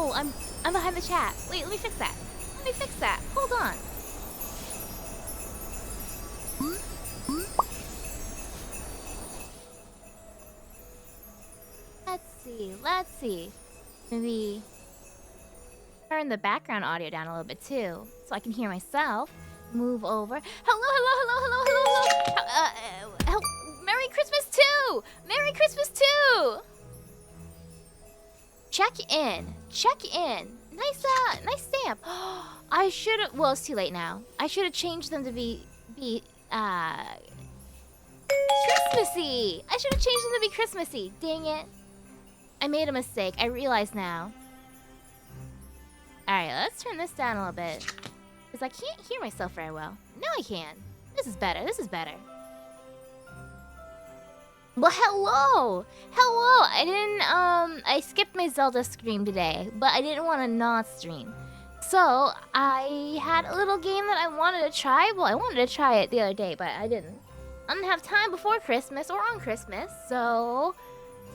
Oh, I'm behind the chat. Wait, let me fix that. Let me fix that. Hold on. Let's see. Maybe turn the background audio down a little bit too, so I can hear myself. Move over. Hello. Merry Christmas too! Merry Christmas too! Check in. Nice stamp. I should've, well, it's too late now. I should've changed them to be Christmassy. I should've changed them to be Christmassy. Dang it. I made a mistake. I realize now. Alright, let's turn this down a little bit. Because I can't hear myself very well. Now I can. This is better. Well, hello! I didn't, I skipped my Zelda stream today, but I didn't want to not stream. So, I had a little game that I wanted to try. Well, I wanted to try it the other day, but I didn't. I didn't have time before Christmas or on Christmas, so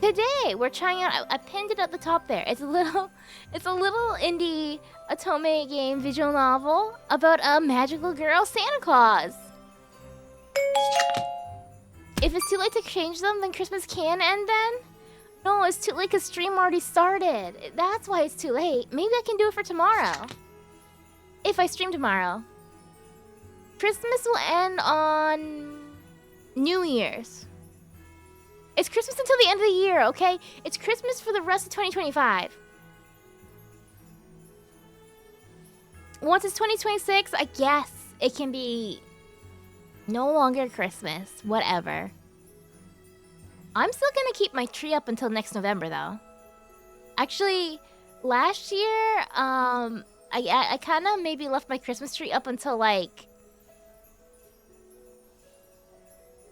today we're trying out. I pinned it at the top there. It's a little indie otome game visual novel about a magical girl Santa Claus. If it's too late to change them, then Christmas can end then? No, it's too late because stream already started. That's why it's too late. Maybe I can do it for tomorrow. If I stream tomorrow. Christmas will end on New Year's. It's Christmas until the end of the year, okay? It's Christmas for the rest of 2025. Once it's 2026, I guess it can be no longer Christmas. Whatever. I'm still gonna keep my tree up until next November, though. Actually, last year, I kind of maybe left my Christmas tree up until, like,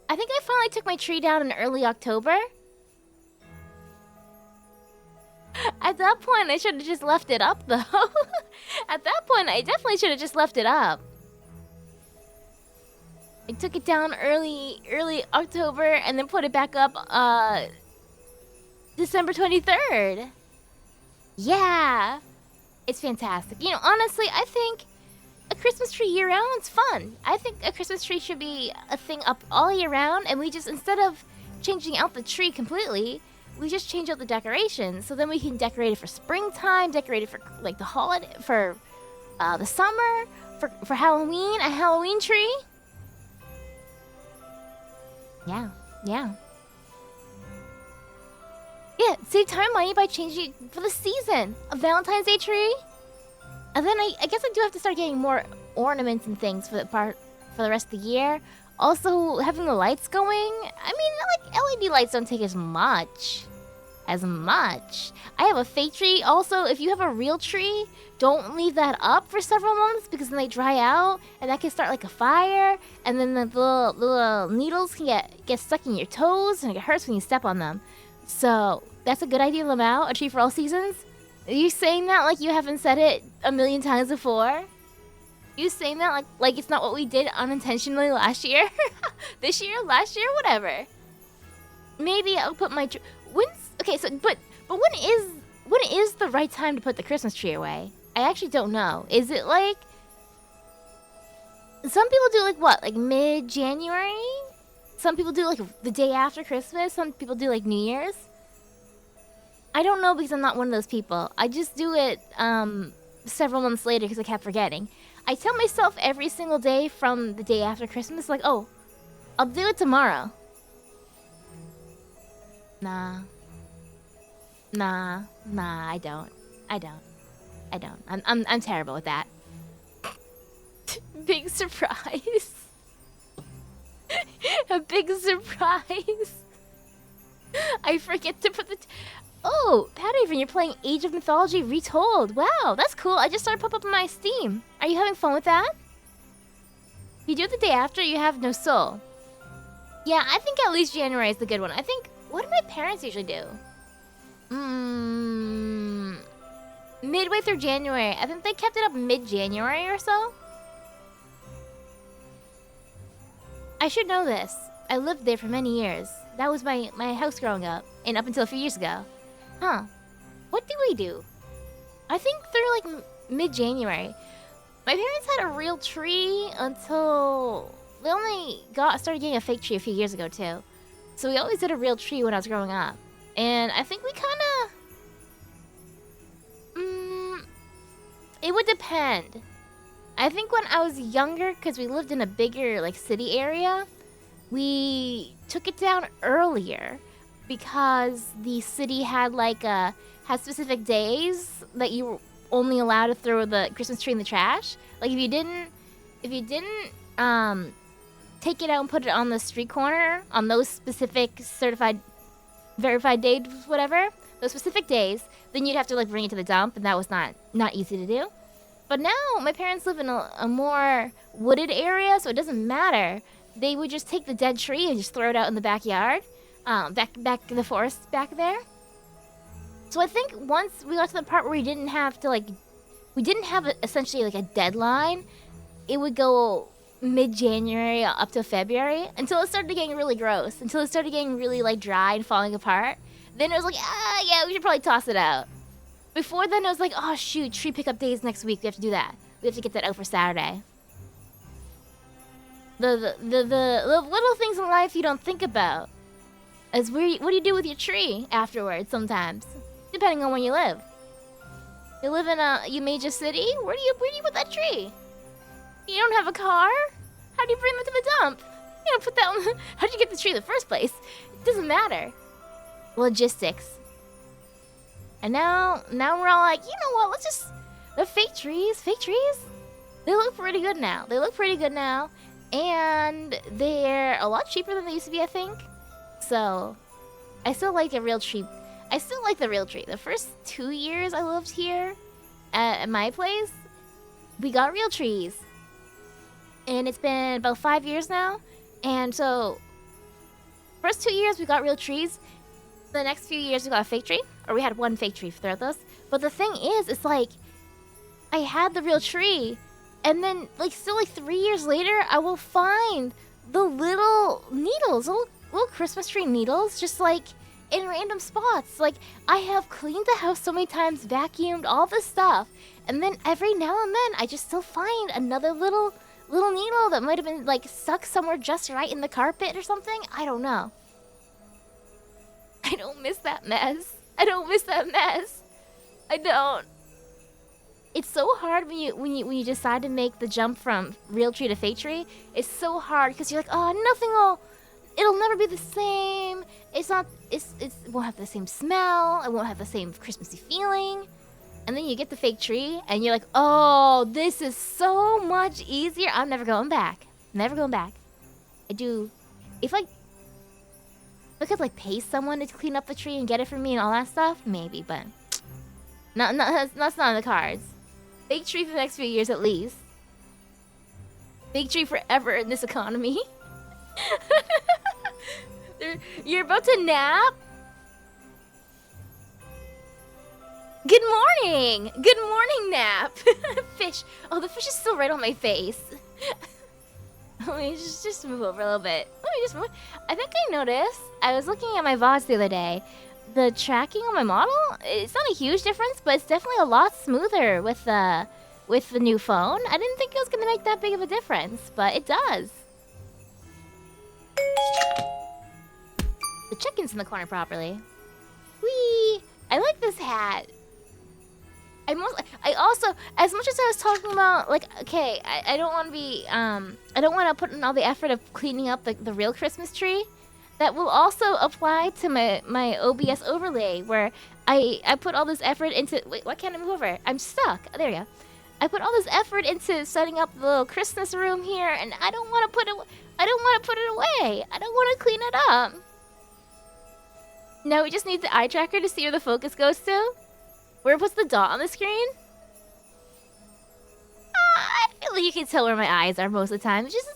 I think I finally took my tree down in early October. At that point, I should have just left it up, though. At that point, I definitely should have just left it up. I took it down early October and then put it back up December 23rd. Yeah. It's fantastic. You know, honestly, I think a Christmas tree year round is fun. I think a Christmas tree should be a thing up all year round, and we just, instead of changing out the tree completely, we just change out the decorations. So then we can decorate it for springtime, decorate it for like the holiday, for the summer, for Halloween, a Halloween tree. Yeah, save time and money by changing it for the season. A Valentine's Day tree. And then I guess I do have to start getting more ornaments and things for the rest of the year. Also, having the lights going. I mean, like, LED lights don't take as much. I have a fake tree. Also, if you have a real tree, don't leave that up for several months because then they dry out and that can start like a fire. And then the little needles can get stuck in your toes and it hurts when you step on them. So that's a good idea, Lamau. A tree for all seasons. Are you saying that like you haven't said it a million times before? You saying that like it's not what we did unintentionally last year? This year? Last year? Whatever. Maybe I'll put my... Okay, so but when is the right time to put the Christmas tree away? I actually don't know. Is it like... Some people do like what? Like mid-January? Some people do like the day after Christmas. Some people do like New Year's. I don't know because I'm not one of those people. I just do it several months later because I kept forgetting. I tell myself every single day from the day after Christmas, like, oh, I'll do it tomorrow. Nah, I don't. I'm terrible with that. Big surprise. A big surprise. I forget to put the... Oh, Padaven, you're playing Age of Mythology Retold. Wow, that's cool. I just started pop up on my Steam. Are you having fun with that? If you do it the day after, you have no soul. Yeah, I think at least January is the good one. I think... What do my parents usually do? Midway through January. I think they kept it up mid-January or so. I should know this. I lived there for many years. That was my house growing up. And up until a few years ago. Huh. What do we do? I think through like mid-January. My parents had a real tree until they only started getting a fake tree a few years ago too. So we always did a real tree when I was growing up. And I think we kind of... it would depend. I think when I was younger, because we lived in a bigger like city area, we took it down earlier because the city had like had specific days that you were only allowed to throw the Christmas tree in the trash. Like if you didn't take it out and put it on the street corner on those specific verified days, whatever, those specific days, then you'd have to like bring it to the dump, and that was not easy to do. But now my parents live in a more wooded area, so it doesn't matter. They would just take the dead tree and just throw it out in the backyard, back in the forest back there. So I think once we got to the part where we didn't have essentially like a deadline, it would go mid-January up to February until it started getting really gross, until it started getting really like dry and falling apart. Then it was like, yeah, we should probably toss it out. Before then, it was like, oh shoot, tree pickup day is next week. We have to do that. We have to get that out for Saturday. The little things in life you don't think about is what do you do with your tree afterwards sometimes, depending on where you live. You live in a major city? Where do you put that tree? You don't have a car? How do you bring it to the dump? You don't put that on how'd you get the tree in the first place? It doesn't matter. Logistics. And now we're all like, you know what, let's just... The fake trees, they look pretty good now. And they're a lot cheaper than they used to be, I think. So, I still like a real tree. I still like the real tree. The first 2 years I lived here at my place, we got real trees. And it's been about 5 years now. And so, first 2 years we got real trees. The next few years we got a fake tree. Or we had one fake tree throughout those. But the thing is, it's like, I had the real tree. And then, like, still like 3 years later, I will find the little needles, little Christmas tree needles, just like in random spots. Like, I have cleaned the house so many times, vacuumed, all this stuff. And then every now and then, I just still find another little needle that might have been, like, stuck somewhere just right in the carpet or something. I don't know. I don't miss that mess. I don't. It's so hard when you decide to make the jump from real tree to fake tree. It's so hard because you're like, oh, it'll never be the same. It won't have the same smell. It won't have the same Christmassy feeling. And then you get the fake tree and you're like, oh, this is so much easier. I'm never going back. If I could like pay someone to clean up the tree and get it for me and all that stuff, maybe, but that's not in the cards. Fake tree for the next few years at least. Fake tree forever in this economy. You're about to nap? Good morning, nap. Fish. Oh, the fish is still right on my face. Let me just move over a little bit. I think I noticed, I was looking at my VODs the other day, the tracking on my model, it's not a huge difference, but it's definitely a lot smoother with the new phone. I didn't think it was going to make that big of a difference, but it does. The chicken's in the corner properly. Whee! I like this hat. I also, as much as I was talking about, like, okay, I don't want to be, I don't want to put in all the effort of cleaning up the real Christmas tree. That will also apply to my OBS overlay, where I put all this effort into, wait, why can't I move over? I'm stuck. There we go. I put all this effort into setting up the little Christmas room here, and I don't want to put it away. I don't want to clean it up. Now we just need the eye tracker to see where the focus goes to. Where it puts the dot on the screen? I feel like you can tell where my eyes are most of the time. It's just like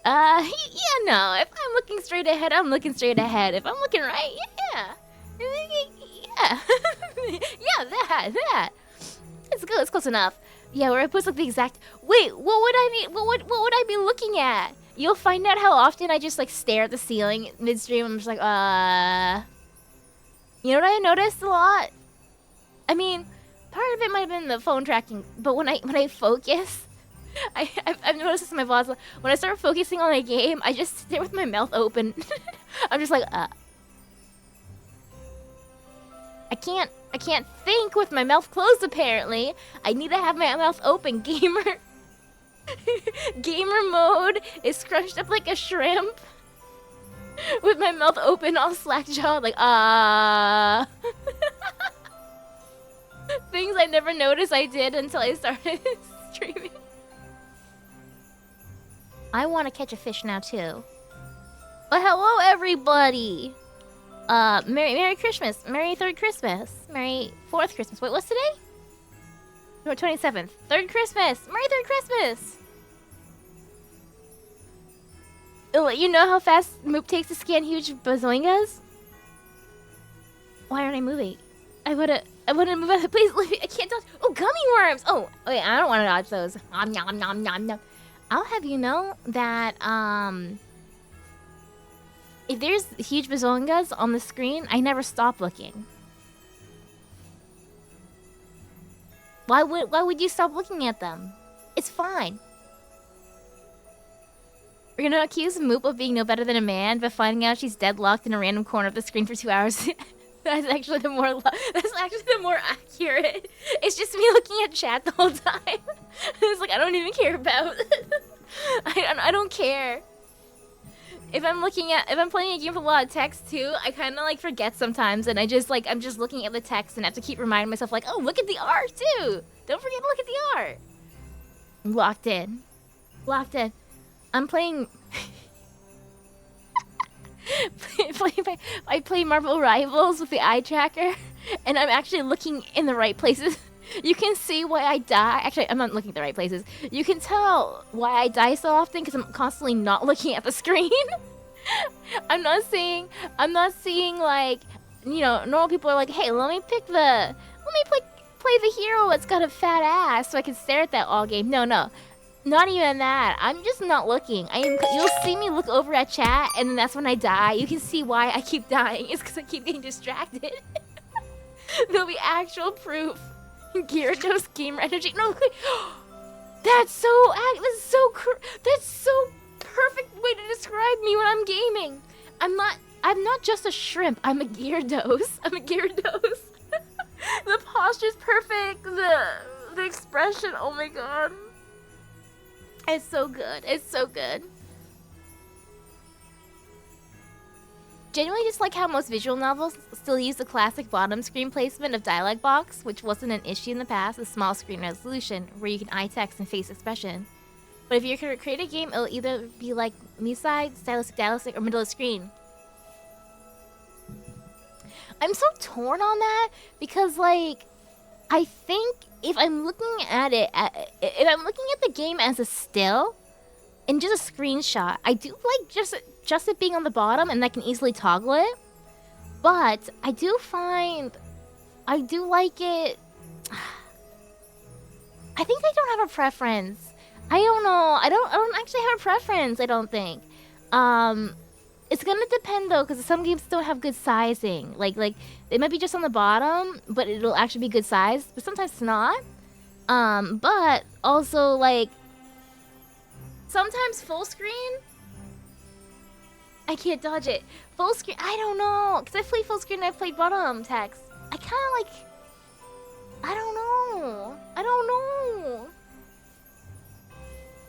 yeah, no. If I'm looking straight ahead, I'm looking straight ahead. If I'm looking right, yeah. Yeah. Yeah, that. It's good, it's close enough. Yeah, where it puts like the exact... Wait, what would I be looking at? You'll find out how often I just like stare at the ceiling midstream. I'm just like, You know what I noticed a lot? I mean, part of it might have been the phone tracking, but when I focus, I've noticed this in my VODs. When I start focusing on a game, I just sit there with my mouth open. I'm just like, I can't think with my mouth closed. Apparently, I need to have my mouth open. Gamer mode is scrunched up like a shrimp, with my mouth open, all slack jawed, like Things I never noticed I did until I started streaming. I want to catch a fish now too. But hello everybody! Merry Christmas, Merry Third Christmas, Merry Fourth Christmas. Wait, what's today? No, 27th. Third Christmas! Merry Third Christmas! You know how fast Moop takes to scan huge bazoingas? Why aren't I moving? I wanna move out. Please leave me. I can't dodge. Oh, gummy worms! Oh, wait, I don't want to dodge those. Nom nom nom nom nom. I'll have you know that if there's huge bazoingas on the screen, I never stop looking. Why would you stop looking at them? It's fine. We're gonna accuse Moop of being no better than a man, but finding out she's deadlocked in a random corner of the screen for 2 hours. That's actually the more accurate. It's just me looking at chat the whole time. It's like I don't even care about. I don't care. If I'm playing a game with a lot of text too, I kind of like forget sometimes, and I'm just looking at the text and have to keep reminding myself like, oh, look at the art too. Don't forget to look at the art. I'm locked in. I'm playing. I play Marvel Rivals with the eye tracker, and I'm actually looking in the right places. You can see why I die. Actually, I'm not looking at the right places. You can tell why I die so often because I'm constantly not looking at the screen. I'm not seeing like, you know, normal people are like, hey, let me play the hero that's got a fat ass so I can stare at that all game. No, not even that. I'm just not looking. You'll see me look over at chat, and then that's when I die. You can see why I keep dying. It's because I keep getting distracted. There'll be actual proof. Gyarados gamer energy. No, that's so perfect way to describe me when I'm gaming. I'm not just a shrimp. I'm a Gyarados. The posture's perfect. The expression. Oh my god. It's so good. Genuinely just like how most visual novels still use the classic bottom screen placement of dialogue box, which wasn't an issue in the past with small screen resolution, where you can eye text and face expression. But if you're going to create a game, it'll either be like me-side, stylistic, or middle of screen. I'm so torn on that, because like, I think if I'm looking at the game as a still, and just a screenshot, I do like just it being on the bottom, and I can easily toggle it. But I do like it. I think I don't have a preference. I don't know. I don't actually have a preference. I don't think. It's gonna depend though, because some games don't have good sizing. Like it might be just on the bottom, but it'll actually be good size. But sometimes it's not. But also like sometimes full screen. I can't dodge it. Full screen. I don't know, because I've played full screen and I've played bottom text. I kind of like. I don't know.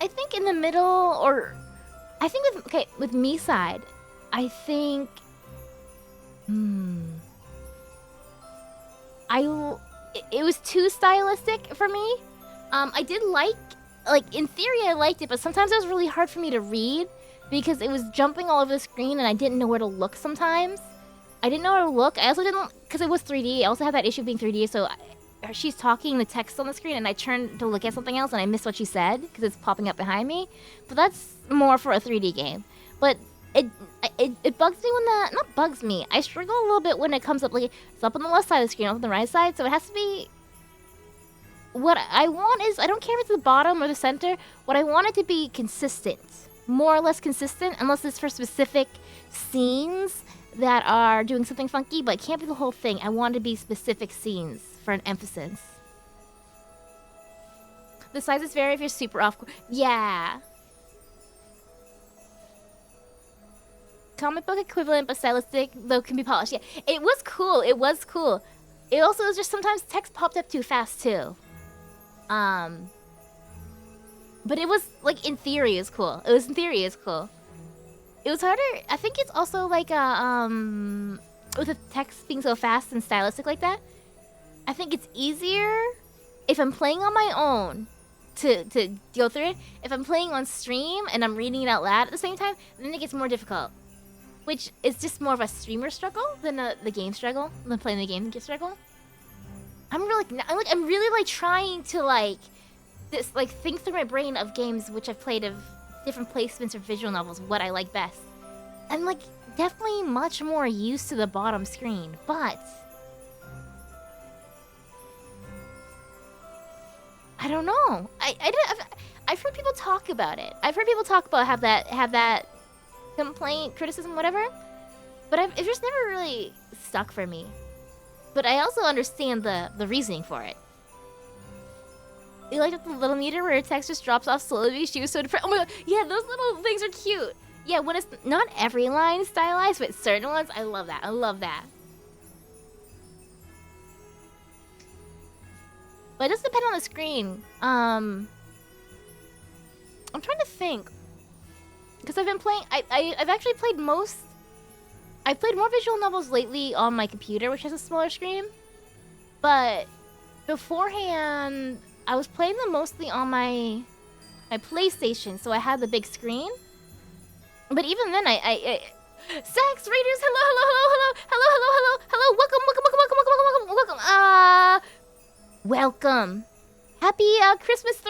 I think in the middle, or I think with me side, I think it was too stylistic for me. I did like in theory I liked it, but sometimes it was really hard for me to read because it was jumping all over the screen and I didn't know where to look sometimes. I didn't know where to look. I also didn't, because it was 3D. I also had that issue of being 3D, so she's talking the text on the screen and I turned to look at something else and I missed what she said because it's popping up behind me. But that's more for a 3D game. But it bugs me when that, not bugs me, I struggle a little bit when it comes up, like, it's up on the left side of the screen, up on the right side, so it has to be, what I want is, I don't care if it's the bottom or the center, what I want it to be consistent, more or less consistent, unless it's for specific scenes that are doing something funky, but it can't be the whole thing. I want it to be specific scenes for an emphasis. The sizes vary if you're super off. Yeah. Comic book equivalent, but stylistic, though can be polished. Yeah, it was cool. It was cool. It also was just sometimes text popped up too fast too. But it was like in theory is cool. It was in theory is cool. It was harder. I think it's also like with the text being so fast and stylistic like that. I think it's easier if I'm playing on my own to go through it. If I'm playing on stream and I'm reading it out loud at the same time, then it gets more difficult. Which is just more of a streamer struggle than the game struggle, than playing the game struggle. I'm really like trying to like think through my brain of games which I've played of different placements or visual novels, what I like best. I'm like definitely much more used to the bottom screen, but I don't know. I've heard people talk about it. I've heard people talk about have that complaint, criticism, whatever. But it just never really stuck for me. But I also understand the reasoning for it. You like the little meter where text just drops off slowly. She was so depressed. Oh my god, yeah, those little things are cute. Yeah, when it's not every line stylized, but certain ones, I love that. I love that. But it does depend on the screen. I'm trying to think. Because I've been playing, I've actually played I've played more visual novels lately on my computer, which has a smaller screen. But beforehand, I was playing them mostly on my PlayStation, so I had the big screen. But even then, Sax Raiders, hello, welcome. Happy Christmas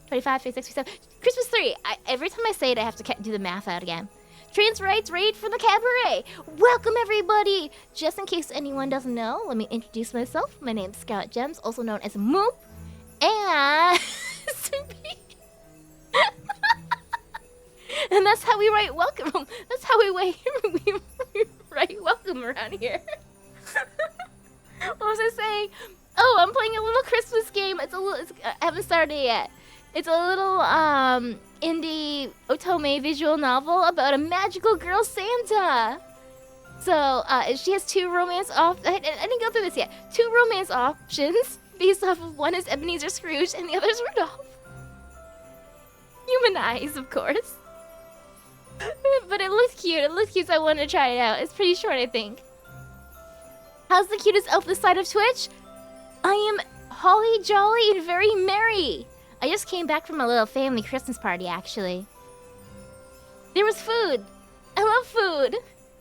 25, 26, 27. Christmas 3. Every time I say it, I have to do the math out again. Trans rights raid for the cabaret. Welcome, everybody. Just in case anyone doesn't know, let me introduce myself. My name's Scarlet Gems, also known as Moop. And... and that's how we write welcome. That's how we write welcome around here. What was I saying? Oh, I'm playing a little Christmas game. I haven't started it yet. It's a little indie otome visual novel about a magical girl Santa. So she has two romance I didn't go through this yet. Two romance options based off of one is Ebenezer Scrooge and the other is Rudolph. Human eyes, of course. But it looks cute. It looks cute, so I wanted to try it out. It's pretty short, I think. How's the cutest elf this side of Twitch? I am holly jolly and very merry. I just came back from a little family Christmas party, actually. There was food. I love food.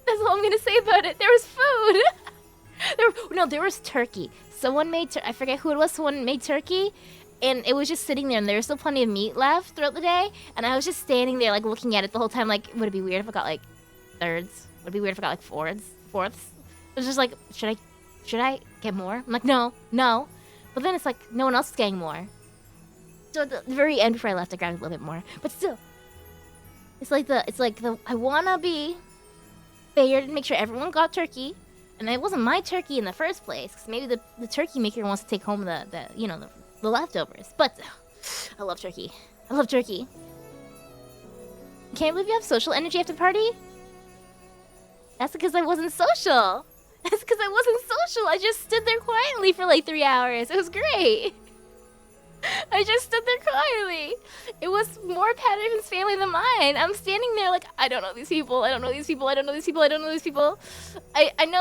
That's all I'm gonna say about it. There was food. There was turkey. Someone made, I forget who it was, someone made turkey, and it was just sitting there, and there was still plenty of meat left throughout the day, and I was just standing there, like, looking at it the whole time, like, would it be weird if I got, like, thirds? Would it be weird if I got, like, fourths? It was just like, should I get more? I'm like, no. But then it's like, no one else is getting more. So at the very end, before I left, I grabbed a little bit more. But still, it's like the I wanna be fair to make sure everyone got turkey, and it wasn't my turkey in the first place, because maybe the turkey maker wants to take home the leftovers. But I love turkey. I love turkey. Can't believe you have social energy after the party. That's because I wasn't social. I just stood there quietly for like 3 hours. It was great. I just stood there quietly. It was more Patterson's family than mine. I'm standing there like, I don't know these people. I know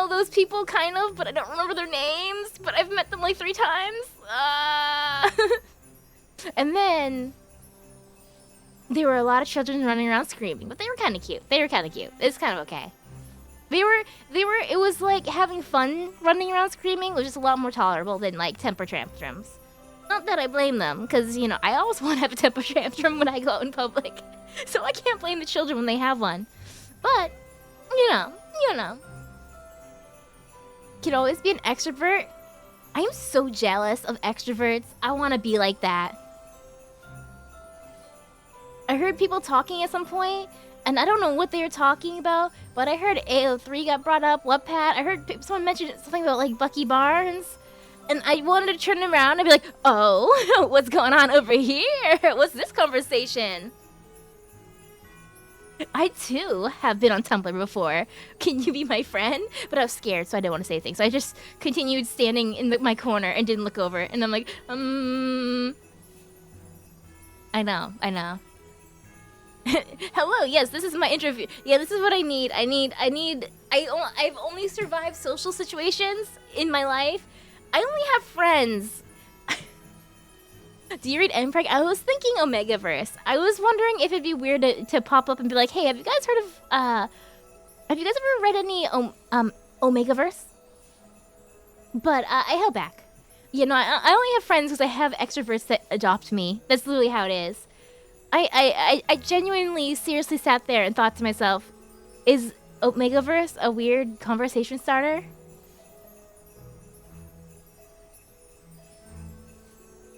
those people kind of, but I don't remember their names. But I've met them like 3 times. And then there were a lot of children running around screaming, but they were kind of cute. It's kind of okay. It was like having fun running around screaming was just a lot more tolerable than like temper tantrums. Not that I blame them, because, you know, I always want to have a temper tantrum when I go out in public. So I can't blame the children when they have one. But, you know. Can always be an extrovert. I am so jealous of extroverts. I want to be like that. I heard people talking at some point, and I don't know what they were talking about, but I heard AO3 got brought up, Wattpad. I heard someone mention something about, like, Bucky Barnes. And I wanted to turn around and be like, oh, what's going on over here? What's this conversation? I too have been on Tumblr before. Can you be my friend? But I was scared, so I didn't want to say anything. So I just continued standing in my corner and didn't look over. And I'm like, I know. Hello, yes, this is my interview. Yeah, this is what I need. I've only survived social situations in my life. I only have friends. Do you read Mpreg? I was thinking Omegaverse. I was wondering if it'd be weird to pop up and be like, hey, have you guys heard of, have you guys ever read any, Omegaverse? But, I held back. You know, I only have friends because I have extroverts that adopt me. That's literally how it is. I genuinely, seriously sat there and thought to myself, is Omegaverse a weird conversation starter?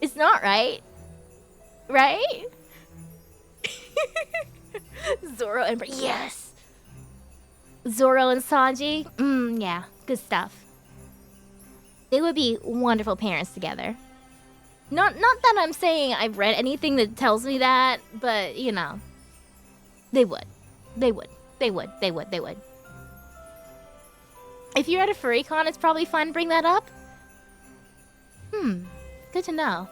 It's not, right? Right? Zoro and... Yes! Zoro and Sanji? Yeah. Good stuff. They would be wonderful parents together. Not that I'm saying I've read anything that tells me that, but, you know. They would. They would. If you're at a furry con, it's probably fine to bring that up. Good to know.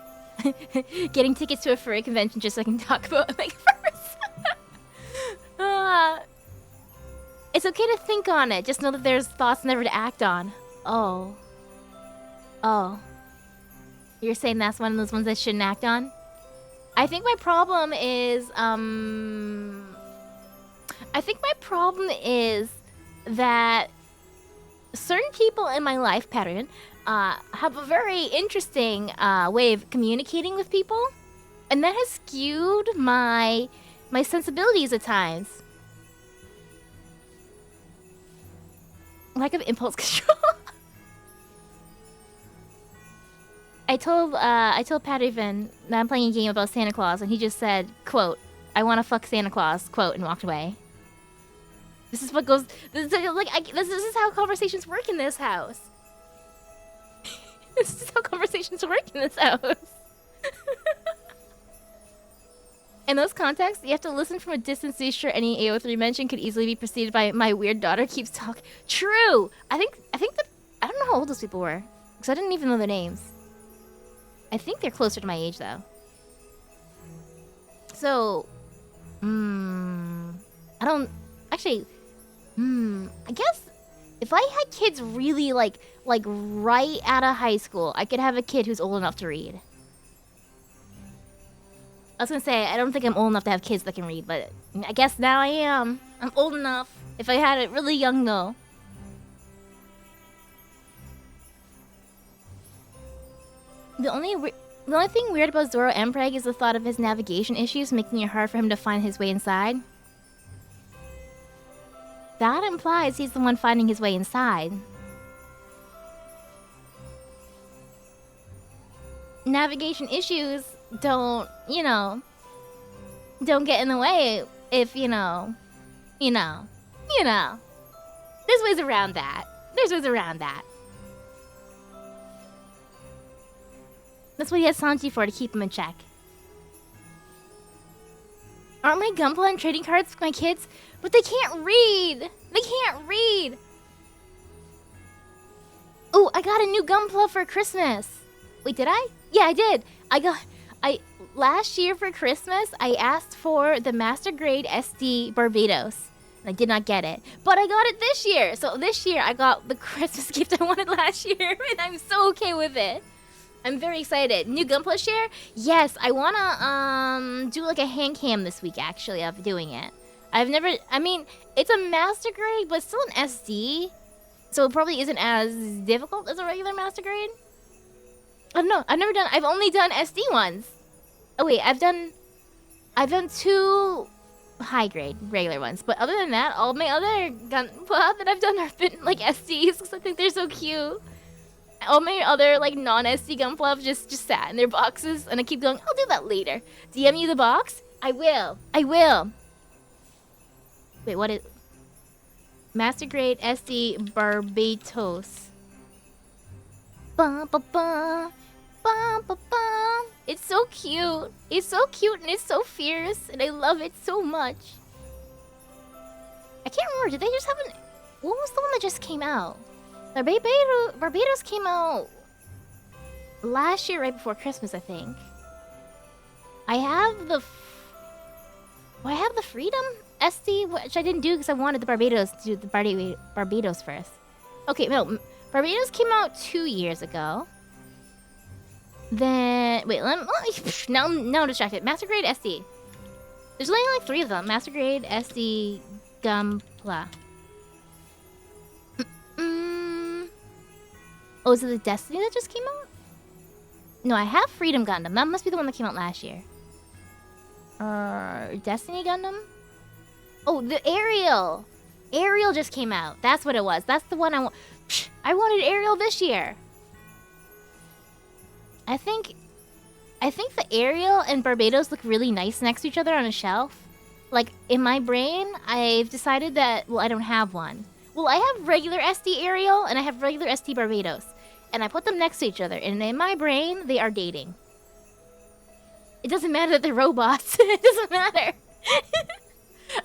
Getting tickets to a furry convention just so I can talk about Omegaverse. It's okay to think on it. Just know that there's thoughts never to act on. Oh. You're saying that's one of those ones I shouldn't act on? I think my problem is, that certain people in my life pattern have a very interesting way of communicating with people, and that has skewed my sensibilities at times. Lack of impulse control. I told Patterson that I'm playing a game about Santa Claus, and he just said, quote, "I want to fuck Santa Claus," quote, and walked away. This is what goes. This is how conversations work in this house. This is how conversations work in this house. In those contexts, you have to listen from a distance to be sure any AO3 mention could easily be preceded by "my weird daughter keeps talking." True. I think that I don't know how old those people were because I didn't even know their names. I think they're closer to my age though. So, I don't actually. I guess if I had kids really like right out of high school, I could have a kid who's old enough to read. I was gonna say, I don't think I'm old enough to have kids that can read, but I guess now I am. I'm old enough. If I had it really young though. The only thing weird about Zoro Mpreg is the thought of his navigation issues making it hard for him to find his way inside. That implies he's the one finding his way inside. Navigation issues don't get in the way if, you know. There's ways around that. That's what he has Sanji for, to keep him in check. Aren't my Gunpla and trading cards for my kids? But they can't read! Oh, I got a new Gunpla for Christmas! Wait, did I? Yeah, I did! Last year for Christmas, I asked for the Master Grade SD Barbados. And I did not get it. But I got it this year! So this year, I got the Christmas gift I wanted last year, and I'm so okay with it. I'm very excited. New Gunpla share? Yes, I wanna do like a hand cam this week actually of doing it. It's a master grade, but still an SD. So it probably isn't as difficult as a regular master grade. I don't know. I've only done SD ones. Oh wait, I've done 2 high grade regular ones. But other than that, all my other Gunpla that I've done have been like SDs because I think they're so cute. All my other like non-SD Gunpla just sat in their boxes, and I keep going, I'll do that later. DM you the box? I will. Wait, what is... Master Grade SD Barbados. Ba ba ba. Ba ba ba. It's so cute. It's so cute and it's so fierce, and I love it so much. I can't remember. Did they just have an? What was the one that just came out? Barbados came out last year, right before Christmas, I think. I have the Freedom SD, which I didn't do because I wanted the Barbados to do the Barbados first. Okay, no, Barbados came out 2 years ago. Then wait, let me now I'm distracted. Master Grade SD. There's only like 3 of them. Master Grade SD Gunpla. Oh, is it the Destiny that just came out? No, I have Freedom Gundam. That must be the one that came out last year. Destiny Gundam? Oh, the Ariel! Ariel just came out. That's what it was. That's the one I want. I wanted Ariel this year. I think the Ariel and Barbados look really nice next to each other on a shelf. Like, in my brain, I've decided that, well, I don't have one. Well, I have regular SD Ariel and I have regular SD Barbados. And I put them next to each other. And in my brain, they are dating. It doesn't matter that they're robots. It doesn't matter.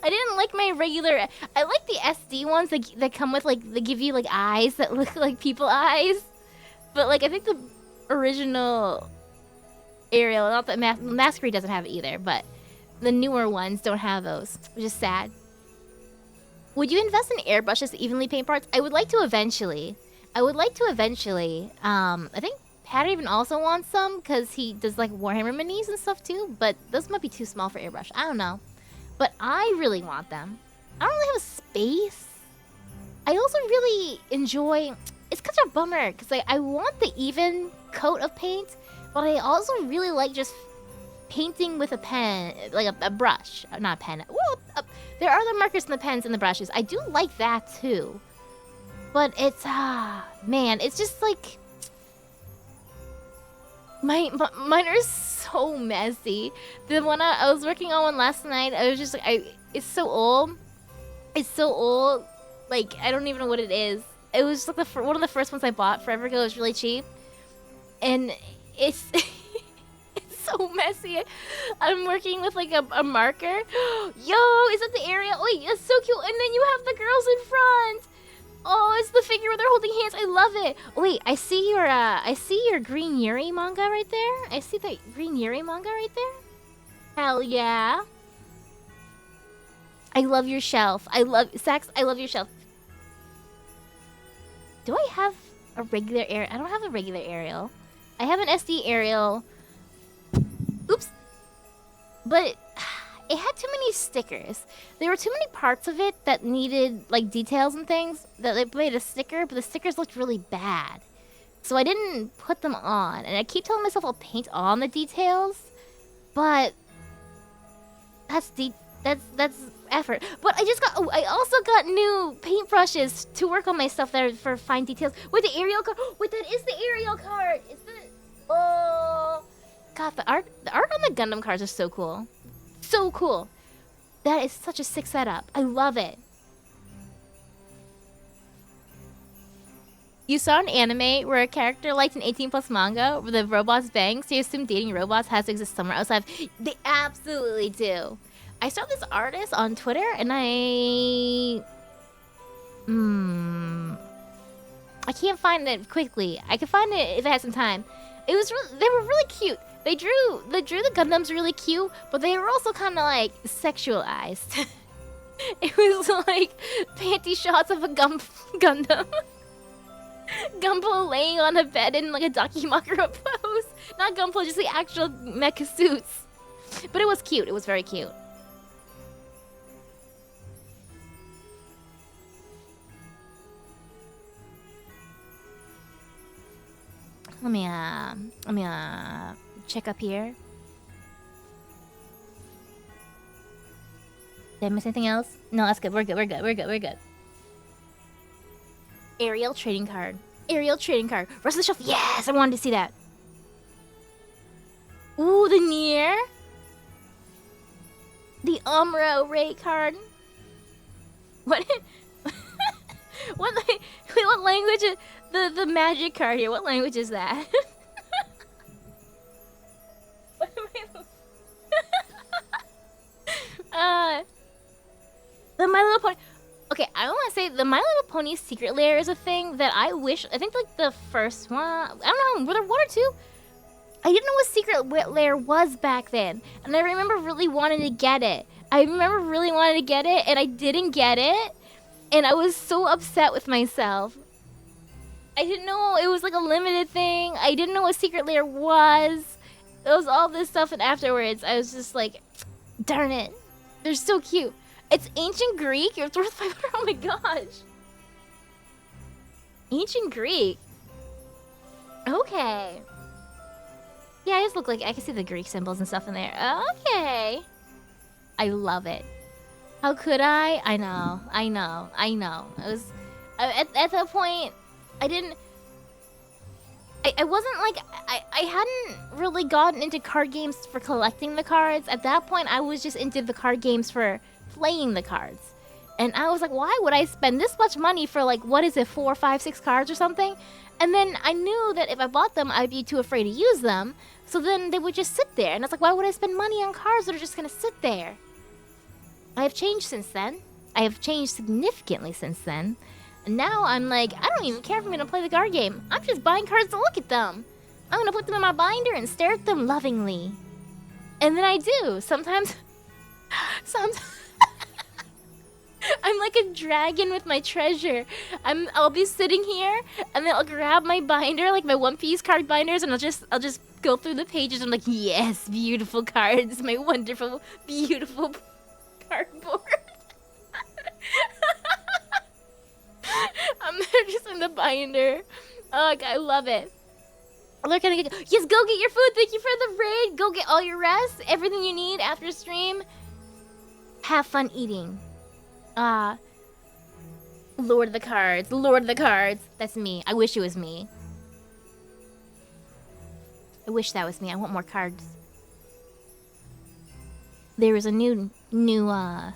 I didn't like my regular... I like the SD ones that come with, like, they give you, like, eyes that look like people eyes. But, like, I think the original Ariel, not that Masquerade doesn't have it either, but the newer ones don't have those, which is sad. Would you invest in airbrushes to evenly paint parts? I would like to eventually. I think Pat even also wants some because he does like Warhammer minis and stuff too, but those might be too small for airbrush. I don't know. But I really want them. I don't really have a space. I also really enjoy... It's such a bummer because I want the even coat of paint, but I also really like just painting with a pen, like a brush. Not a pen. Well, there are the markers and the pens and the brushes. I do like that too. But it's, man, it's just like... Mine are so messy. The one I was working on one last night, I was just like, it's so old. It's so old. Like, I don't even know what it is. It was like one of the first ones I bought forever ago. It was really cheap. And it's... it's so messy. I'm working with like a marker. Yo, is that the area? Wait, it's so cute. And then you have the girls in front. Oh, it's the figure where they're holding hands. I love it. Oh, wait, I see your Green Yuri manga right there. I see the Green Yuri manga right there. Hell yeah. I love your shelf. Sax, I love your shelf. Do I have a regular Ariel? I don't have a regular Ariel. I have an SD Ariel. Oops. But it had too many stickers. There were too many parts of it that needed like details and things that they made a sticker, but the stickers looked really bad. So I didn't put them on. And I keep telling myself I'll paint on the details, but that's effort. But I also got new paintbrushes to work on my stuff that are for fine details. With the Ariel card. Wait, that is the Ariel card. Is that? Oh, God, the art on the Gundam cards are so cool. So cool. That is such a sick setup. I love it. You saw an anime where a character liked an 18+ manga where the robots bang, so you assume dating robots has to exist somewhere outside. They absolutely do. I saw this artist on Twitter and I can't find it quickly. I can find it if I had some time. They were really cute. They drew the Gundams really cute, but they were also kind of like sexualized. It was like panty shots of a Gundam. Gunpla laying on a bed in like a Dakimakura pose. Not Gunpla, just the actual mecha suits. But it was cute. It was very cute. Let me check up here. Did I miss anything else? No, that's good. We're good. Ariel trading card. Rest of the shelf. Yes, I wanted to see that. Ooh, the Nier. The Umbra Ray card. What? What language? the magic card here. What language is that? What am I? The My Little Pony. Okay, I want to say the My Little Pony secret lair is a thing that I wish. I think like the first one. I don't know. Were there one or two? I didn't know what secret lair was back then, and I remember really wanting to get it. And I didn't get it, and I was so upset with myself. I didn't know it was like a limited thing. I didn't know what secret lair was. It was all this stuff, and afterwards, I was just like, darn it. They're so cute. It's ancient Greek. It's worth 500. Oh my gosh. Ancient Greek. Okay. Yeah, it just look like I can see the Greek symbols and stuff in there. Okay. I love it. How could I? I know. It was at that point. I wasn't like I hadn't really gotten into card games for collecting the cards. At that point, I was just into the card games for playing the cards. And I was like, why would I spend this much money for like, what is it, 4, 5, 6 cards or something? And then I knew that if I bought them, I'd be too afraid to use them. So then they would just sit there. And I was like, why would I spend money on cards that are just gonna sit there? I have changed since then. I have changed significantly since then. And now I'm like, I don't even care if I'm gonna play the card game. I'm just buying cards to look at them. I'm gonna put them in my binder and stare at them lovingly. And then I do. Sometimes I'm like a dragon with my treasure. I'll be sitting here and then I'll grab my binder, like my One Piece card binders, and I'll just go through the pages. I'm like, yes, beautiful cards, my wonderful, beautiful cardboard. I'm there just in the binder. Oh, I love it. They're gonna get, yes, go get your food. Thank you for the raid. Go get all your rest, everything you need after stream. Have fun eating. Lord of the Cards. Lord of the Cards. That's me. I wish it was me. I wish that was me. I want more cards. There was a new Digimon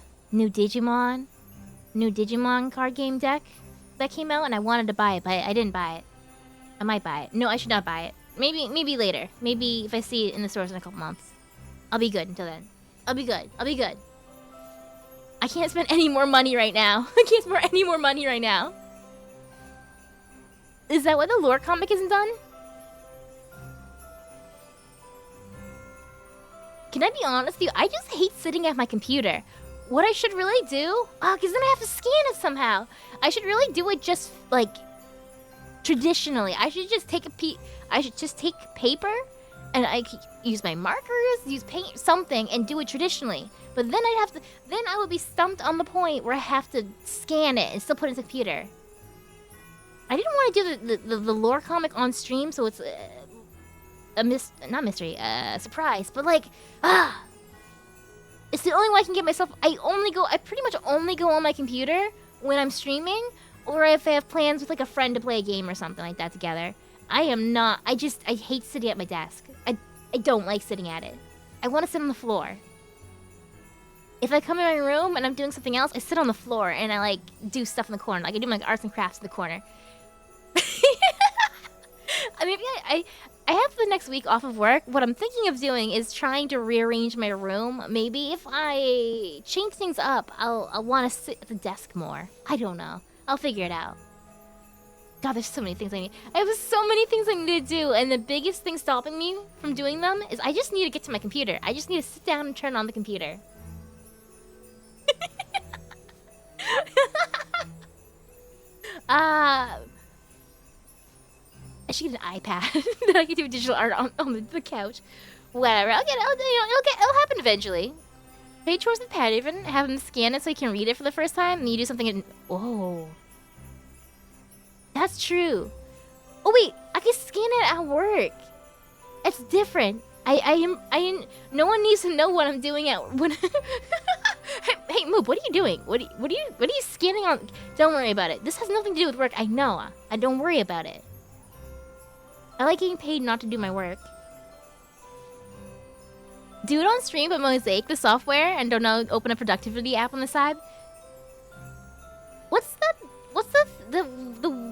card game deck that came out, and I wanted to buy it, but I didn't buy it. I might buy it. No, I should not buy it. Maybe later. Maybe if I see it in the stores in a couple months. I'll be good until then. I'll be good. I can't spend any more money right now. I can't spend any more money right now. Is that why the lore comic isn't done? Can I be honest with you? I just hate sitting at my computer. What I should really do... because then I have to scan it somehow. I should really do it just, like, traditionally. I should just take paper, and I could use my markers, use paint, something, and do it traditionally. But then I would be stumped on the point where I have to scan it and still put it in the computer. I didn't want to do the lore comic on stream, so it's a surprise. But like, it's the only way I can get myself. I pretty much only go on my computer when I'm streaming, or if I have plans with like a friend to play a game or something like that together. I hate sitting at my desk. I don't like sitting at it. I want to sit on the floor. If I come in my room and I'm doing something else, I sit on the floor and I like do stuff in the corner. Like I do my arts and crafts in the corner. Maybe I have the next week off of work. What I'm thinking of doing is trying to rearrange my room. Maybe if I change things up, I'll want to sit at the desk more. I don't know. I'll figure it out. God, there's so many things I need. I have so many things I need to do, and the biggest thing stopping me from doing them is I just need to get to my computer. I just need to sit down and turn on the computer. I should get an iPad that I can do digital art on the couch. Whatever. It'll happen eventually. Pay chores with Pat even. Have him scan it so he can read it for the first time, and you do something in... Oh. That's true. Oh wait, I can scan it at work. It's different. No one needs to know what I'm doing at when. Hey, Moop, what are you doing? What are you scanning on? Don't worry about it. This has nothing to do with work. I know. I don't worry about it. I like getting paid not to do my work. Do it on stream, but Mosaic the software, and don't know, open a productivity app on the side. What's the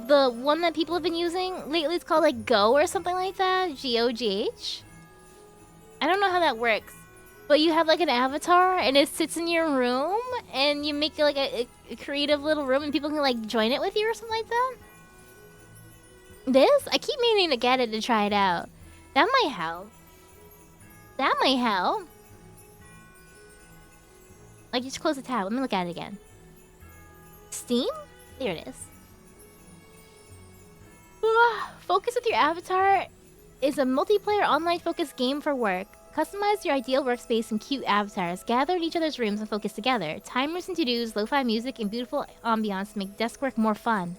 the one that people have been using lately is called like Go or something like that. GOGH. I don't know how that works, but you have like an avatar and it sits in your room and you make like a creative little room and people can like join it with you or something like that. This? I keep meaning to get it to try it out. That might help. That might help. Like, just close the tab. Let me look at it again. Steam? There it is. Focus with your avatar is a multiplayer online focused game for work. Customize your ideal workspace and cute avatars. Gather in each other's rooms and focus together. Timers and to-dos, lo-fi music, and beautiful ambiance make desk work more fun.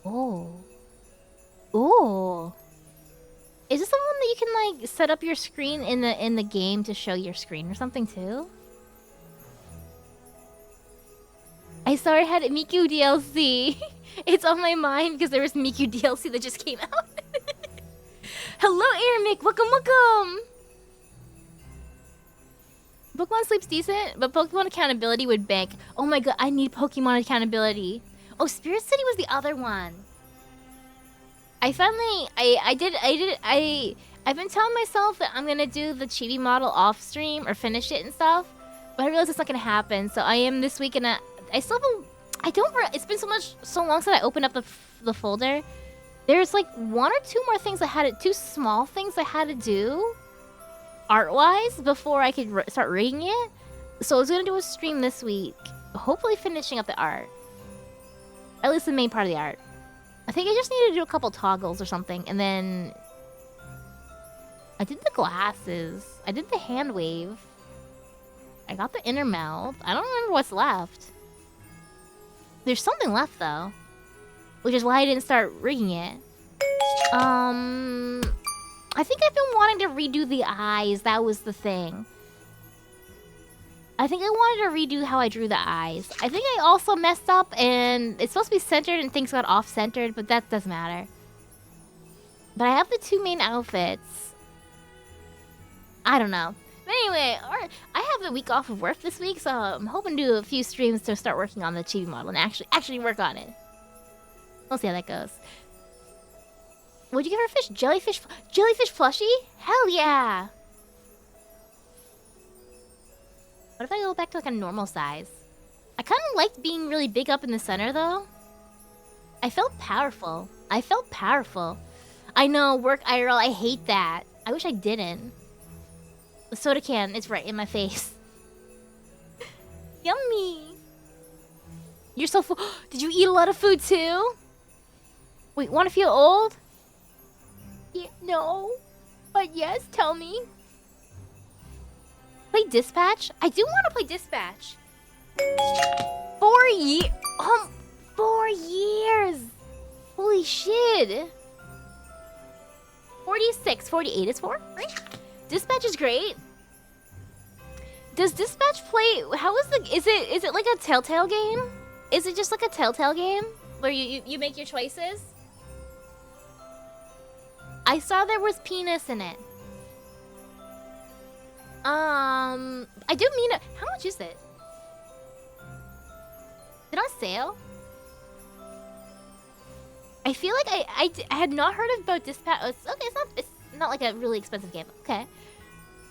Oh. Ooh. Is this the one that you can like set up your screen in the game to show your screen or something too? I saw it had Miku DLC. It's on my mind because there was Miku DLC that just came out. Hello, Airmic. Welcome, welcome. Pokemon Sleep's decent, but Pokemon Accountability would bank. Oh my god, I need Pokemon Accountability. Oh, Spirit City was the other one. I've been telling myself that I'm gonna do the chibi model off stream or finish it and stuff, but I realize it's not gonna happen. So I am this week gonna. I still haven't. It's been so long since I opened up the folder. There's like one or two more things two small things I had to do, art-wise, before I could start rigging it. So I was gonna do a stream this week, hopefully finishing up the art, at least the main part of the art. I think I just need to do a couple toggles or something, and then I did the glasses. I did the hand wave. I got the inner mouth. I don't remember what's left. There's something left though, which is why I didn't start rigging it. I think I've been wanting to redo the eyes. That was the thing. I think I wanted to redo how I drew the eyes. I think I also messed up and it's supposed to be centered and things got off-centered, but that doesn't matter. But I have the two main outfits. I don't know. But anyway, I have the week off of work this week, so I'm hoping to do a few streams to start working on the chibi model and actually work on it. We'll see how that goes. What'd you get for a fish? Jellyfish plushie? Hell yeah! What if I go back to like a normal size? I kind of liked being really big up in the center though. I felt powerful. I know, work IRL, I hate that. I wish I didn't. The soda can is right in my face. Yummy! You're so full. Did you eat a lot of food too? Wait, wanna feel old? Yeah, no. But yes, tell me. Play Dispatch? I do want to play Dispatch. 4 years. 4 years. Holy shit. 46, 48 is 4, right? Dispatch is great. Does Dispatch play? How is the? Is it like a Telltale game? Is it just like a Telltale game where you make your choices? I saw there was penis in it. I do mean it. How much is it? Is it on sale? I feel like I had not heard about Dispatch. Okay, it's not like a really expensive game. Okay,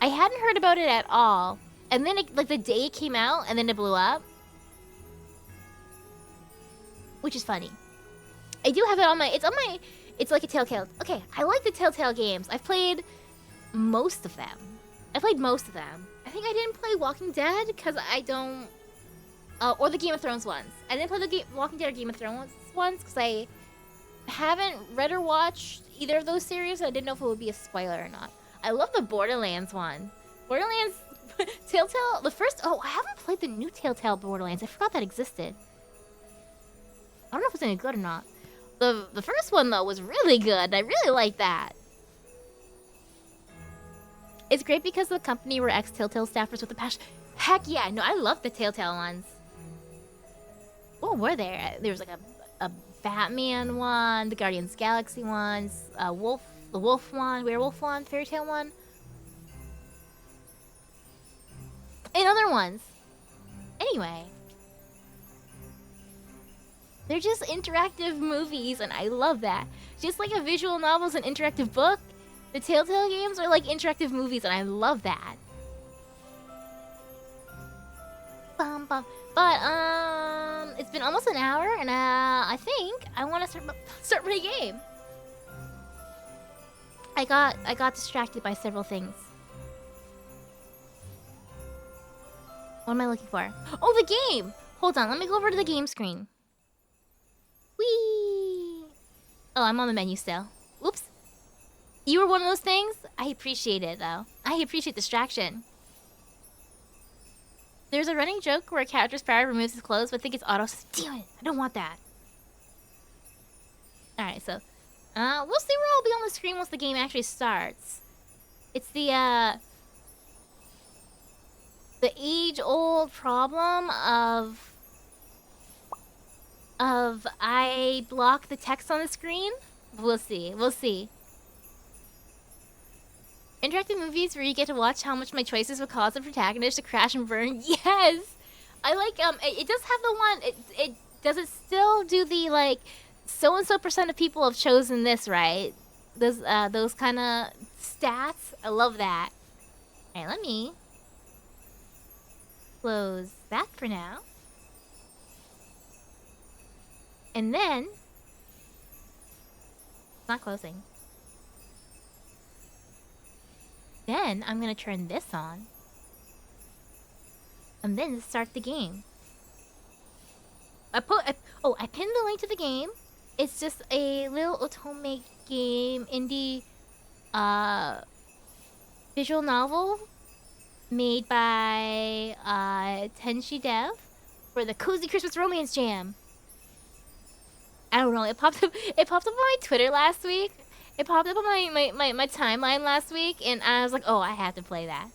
I hadn't heard about it at all, and then like the day it came out, and then it blew up, which is funny. I do have it on my. It's like a Telltale. Okay, I like the Telltale games. I've played most of them. I think I didn't play Walking Dead because I don't, or the Game of Thrones ones. I didn't play the Walking Dead or Game of Thrones ones because I haven't read or watched either of those series. So I didn't know if it would be a spoiler or not. I love the Borderlands one. Borderlands, Telltale, the first. Oh, I haven't played the new Telltale Borderlands. I forgot that existed. I don't know if it's any good or not. The first one though was really good. I really like that. It's great because the company were ex-Telltale staffers with a passion. Heck yeah, no, I love the Telltale ones. What were there? There was like a Batman one, the Guardians Galaxy ones, the Wolf one, Werewolf one, Fairy Tale one, and other ones. Anyway, They're just interactive movies, and I love that. Just like a visual novel is an interactive book, the Telltale games are like interactive movies, and I love that. Bum, bum. But it's been almost an hour, and I think I want to start my game. I got distracted by several things. What am I looking for? Oh, the game! Hold on, let me go over to the game screen. Whee! Oh, I'm on the menu still. Oops. You were one of those things? I appreciate it, though. I appreciate distraction. There's a running joke where a character's power removes his clothes, but I think it's auto. Damn it! I don't want that. Alright, so... we'll see where I'll be on the screen once the game actually starts. It's the age-old problem of I block the text on the screen. We'll see. We'll see. Interactive movies where you get to watch how much my choices will cause the protagonist to crash and burn. Yes! I like, it does have the one, does it still do the, like, so-and-so % of people have chosen this, right? Those kind of stats? I love that. Alright, let me close that for now. And then... It's not closing. Then I'm gonna turn this on. And then start the game. I pinned the link to the game. It's just a little otome game, indie, visual novel made by Tenshi Dev for the Cozy Christmas Romance Jam. I don't know. It popped up. It popped up on my Twitter last week. It popped up on my timeline last week, and I was like, oh, I have to play that.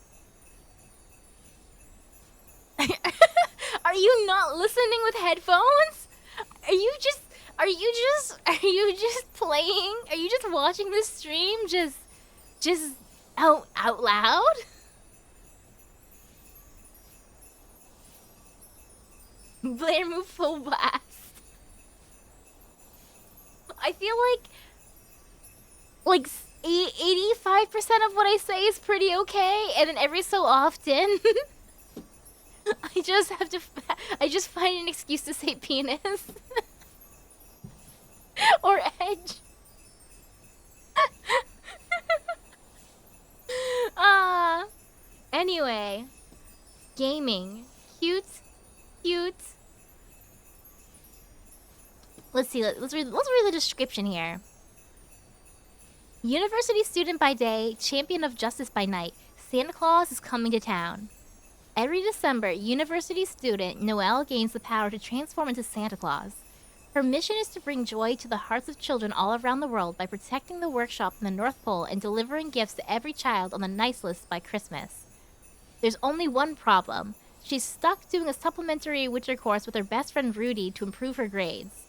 Are you not listening with headphones? Are you just playing? Are you just watching this stream just out loud? Blair move full blast. I feel like 85% of what I say is pretty okay, and then every so often I just find an excuse to say penis or edge. Anyway, gaming, cute. Let's see. Let's read the description here. University student by day, champion of justice by night. Santa Claus is coming to town. Every December, university student Noelle gains the power to transform into Santa Claus. Her mission is to bring joy to the hearts of children all around the world by protecting the workshop in the North Pole and delivering gifts to every child on the nice list by Christmas. There's only one problem. She's stuck doing a supplementary winter course with her best friend Rudy to improve her grades,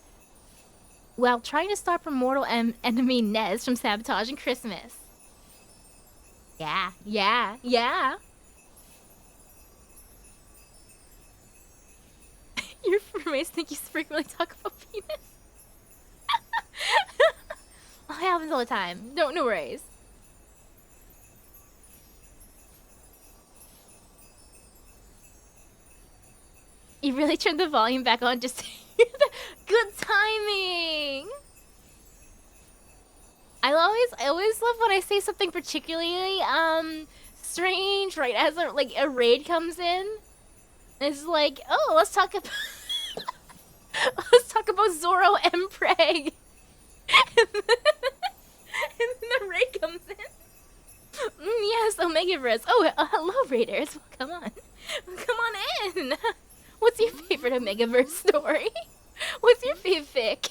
while trying to stop her mortal enemy Nez from sabotaging Christmas. Yeah. Your roommates think you frequently talk about penis. It happens all the time. No worries. You really turned the volume back on just to hear the good timing. I always love when I say something particularly strange right as a raid comes in. It's like, oh, let's talk about Zoro M. Preg. And then the raid comes in. Yes, Omegaverse. Oh, hello, raiders. Well, come on in. What's your favorite Omegaverse story? What's your favorite fic?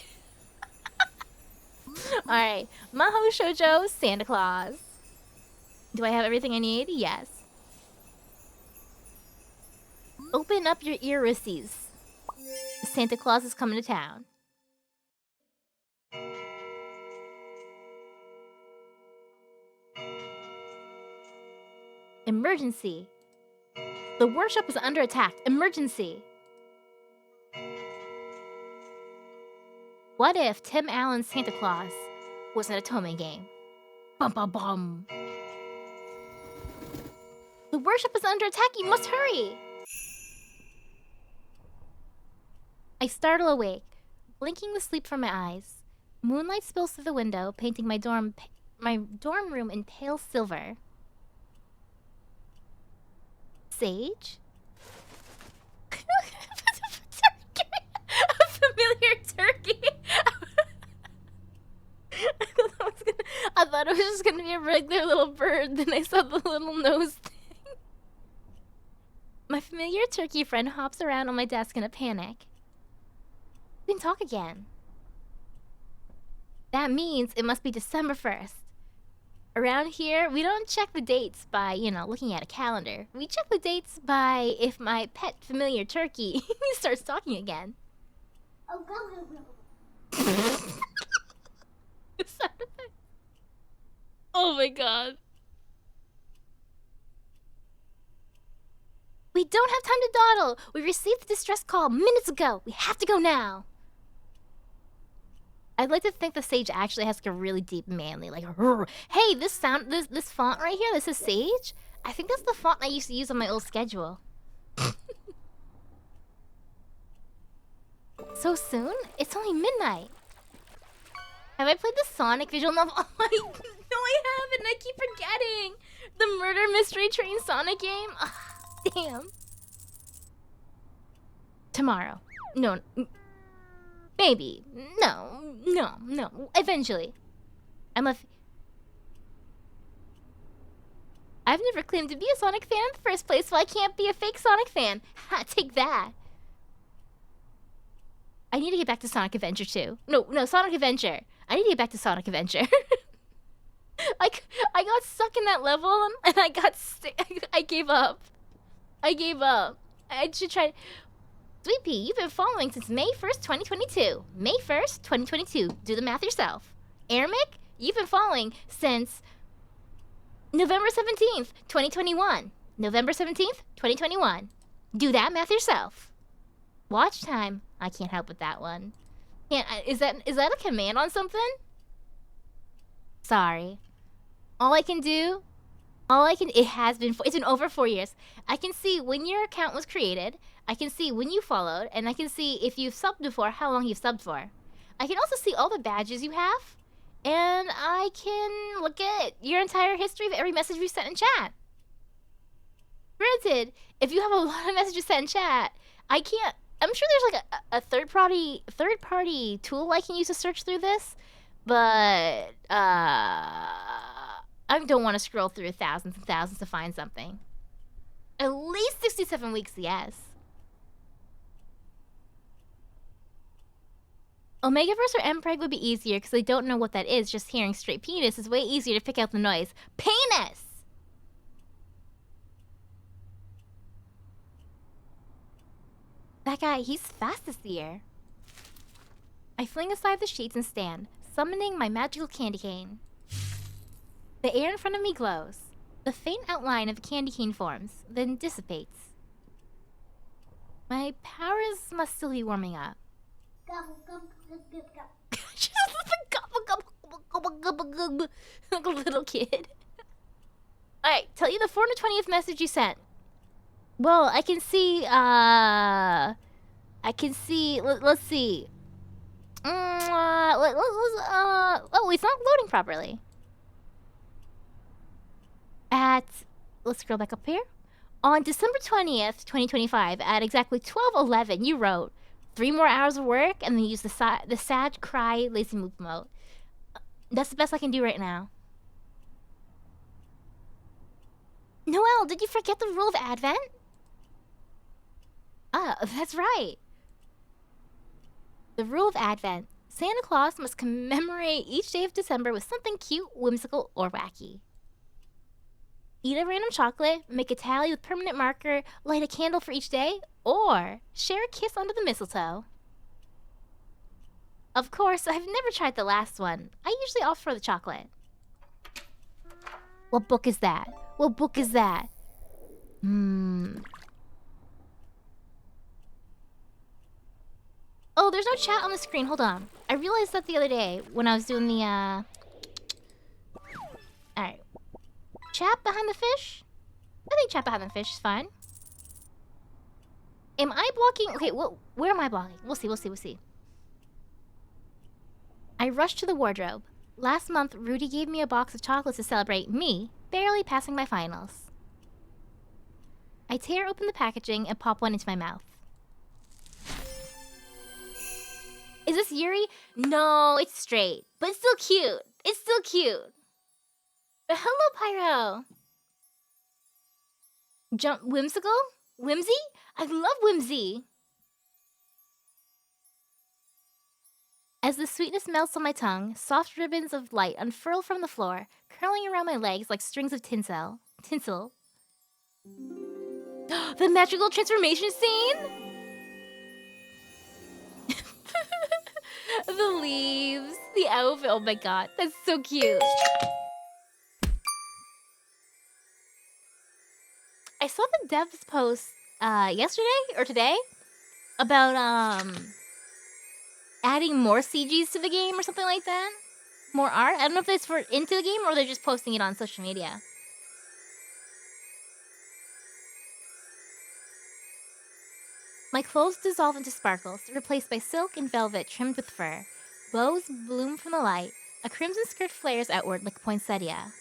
Alright, Mahou Shoujo Santa Claus. Do I have everything I need? Yes. Open up your irises. Santa Claus is coming to town. Emergency. The workshop is under attack. Emergency. What if Tim Allen's Santa Claus was an Otome game? Bum bum bum. The worship is under attack, you must hurry! I startle awake, blinking the sleep from my eyes. Moonlight spills through the window, painting my dorm room in pale silver. Sage? A familiar turkey! I thought it was just gonna be a regular little bird, then I saw the little nose thing. My familiar turkey friend hops around on my desk in a panic. We can talk again. That means it must be December 1st. Around here, we don't check the dates by, looking at a calendar. We check the dates by if my pet familiar turkey starts talking again. Oh, go. Oh my god. We don't have time to dawdle. We received the distress call minutes ago. We have to go now. I'd like to think the Sage actually has like a really deep manly, like, hey, this font right here, this is Sage? I think that's the font I used to use on my old schedule. So soon? It's only midnight. Have I played the Sonic visual novel? Oh, no, I haven't. I keep forgetting. The Murder Mystery Train Sonic game? Ugh, damn. Tomorrow. No. Maybe. No. Eventually. I've never claimed to be a Sonic fan in the first place, so I can't be a fake Sonic fan. Ha, take that. I need to get back to Sonic Adventure 2. No, Sonic Adventure. I need to get back to Sonic Adventure. I got stuck in that level, and I gave up. I should try... Sweet Pea, you've been following since May 1st, 2022. May 1st, 2022. Do the math yourself. Ermic, you've been following since November 17th, 2021. November 17th, 2021. Do that math yourself. Watch time. I can't help with that one. Is that a command on something? Sorry. It's been over 4 years. I can see when your account was created, I can see when you followed, and I can see if you've subbed before, how long you've subbed for. I can also see all the badges you have, and I can look at your entire history of every message we sent in chat. Granted, if you have a lot of messages sent in chat, I'm sure there's like a third party tool I can use to search through this, but I don't want to scroll through thousands and thousands to find something. At least 67 weeks, yes. Omegaverse or Mpreg would be easier because I don't know what that is. Just hearing straight penis is way easier to pick out the noise. Penis! That guy, he's fast this year. I fling aside the sheets and stand, summoning my magical candy cane. The air in front of me glows. The faint outline of the candy cane forms, then dissipates. My powers must still be warming up. She's like a little kid. Alright, tell you the 420th message you sent. Well, I can see, let's see. Oh, it's not loading properly. Let's scroll back up here. On December 20th, 2025, at exactly 12:11, you wrote, 3 more hours of work, and then use the sad cry lazy move emote. That's the best I can do right now. Noelle, did you forget the rule of Advent? Ah, that's right. The rule of Advent. Santa Claus must commemorate each day of December with something cute, whimsical, or wacky. Eat a random chocolate, make a tally with permanent marker, light a candle for each day, or share a kiss under the mistletoe. Of course, I've never tried the last one. I usually opt for the chocolate. What book is that? What book is that? Oh, there's no chat on the screen. Hold on. I realized that the other day when I was doing the Alright. Chat behind the fish? I think chat behind the fish is fine. Am I blocking? Okay, well, where am I blocking? We'll see. I rushed to the wardrobe. Last month, Rudy gave me a box of chocolates to celebrate me barely passing my finals. I tear open the packaging and pop one into my mouth. Is this Yuri? No, it's straight. But it's still cute. It's still cute. But hello, Pyro. Whimsical? Whimsy? I love whimsy. As the sweetness melts on my tongue, soft ribbons of light unfurl from the floor, curling around my legs like strings of tinsel. The magical transformation scene? The leaves, the outfit. Oh my god, that's so cute. I saw the devs post yesterday or today about adding more CGs to the game or something like that. More art. I don't know if it's for into the game or they're just posting it on social media. My clothes dissolve into sparkles, replaced by silk and velvet trimmed with fur. Bows bloom from the light. A crimson skirt flares outward like poinsettia.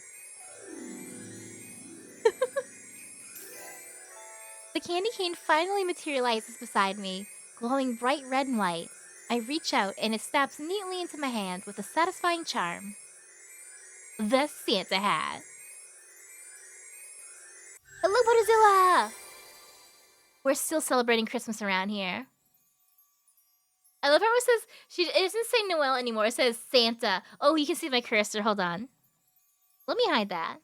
The candy cane finally materializes beside me, glowing bright red and white. I reach out and it snaps neatly into my hand with a satisfying charm. The Santa hat. Hello, Butterzilla! We're still celebrating Christmas around here. I love how it says, it doesn't say Noel anymore, it says Santa. Oh, you can see my cursor, hold on. Let me hide that.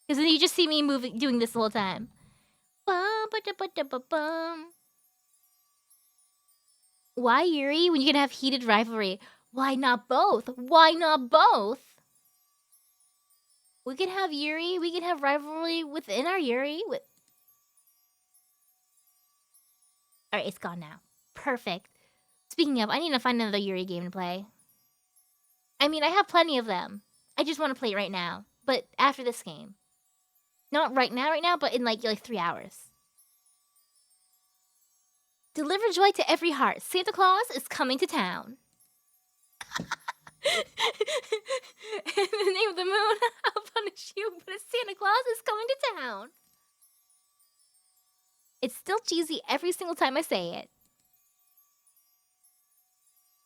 Because then you just see me doing this the whole time. Why Yuri when you can have heated rivalry? Why not both? We can have Yuri, we can have rivalry within our Yuri. Alright, it's gone now. Perfect. Speaking of, I need to find another Yuri game to play. I mean, I have plenty of them. I just want to play it right now. But after this game. Not right now, but in like 3 hours. Deliver joy to every heart. Santa Claus is coming to town. In the name of the moon, I'll punish you, but Santa Claus is coming to town. It's still cheesy every single time I say it.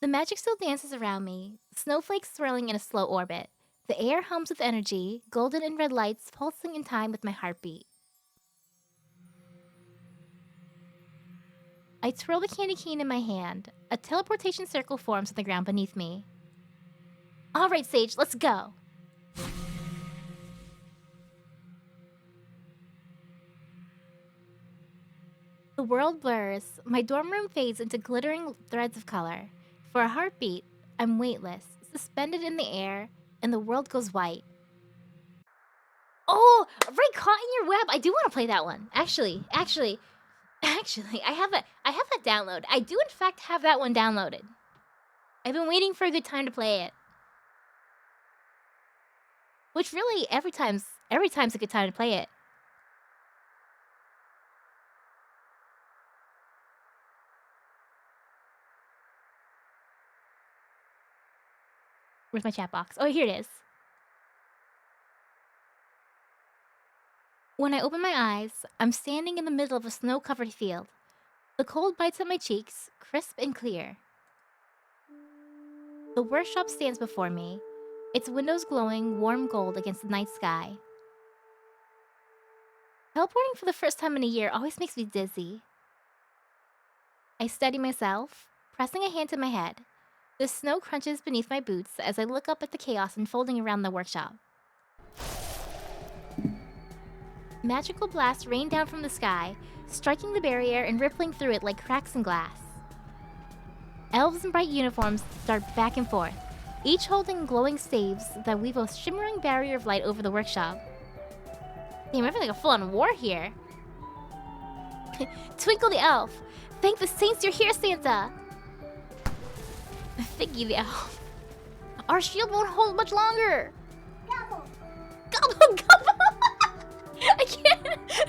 The magic still dances around me, snowflakes swirling in a slow orbit. The air hums with energy, golden and red lights pulsing in time with my heartbeat. I twirl the candy cane in my hand. A teleportation circle forms on the ground beneath me. All right, Sage, let's go. The world blurs. My dorm room fades into glittering threads of color. For a heartbeat, I'm weightless, suspended in the air, and the world goes white. Oh, right, Caught in Your Web. I do want to play that one. Actually, I have that download. I do in fact have that one downloaded. I've been waiting for a good time to play it. Which really every time's a good time to play it. Where's my chat box? Oh, here it is. When I open my eyes, I'm standing in the middle of a snow-covered field. The cold bites at my cheeks, crisp and clear. The workshop stands before me, its windows glowing warm gold against the night sky. Teleporting for the first time in a year always makes me dizzy. I steady myself, pressing a hand to my head. The snow crunches beneath my boots as I look up at the chaos unfolding around the workshop. Magical blasts rain down from the sky, striking the barrier and rippling through it like cracks in glass. Elves in bright uniforms dart back and forth, each holding glowing staves that weave a shimmering barrier of light over the workshop. Damn, I feel like a full-on war here. Twinkle the elf. Thank the saints you're here, Santa. Thank the elf. Our shield won't hold much longer. Gobble. Gobble, gobble. I can't.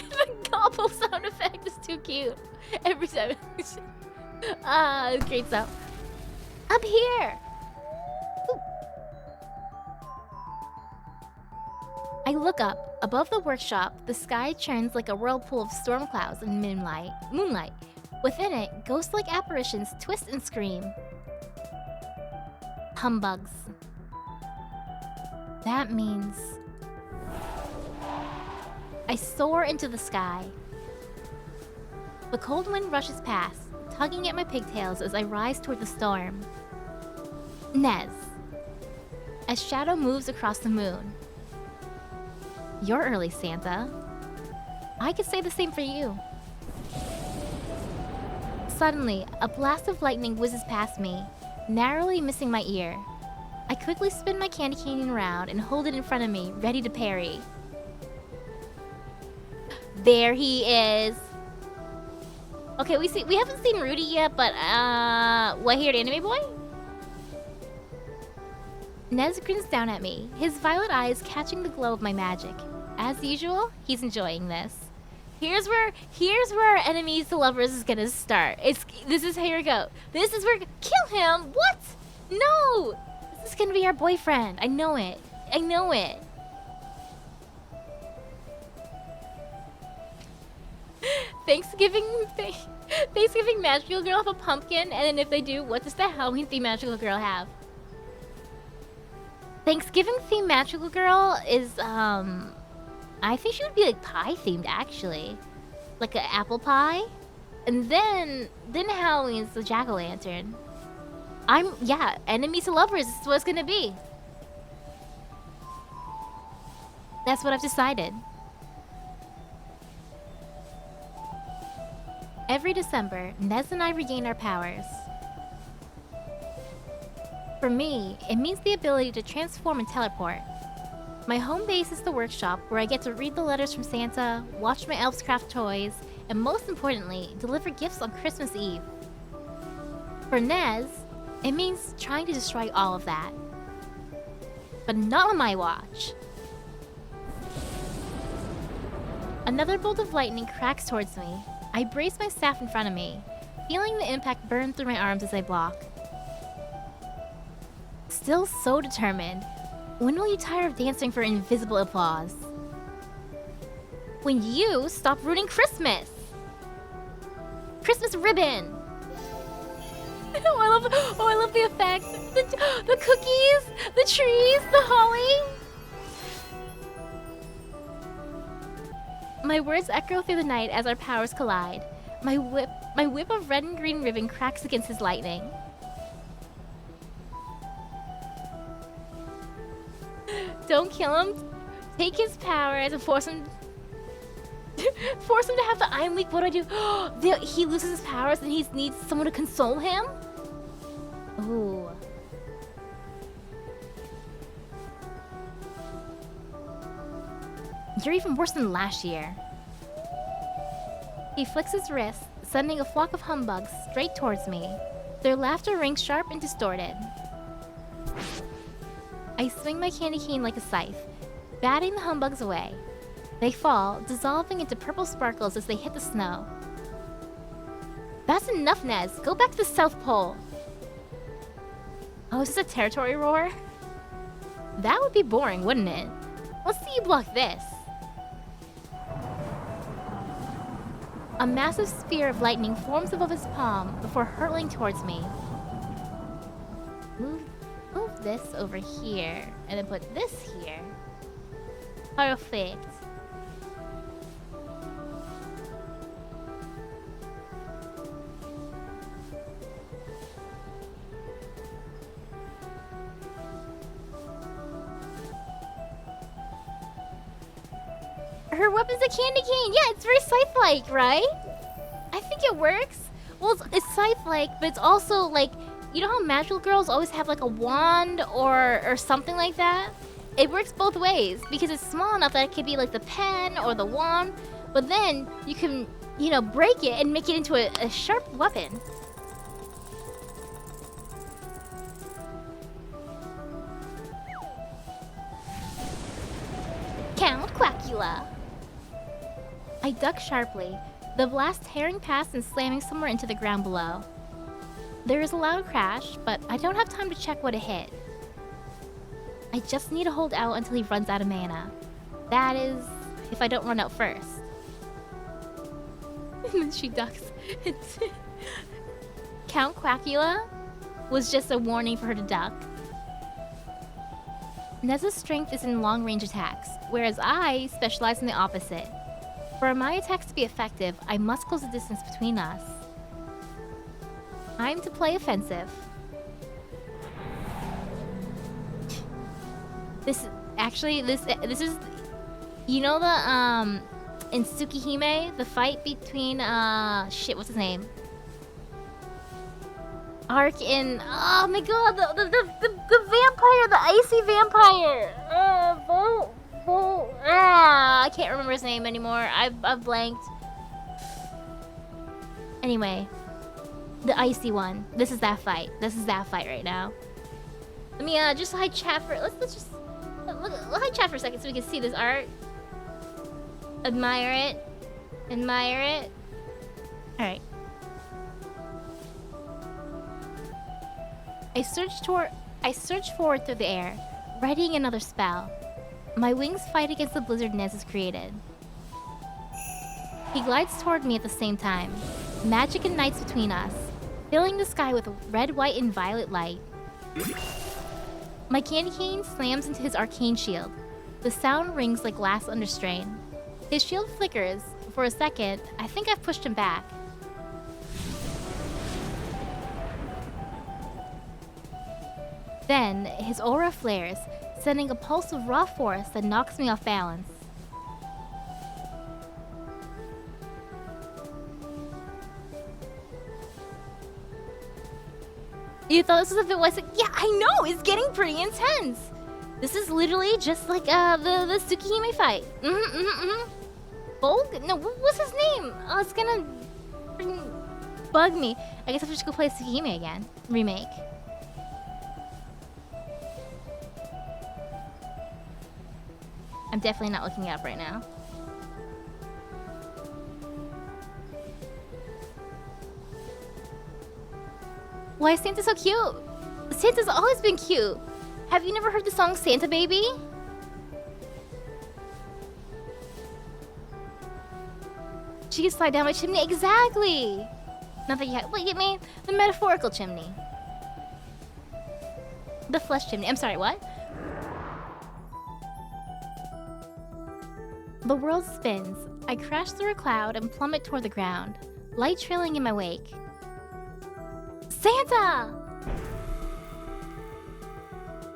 The gobble sound effect is too cute. Every time. Great stuff. Up here. Ooh. I look up. Above the workshop, the sky churns like a whirlpool of storm clouds and moonlight. Within it, ghost-like apparitions twist and scream. Humbugs. That means... I soar into the sky. The cold wind rushes past, tugging at my pigtails as I rise toward the storm. Nez. As shadow moves across the moon. You're early, Santa. I could say the same for you. Suddenly, a blast of lightning whizzes past me, narrowly missing my ear. I quickly spin my candy cane around and hold it in front of me, ready to parry. There he is. Okay, we haven't seen Rudy yet, but what here, anime boy? Nez grins down at me, his violet eyes catching the glow of my magic. As usual, he's enjoying this. Here's where our enemies to lovers is gonna start. This is here we go. This is where kill him. What? No. This is gonna be our boyfriend. I know it. I know it. Thanksgiving magical girl have a pumpkin, and then if they do, what does the Halloween themed magical girl have? Thanksgiving themed magical girl is I think she would be like pie themed actually, like an apple pie, and then Halloween's the jack-o'-lantern. Enemies to lovers is what it's gonna be. That's what I've decided. Every December, Nez and I regain our powers. For me, it means the ability to transform and teleport. My home base is the workshop where I get to read the letters from Santa, watch my elves craft toys, and most importantly, deliver gifts on Christmas Eve. For Nez, it means trying to destroy all of that. But not on my watch. Another bolt of lightning cracks towards me. I brace my staff in front of me, feeling the impact burn through my arms as I block. Still so determined, when will you tire of dancing for invisible applause? When you stop ruining Christmas! Christmas ribbon! I love the effects! The cookies! The trees! The holly! My words echo through the night as our powers collide. My whip of red and green ribbon cracks against his lightning. Don't kill him. Take his powers and force him to have the I'm weak. What do I do? He loses his powers and he needs someone to console him? Ooh. You're even worse than last year. He flicks his wrist, sending a flock of humbugs straight towards me. Their laughter rings sharp and distorted. I swing my candy cane like a scythe, batting the humbugs away. They fall, dissolving into purple sparkles as they hit the snow. That's enough, Nez. Go back to the South Pole. Oh, is this a territory roar? That would be boring, wouldn't it? Let's see you block this. A massive sphere of lightning forms above his palm before hurtling towards me. Move this over here, and then put this here. Perfect. Her weapon's a candy cane. Yeah, it's very scythe-like, right? I think it works. Well, it's scythe-like, but it's also like, you know how magical girls always have like a wand or something like that? It works both ways because it's small enough that it could be like the pen or the wand, but then you can you know, break it and make it into a sharp weapon. Count Quackula. I duck sharply, the blast tearing past and slamming somewhere into the ground below. There is a loud crash, but I don't have time to check what it hit. I just need to hold out until he runs out of mana. That is, if I don't run out first. And then she ducks. Count Quackula was just a warning for her to duck. Nez's strength is in long-range attacks, whereas I specialize in the opposite. For my attacks to be effective, I must close the distance between us. Time to play offensive. This is, you know the in Tsukihime, the fight between shit, what's his name? Ark and oh my god, the vampire, the icy vampire. I can't remember his name anymore. I've blanked. Anyway, the icy one. This is that fight. This is that fight right now. Let me just hide chat for. Let's just hide chat for a second so we can see this art. Admire it. Admire it. All right. I surge forward through the air, readying another spell. My wings fight against the blizzard Nez has created. He glides toward me at the same time. Magic ignites between us, filling the sky with red, white, and violet light. My candy cane slams into his arcane shield. The sound rings like glass under strain. His shield flickers. For a second, I think I've pushed him back. Then, his aura flares, sending a pulse of raw force that knocks me off balance. You thought this was a bit was like, yeah, I know, it's getting pretty intense. This is literally just like the Tsukihime fight. Bolg? No, what's his name? Oh, it's gonna bug me. I guess I have to go play Tsukihime again. Remake. I'm definitely not looking it up right now. Why is Santa so cute? Santa's always been cute. Have you never heard the song Santa Baby? She can slide down my chimney. Exactly! Not that you had. Wait, you mean the metaphorical chimney. The flesh chimney. I'm sorry, what? The world spins. I crash through a cloud and plummet toward the ground, light trailing in my wake. Santa!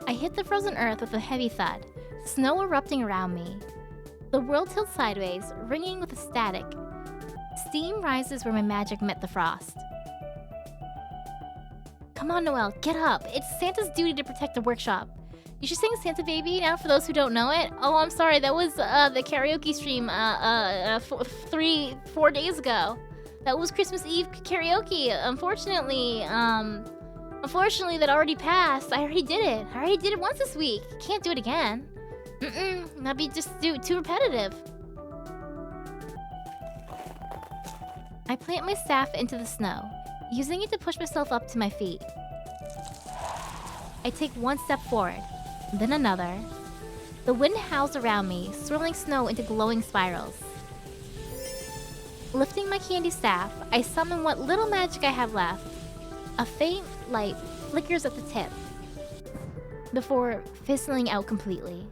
I hit the frozen earth with a heavy thud, snow erupting around me. The world tilts sideways, ringing with a static. Steam rises where my magic met the frost. Come on, Noelle, get up. It's Santa's duty to protect the workshop. You should sing Santa Baby now for those who don't know it. Oh, I'm sorry, that was the karaoke stream 4 days ago. That was Christmas Eve karaoke. Unfortunately, that already passed. I already did it. I already did it once this week. Can't do it again. That'd be just too repetitive. I plant my staff into the snow, using it to push myself up to my feet. I take one step forward, then another. The wind howls around me, swirling snow into glowing spirals. Lifting my candy staff, I summon what little magic I have left. A faint light flickers at the tip, before fizzling out completely.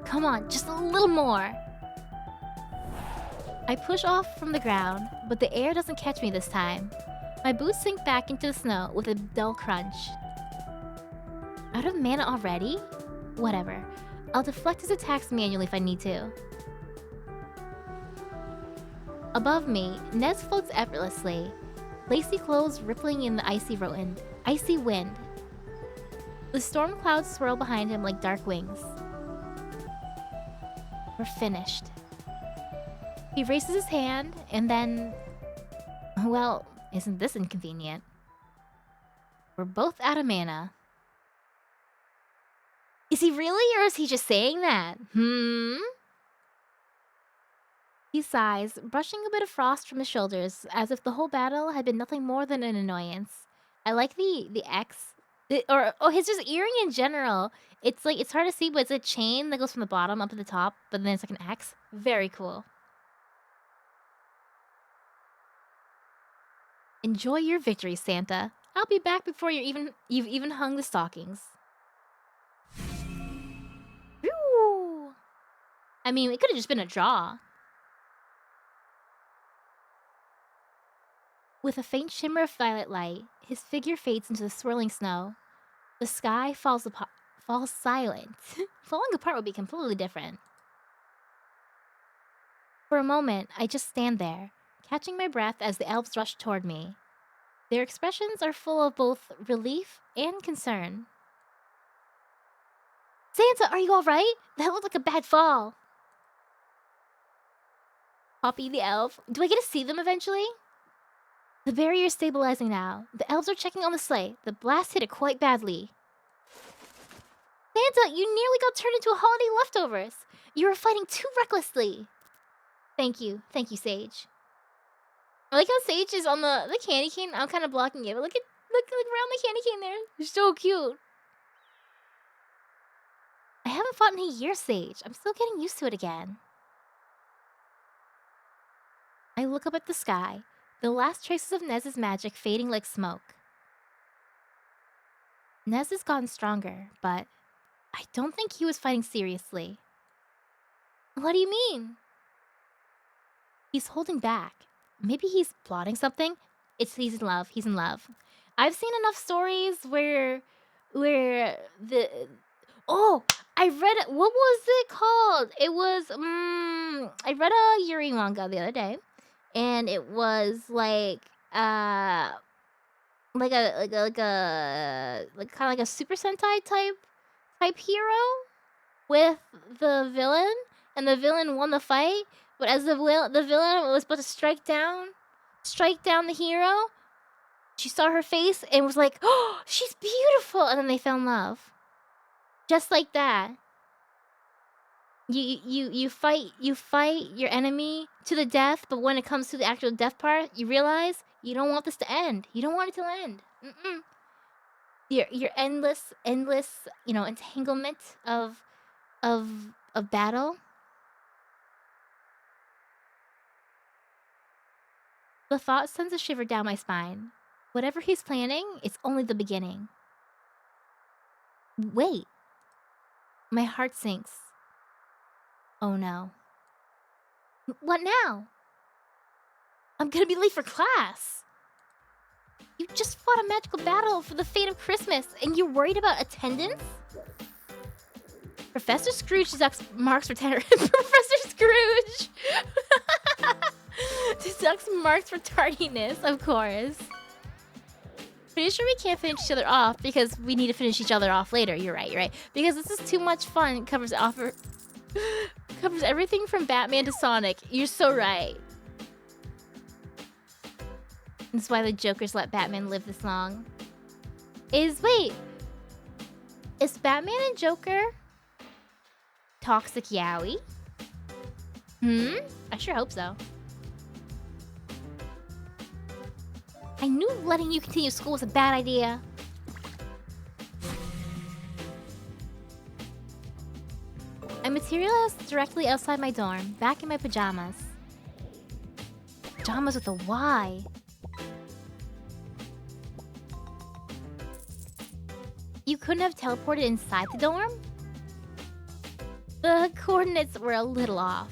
Come on, just a little more. I push off from the ground, but the air doesn't catch me this time. My boots sink back into the snow with a dull crunch. Out of mana already? Whatever. I'll deflect his attacks manually if I need to. Above me, Nez floats effortlessly, lacy clothes rippling in the icy wind. The storm clouds swirl behind him like dark wings. We're finished. He raises his hand, and then... Well, isn't this inconvenient? We're both out of mana. Is he really, or is he just saying that? He sighs, brushing a bit of frost from his shoulders, as if the whole battle had been nothing more than an annoyance. I like the X, or his just earring in general. It's like, it's hard to see, but it's a chain that goes from the bottom up to the top, but then it's like an X. Very cool. Enjoy your victory, Santa. I'll be back before you've even hung the stockings. Whew. I mean, it could have just been a draw. With a faint shimmer of violet light, his figure fades into the swirling snow. The sky falls silent. Falling apart would be completely different. For a moment, I just stand there, catching my breath as the elves rush toward me. Their expressions are full of both relief and concern. Santa, are you alright? That looked like a bad fall. Poppy the elf. Do I get to see them eventually? The barrier's stabilizing now. The elves are checking on the sleigh. The blast hit it quite badly. Santa, you nearly got turned into a holiday leftovers. You were fighting too recklessly. Thank you, Sage. I like how Sage is on the candy cane. I'm kind of blocking it, but look around the candy cane there. You're so cute. I haven't fought in a year, Sage. I'm still getting used to it again. I look up at the sky, the last traces of Nez's magic fading like smoke. Nez has gotten stronger, but I don't think he was fighting seriously. What do you mean? He's holding back. Maybe he's plotting something. He's in love. He's in love. I've seen enough stories where the... Oh, I read... What was it called? It was... I read a Yuri manga the other day. And it was like... kind of like a Super Sentai type hero with the villain. And the villain won the fight. But as the villain was about to strike down the hero, she saw her face and was like, "Oh, she's beautiful!" And then they fell in love, just like that. You fight your enemy to the death, but when it comes to the actual death part, you realize you don't want this to end. You don't want it to end. Your endless entanglement of battle. The thought sends a shiver down my spine. Whatever he's planning, it's only the beginning. Wait. My heart sinks. Oh no. What now? I'm gonna be late for class. You just fought a magical battle for the fate of Christmas, and you're worried about attendance? Professor Scrooge deducts marks for Professor Scrooge! Deducts marks for tardiness, of course. Pretty sure we can't finish each other off because we need to finish each other off later. You're right. Because this is too much fun. It covers everything from Batman to Sonic. You're so right. That's why the Jokers let Batman live this long. Is Batman and Joker toxic yaoi? I sure hope so. I knew letting you continue school was a bad idea. I materialized directly outside my dorm, back in my pajamas. Pajamas with a Y. You couldn't have teleported inside the dorm? The coordinates were a little off.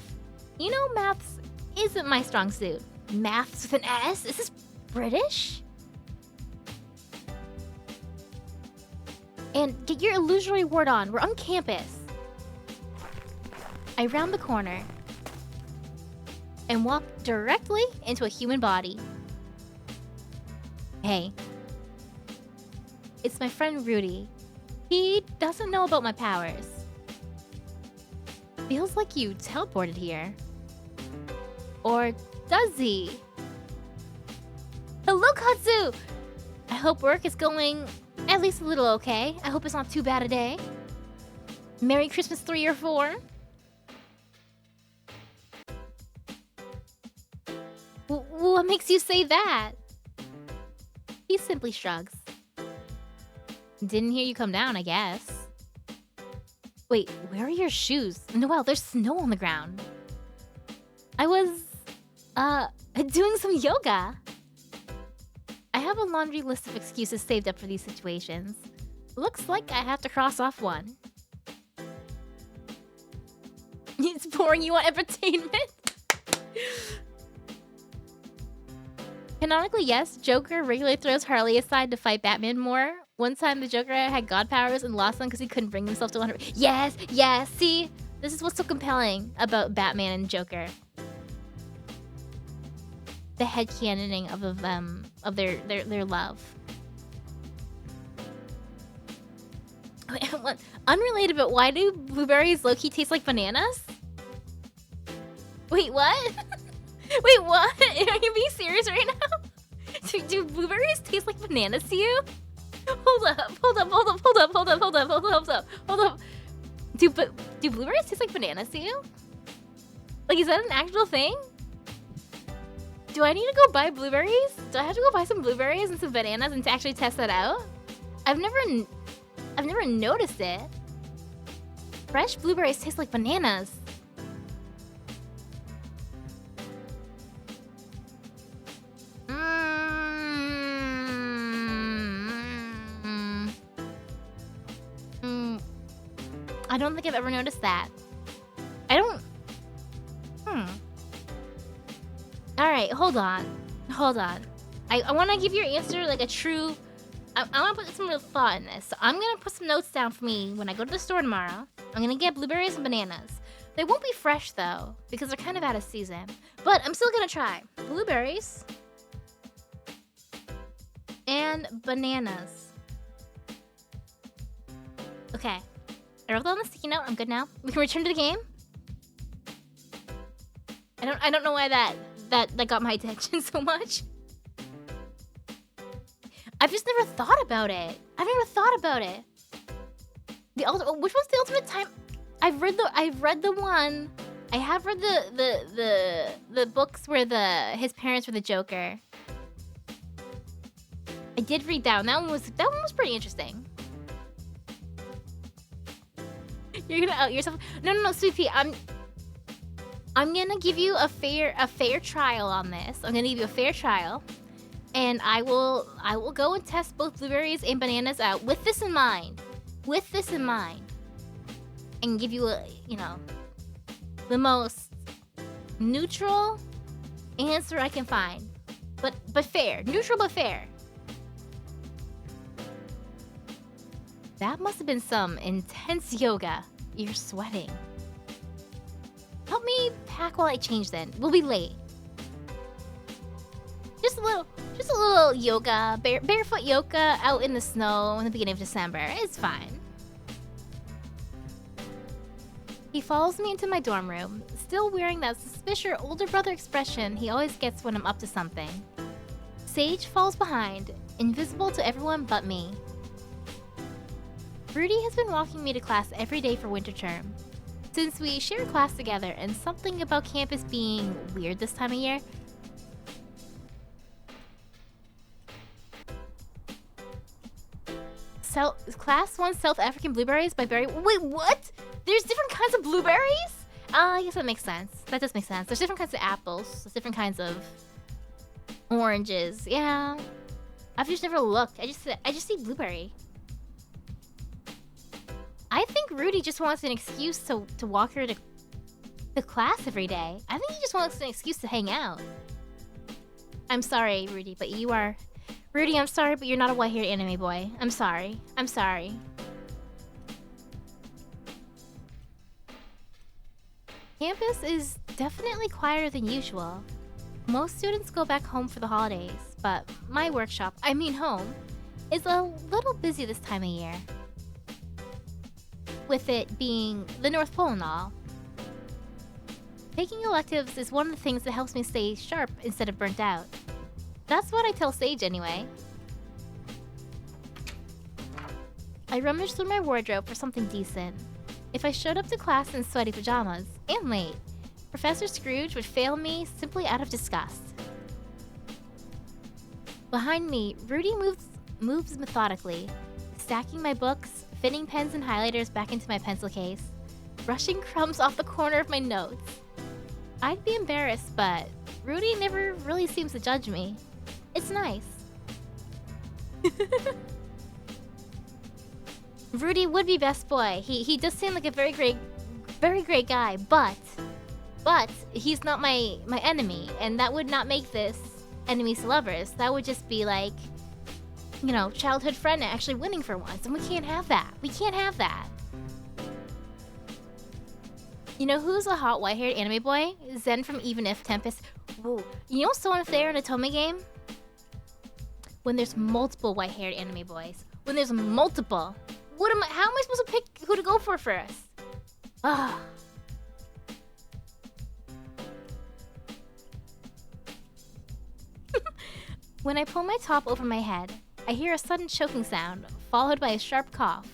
You know, maths isn't my strong suit. Maths with an S? Is this British? And get your illusory word on. We're on campus. I round the corner and walk directly into a human body. Hey. It's my friend Rudy. He doesn't know about my powers. Feels like you teleported here. Or does he? Hello, Katsu! I hope work is going at least a little okay. I hope it's not too bad a day. Merry Christmas 3 or 4. What makes you say that? He simply shrugs. Didn't hear you come down, I guess. Wait, where are your shoes? Noelle, there's snow on the ground. I was, doing some yoga. I have a laundry list of excuses saved up for these situations. Looks like I have to cross off one. It's boring, you want entertainment? Canonically, yes, Joker regularly throws Harley aside to fight Batman more. One time the Joker had god powers and lost them because he couldn't bring himself to 100. Yes, yes, see? This is what's so compelling about Batman and Joker. The headcanoning of them, of their love. Unrelated, but why do blueberries low-key taste like bananas? Wait, what? Wait, what? Are you being serious right now? Do blueberries taste like bananas to you? Hold up. Do blueberries taste like bananas to you? Like, is that an actual thing? Do I need to go buy blueberries? Do I have to go buy some blueberries and some bananas and to actually test that out? I've never noticed it. Fresh blueberries taste like bananas. I don't think I've ever noticed that. I don't... Alright, hold on. I want to give your answer like a true... I want to put some real thought in this. So I'm going to put some notes down for me when I go to the store tomorrow. I'm going to get blueberries and bananas. They won't be fresh though, because they're kind of out of season. But I'm still going to try. Blueberries. And bananas. Okay. I wrote that on the sticky note. I'm good now. We can return to the game. I don't know why that got my attention so much. I've just never thought about it. Which one's the ultimate time? I've read the one. I have read the books where his parents were the Joker. I did read that one. That one was pretty interesting. You're gonna out yourself. No, Sweet Pea. I'm gonna give you a fair trial on this. I'm gonna give you a fair trial, and I will go and test both blueberries and bananas out with this in mind, and give you the most neutral answer I can find, but fair, neutral but fair. That must have been some intense yoga. You're sweating. Help me pack while I change then. We'll be late. Just a little yoga, barefoot yoga out in the snow in the beginning of December. It's fine. He follows me into my dorm room, still wearing that suspicious older brother expression he always gets when I'm up to something. Sage falls behind, invisible to everyone but me. Rudy has been walking me to class every day for winter term. Since we share class together and something about campus being weird this time of year. Class 1 South African blueberries by Berry. Wait, what? There's different kinds of blueberries? I guess that makes sense. That does make sense. There's different kinds of apples. There's different kinds of oranges. Yeah. I've just never looked. I just see blueberry. I think Rudy just wants an excuse to walk her to class every day. I think he just wants an excuse to hang out. I'm sorry, Rudy, but you are... Rudy, I'm sorry, but you're not a white-haired anime boy. I'm sorry. Campus is definitely quieter than usual. Most students go back home for the holidays, but my workshop, I mean home, is a little busy this time of year. With it being the North Pole and all. Taking electives is one of the things that helps me stay sharp instead of burnt out. That's what I tell Sage anyway. I rummaged through my wardrobe for something decent. If I showed up to class in sweaty pajamas, and late, Professor Scrooge would fail me simply out of disgust. Behind me, Rudy moves methodically, stacking my books, fitting pens and highlighters back into my pencil case, brushing crumbs off the corner of my notes. I'd be embarrassed, but Rudy never really seems to judge me. It's nice. Rudy would be best boy. He does seem like a very great guy, but he's not my enemy, and that would not make this enemies to lovers. That would just be like, you know, childhood friend actually winning for once, and we can't have that. We can't have that. You know who's a hot white-haired anime boy? Zen from Even If Tempest. Whoa. You know so unfair in a Otome game? When there's multiple white-haired anime boys. When there's multiple. How am I supposed to pick who to go for first? Ah. When I pull my top over my head, I hear a sudden choking sound, followed by a sharp cough.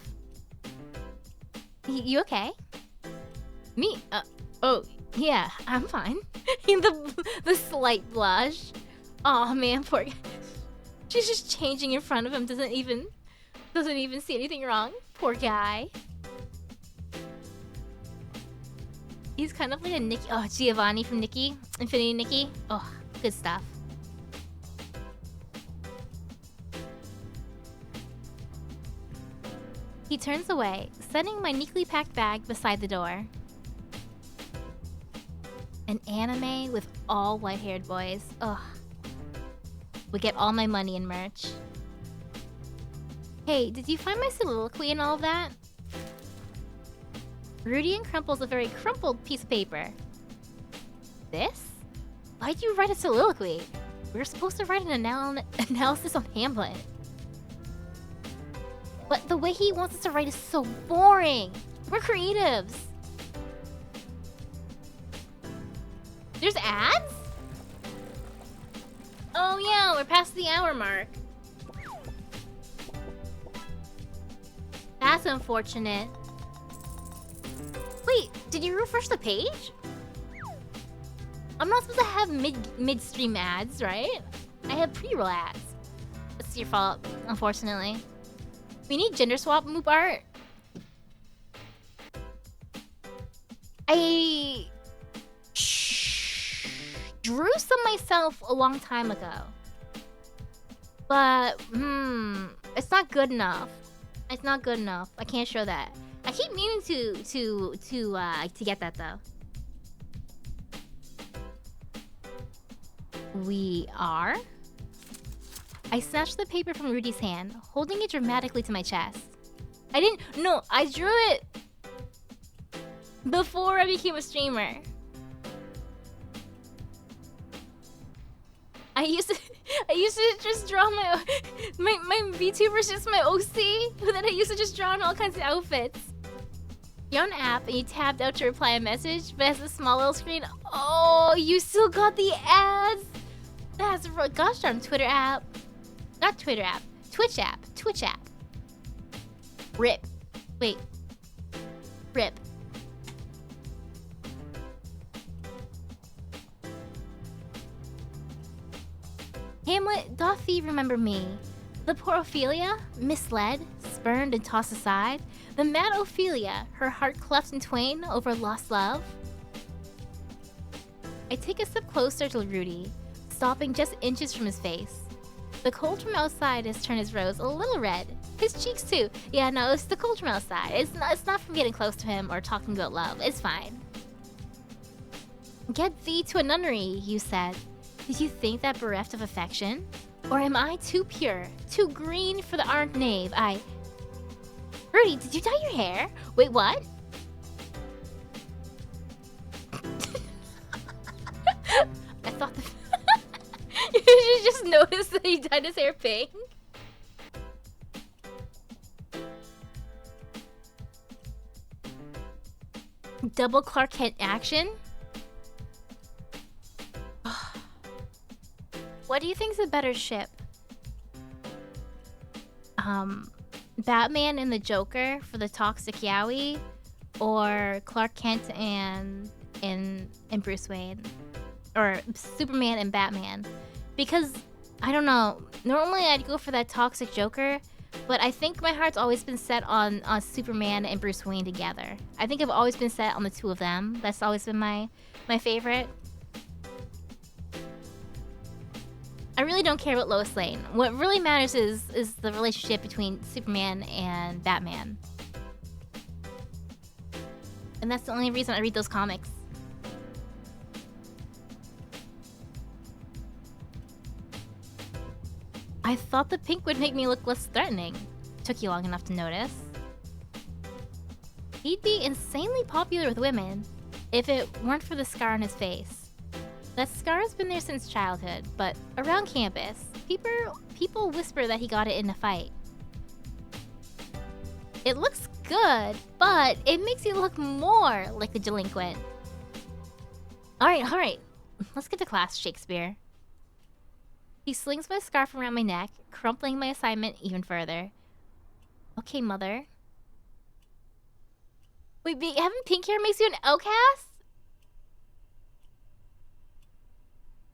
You okay? Me? Oh, yeah, I'm fine. the slight blush. Aw, man, poor guy. She's just changing in front of him, doesn't even see anything wrong. Poor guy. He's kind of like a Nikki. Oh, Giovanni from Nikki. Infinity Nikki. Oh, good stuff. He turns away, setting my neatly packed bag beside the door. An anime with all white-haired boys. Ugh. Would get all my money in merch. Hey, did you find my soliloquy and all of that? Rudy uncrumples a very crumpled piece of paper. This? Why'd you write a soliloquy? We were supposed to write an analysis on Hamlet. But the way he wants us to write is so boring. We're creatives. There's ads? Oh yeah, we're past the hour mark. That's unfortunate. Wait, did you refresh the page? I'm not supposed to have midstream ads, right? I have pre-roll ads. It's your fault, unfortunately. We need gender swap moop art. I drew some myself a long time ago. But, it's not good enough. It's not good enough. I can't show that. I keep meaning to get that though. We are? I snatched the paper from Rudy's hand, holding it dramatically to my chest. I drew it before I became a streamer. I used to just draw my VTuber's just my OC, but then I used to just draw on all kinds of outfits. You're on app and you tabbed out to reply a message, but it has a small little screen. Oh, you still got the ads? That's right. Gosh darn Twitter app. Not Twitter app. Twitch app. Twitch app. RIP. Wait. RIP. Hamlet, doth thee remember me? The poor Ophelia, misled, spurned and tossed aside. The mad Ophelia, her heart cleft in twain over lost love. I take a step closer to Rudy, stopping just inches from his face. The cold from outside has turned his rose a little red. His cheeks too. Yeah, no, it's the cold from outside. It's not from getting close to him or talking about love. It's fine. Get thee to a nunnery, you said. Did you think that bereft of affection? Or am I too pure, too green for the ardent knave? Rudy, did you dye your hair? Wait, what? I thought you just noticed that he dyed his hair pink. Double Clark Kent action? What do you think is a better ship? Batman and the Joker for the toxic yaoi, or Clark Kent and Bruce Wayne, or Superman and Batman? Because I don't know. Normally I'd go for that toxic Joker, but I think my heart's always been set on Superman and Bruce Wayne together. I think I've always been set on the two of them. That's always been my favorite. I really don't care about Lois Lane. What really matters is the relationship between Superman and Batman. And that's the only reason I read those comics. I thought the pink would make me look less threatening. Took you long enough to notice. He'd be insanely popular with women if it weren't for the scar on his face. That scar has been there since childhood, but around campus, people whisper that he got it in a fight. It looks good, but it makes you look more like a delinquent. Alright. Let's get to class, Shakespeare. He slings my scarf around my neck, crumpling my assignment even further. Okay, mother. Wait, having pink hair makes you an outcast?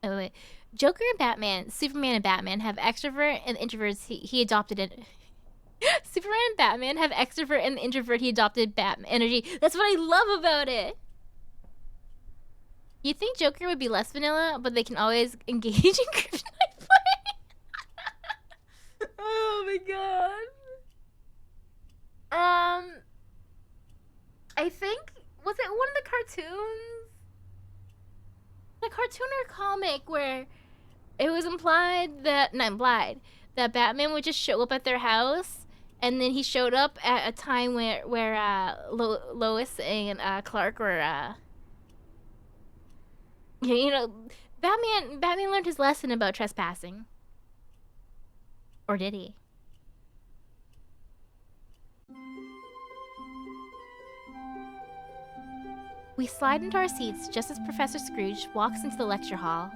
Oh, wait. Joker and Batman, Superman and Batman have extrovert and introverts he adopted it. Superman and Batman have extrovert and introvert he adopted Batman energy. That's what I love about it. You think Joker would be less vanilla, but they can always engage in kryptonite play? Oh my god. I think, was it one of the cartoons? The cartoon or comic where it was implied that, not implied, that Batman would just show up at their house, and then he showed up at a time where Lois and Clark were, you know, Batman learned his lesson about trespassing. Or did he? We slide into our seats just as Professor Scrooge walks into the lecture hall.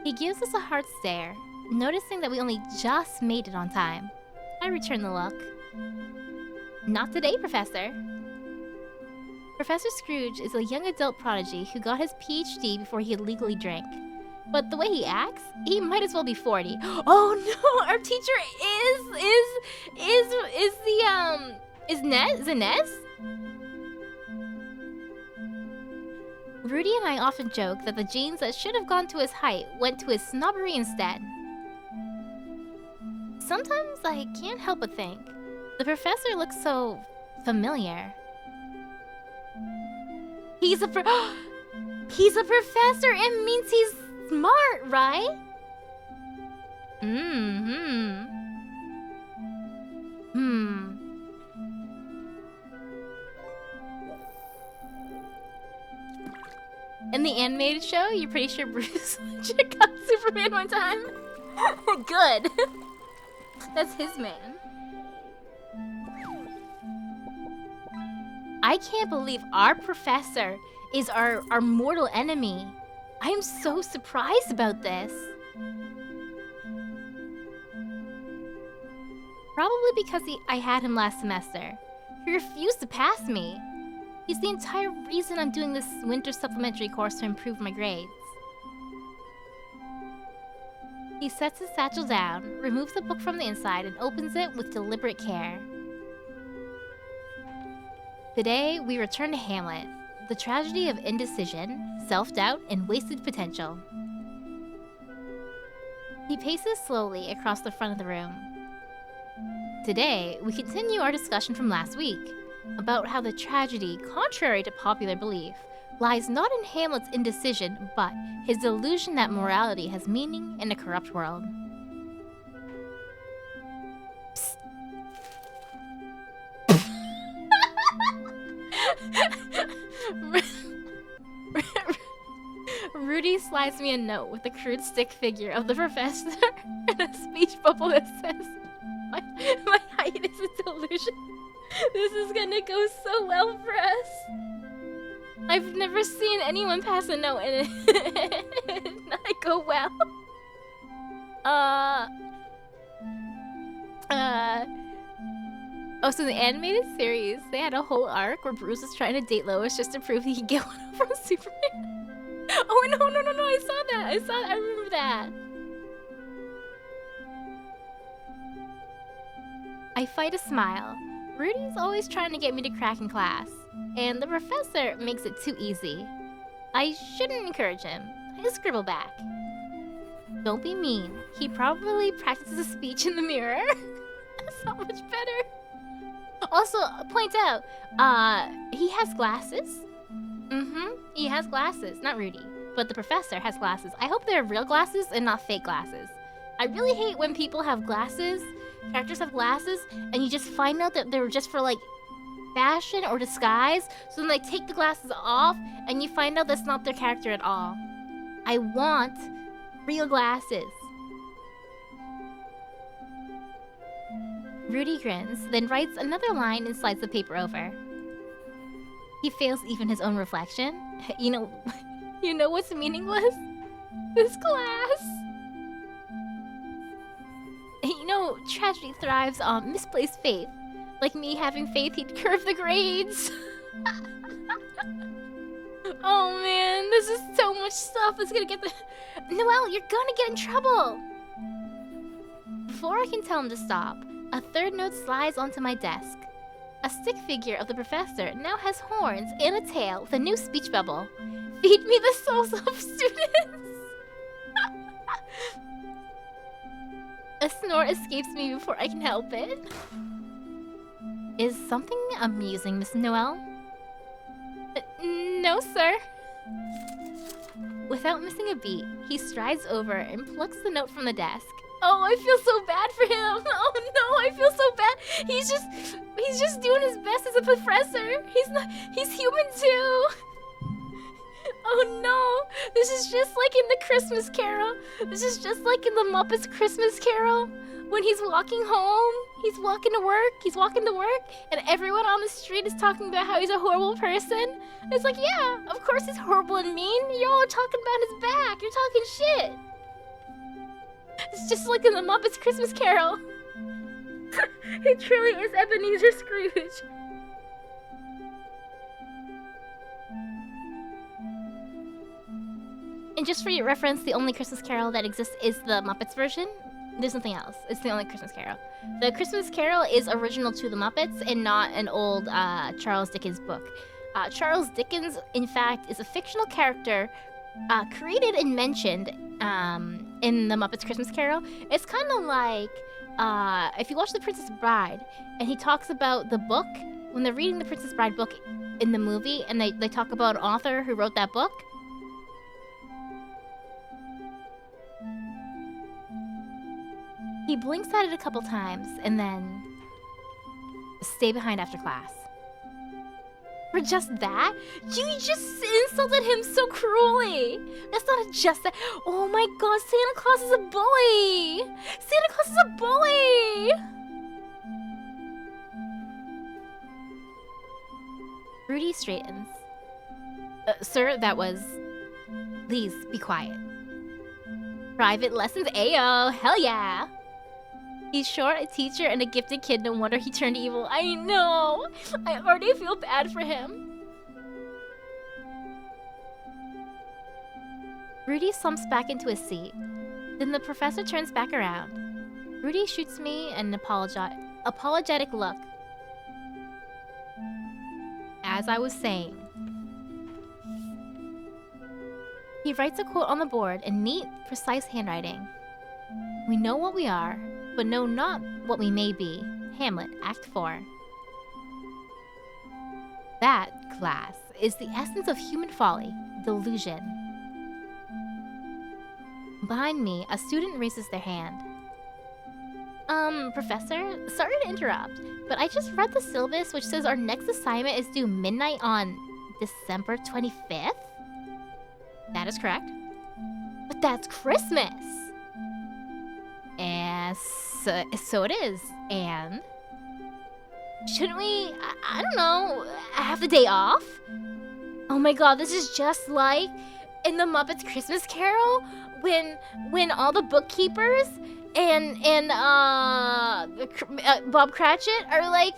He gives us a hard stare, noticing that we only just made it on time. I return the look. Not today, Professor. Professor Scrooge is a young adult prodigy who got his PhD before he legally drank. But the way he acts, he might as well be 40. Oh no, our teacher is Nez? Rudy and I often joke that the genes that should have gone to his height went to his snobbery instead. Sometimes I can't help but think, the professor looks so familiar. He's a professor, it means he's smart, right? In the animated show, you're pretty sure Bruce checked out Superman one time? Good. That's his man. I can't believe our professor is our mortal enemy. I am so surprised about this. Probably because I had him last semester. He refused to pass me. He's the entire reason I'm doing this winter supplementary course to improve my grades. He sets his satchel down, removes the book from the inside, and opens it with deliberate care. Today, we return to Hamlet, the tragedy of indecision, self-doubt, and wasted potential. He paces slowly across the front of the room. Today, we continue our discussion from last week, about how the tragedy, contrary to popular belief, lies not in Hamlet's indecision, but his delusion that morality has meaning in a corrupt world. Rudy slides me a note with a crude stick figure of the professor and a speech bubble that says, my height is a delusion. This is gonna go so well for us. I've never seen anyone pass a note and it not go well. Oh, so the animated series, they had a whole arc where Bruce was trying to date Lois just to prove he could get one from Superman. Oh, no, I saw that. I remember that. I fight a smile. Rudy's always trying to get me to crack in class, and the professor makes it too easy. I shouldn't encourage him. I scribble back. Don't be mean. He probably practices a speech in the mirror. That's not much better. Also, point out, he has glasses. He has glasses, not Rudy, but the professor has glasses. I hope they're real glasses and not fake glasses. I really hate when people have glasses, characters have glasses, and you just find out that they were just for like fashion or disguise, so then they take the glasses off and you find out that's not their character at all. I want real glasses. Rudy grins, then writes another line and slides the paper over. He fails even his own reflection. You know what's meaningless? This class. You know, tragedy thrives on misplaced faith. Like me having faith he'd curve the grades. Oh man, this is so much stuff. It's gonna get the... Noelle, you're gonna get in trouble. Before I can tell him to stop, a third note slides onto my desk. A stick figure of the professor now has horns and a tail with a new speech bubble. Feed me the souls of students! A snort escapes me before I can help it. Is something amusing, Miss Noelle? No, sir. Without missing a beat, he strides over and plucks the note from the desk. Oh, I feel so bad for him. Oh no, I feel so bad. He's just doing his best as a professor. He's human too. Oh no, this is just like in the Christmas Carol. This is just like in the Muppets Christmas Carol. When he's walking home, he's walking to work, and everyone on the street is talking about how he's a horrible person. It's like, yeah, of course he's horrible and mean. You're all talking about his back. You're talking shit. It's just like in the Muppets Christmas Carol. It truly is Ebenezer Scrooge. And just for your reference, the only Christmas Carol that exists is the Muppets version. There's nothing else. It's the only Christmas Carol. The Christmas Carol is original to the Muppets and not an old Charles Dickens book. Charles Dickens, in fact, is a fictional character created and mentioned in the Muppets Christmas Carol. It's kind of like if you watch The Princess Bride and he talks about the book, when they're reading the Princess Bride book in the movie and they talk about an author who wrote that book. He blinks at it a couple times and then stay behind after class. For just that? You just insulted him so cruelly. That's not a just that. Oh my god, Santa Claus is a bully. Santa Claus is a bully. Rudy straightens. Sir, that was... Please, be quiet. Private lessons, ayo, hell yeah. He's short, a teacher, and a gifted kid. No wonder he turned evil. I know! I already feel bad for him. Rudy slumps back into his seat. Then the professor turns back around. Rudy shoots me an apologetic look. As I was saying. He writes a quote on the board in neat, precise handwriting. We know what we are, but know not what we may be. Hamlet, Act 4. That, class, is the essence of human folly, delusion. Behind me, a student raises their hand. Professor, sorry to interrupt, but I just read the syllabus which says our next assignment is due midnight on December 25th? That is correct. But that's Christmas! And so it is. And shouldn't we, I don't know, have the day off? Oh my god, this is just like in the Muppets Christmas Carol when all the bookkeepers and Bob Cratchit are like,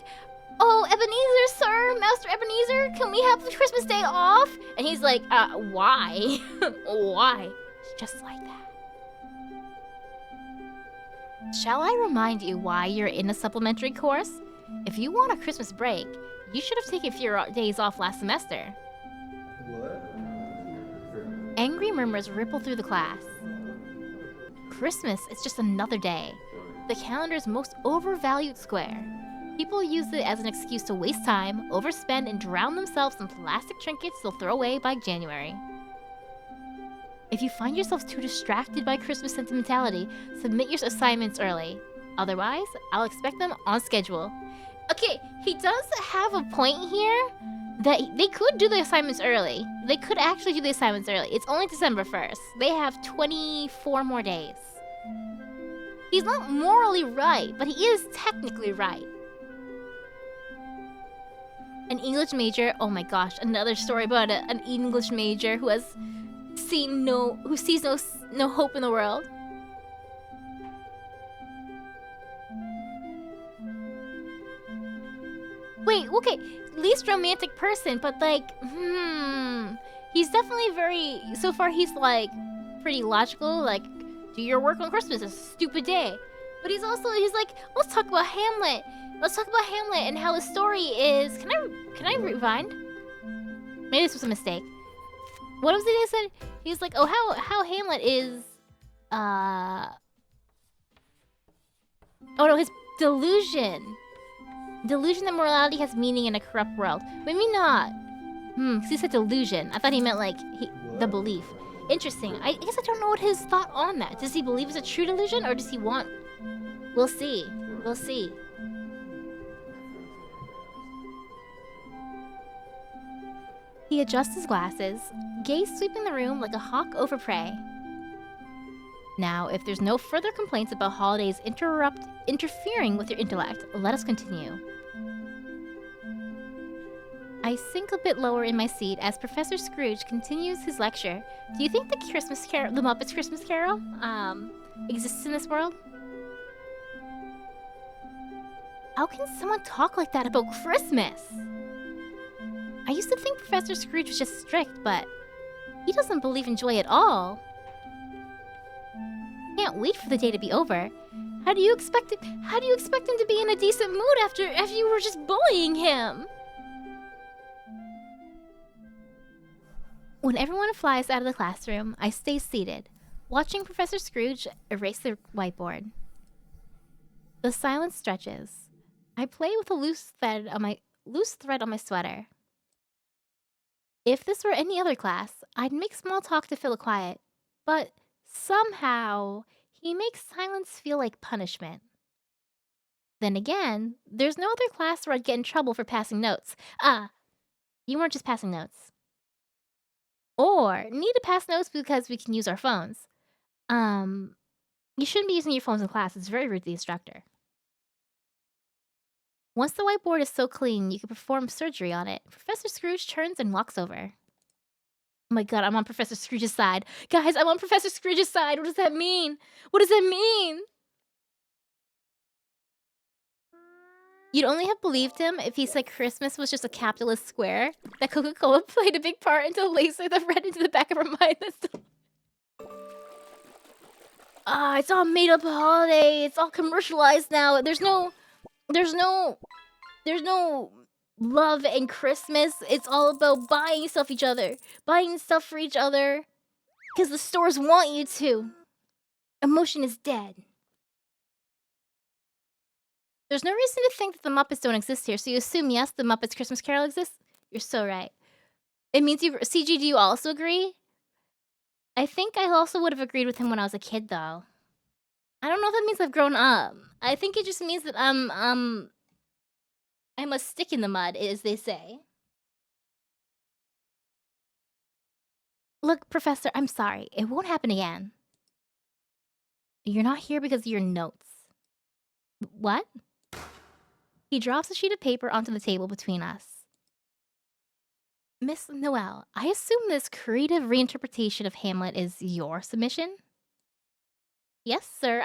"Oh, Ebenezer, sir, Master Ebenezer, can we have the Christmas day off?" And he's like, why? Why? Just like that. Shall I remind you why you're in a supplementary course? If you want a Christmas break, you should have taken a few days off last semester. What? Angry murmurs ripple through the class. Christmas is just another day. The calendar's most overvalued square. People use it as an excuse to waste time, overspend, and drown themselves in plastic trinkets they'll throw away by January. If you find yourself too distracted by Christmas sentimentality, submit your assignments early. Otherwise, I'll expect them on schedule. Okay, he does have a point here that they could do the assignments early. They could actually do the assignments early. It's only December 1st. They have 24 more days. He's not morally right, but he is technically right. An English major, oh my gosh, another story about an English major who sees no hope in the world. Wait, okay, least romantic person, but like, he's definitely so far he's like pretty logical, like, do your work on Christmas, it's a stupid day. But he's like, let's talk about Hamlet. Let's talk about Hamlet and how the story is. Can I rewind? Maybe this was a mistake. What was it they said? He's like, oh, how Hamlet is, oh no, his delusion. Delusion that morality has meaning in a corrupt world. Maybe not. Because he said delusion. I thought he meant like the belief. Interesting. I guess I don't know what his thought on that. Does he believe it's a true delusion, or does he want? We'll see. We'll see. He adjusts his glasses, gaze sweeping the room like a hawk over prey. Now, if there's no further complaints about holidays interfering with your intellect, let us continue. I sink a bit lower in my seat as Professor Scrooge continues his lecture. Do you think the Muppets Christmas Carol, exists in this world? How can someone talk like that about Christmas? I used to think Professor Scrooge was just strict, but he doesn't believe in joy at all. Can't wait for the day to be over. How do you expect him to be in a decent mood after you were just bullying him? When everyone flies out of the classroom, I stay seated, watching Professor Scrooge erase the whiteboard. The silence stretches. I play with a loose thread on my sweater. If this were any other class, I'd make small talk to fill a quiet, but somehow he makes silence feel like punishment. Then again, there's no other class where I'd get in trouble for passing notes. You weren't just passing notes. Or need to pass notes because we can use our phones. You shouldn't be using your phones in class. It's very rude to the instructor. Once the whiteboard is so clean, you can perform surgery on it. Professor Scrooge turns and walks over. Oh my god, I'm on Professor Scrooge's side. Guys, I'm on Professor Scrooge's side. What does that mean? What does that mean? You'd only have believed him if he said Christmas was just a capitalist square, that Coca-Cola played a big part into the laser that read into the back of our mind. It's all made up holiday. It's all commercialized now. There's no love and Christmas. It's all about buying stuff for each other, because the stores want you to. Emotion is dead. There's no reason to think that the Muppets don't exist here, so you assume, yes, the Muppets Christmas Carol exists? You're so right. It means CG, do you also agree? I think I also would have agreed with him when I was a kid, though. I don't know if that means I've grown up. I think it just means that I'm a stick in the mud, as they say. Look, Professor, I'm sorry. It won't happen again. You're not here because of your notes. What? He drops a sheet of paper onto the table between us. Miss Noel, I assume this creative reinterpretation of Hamlet is your submission? Yes, sir.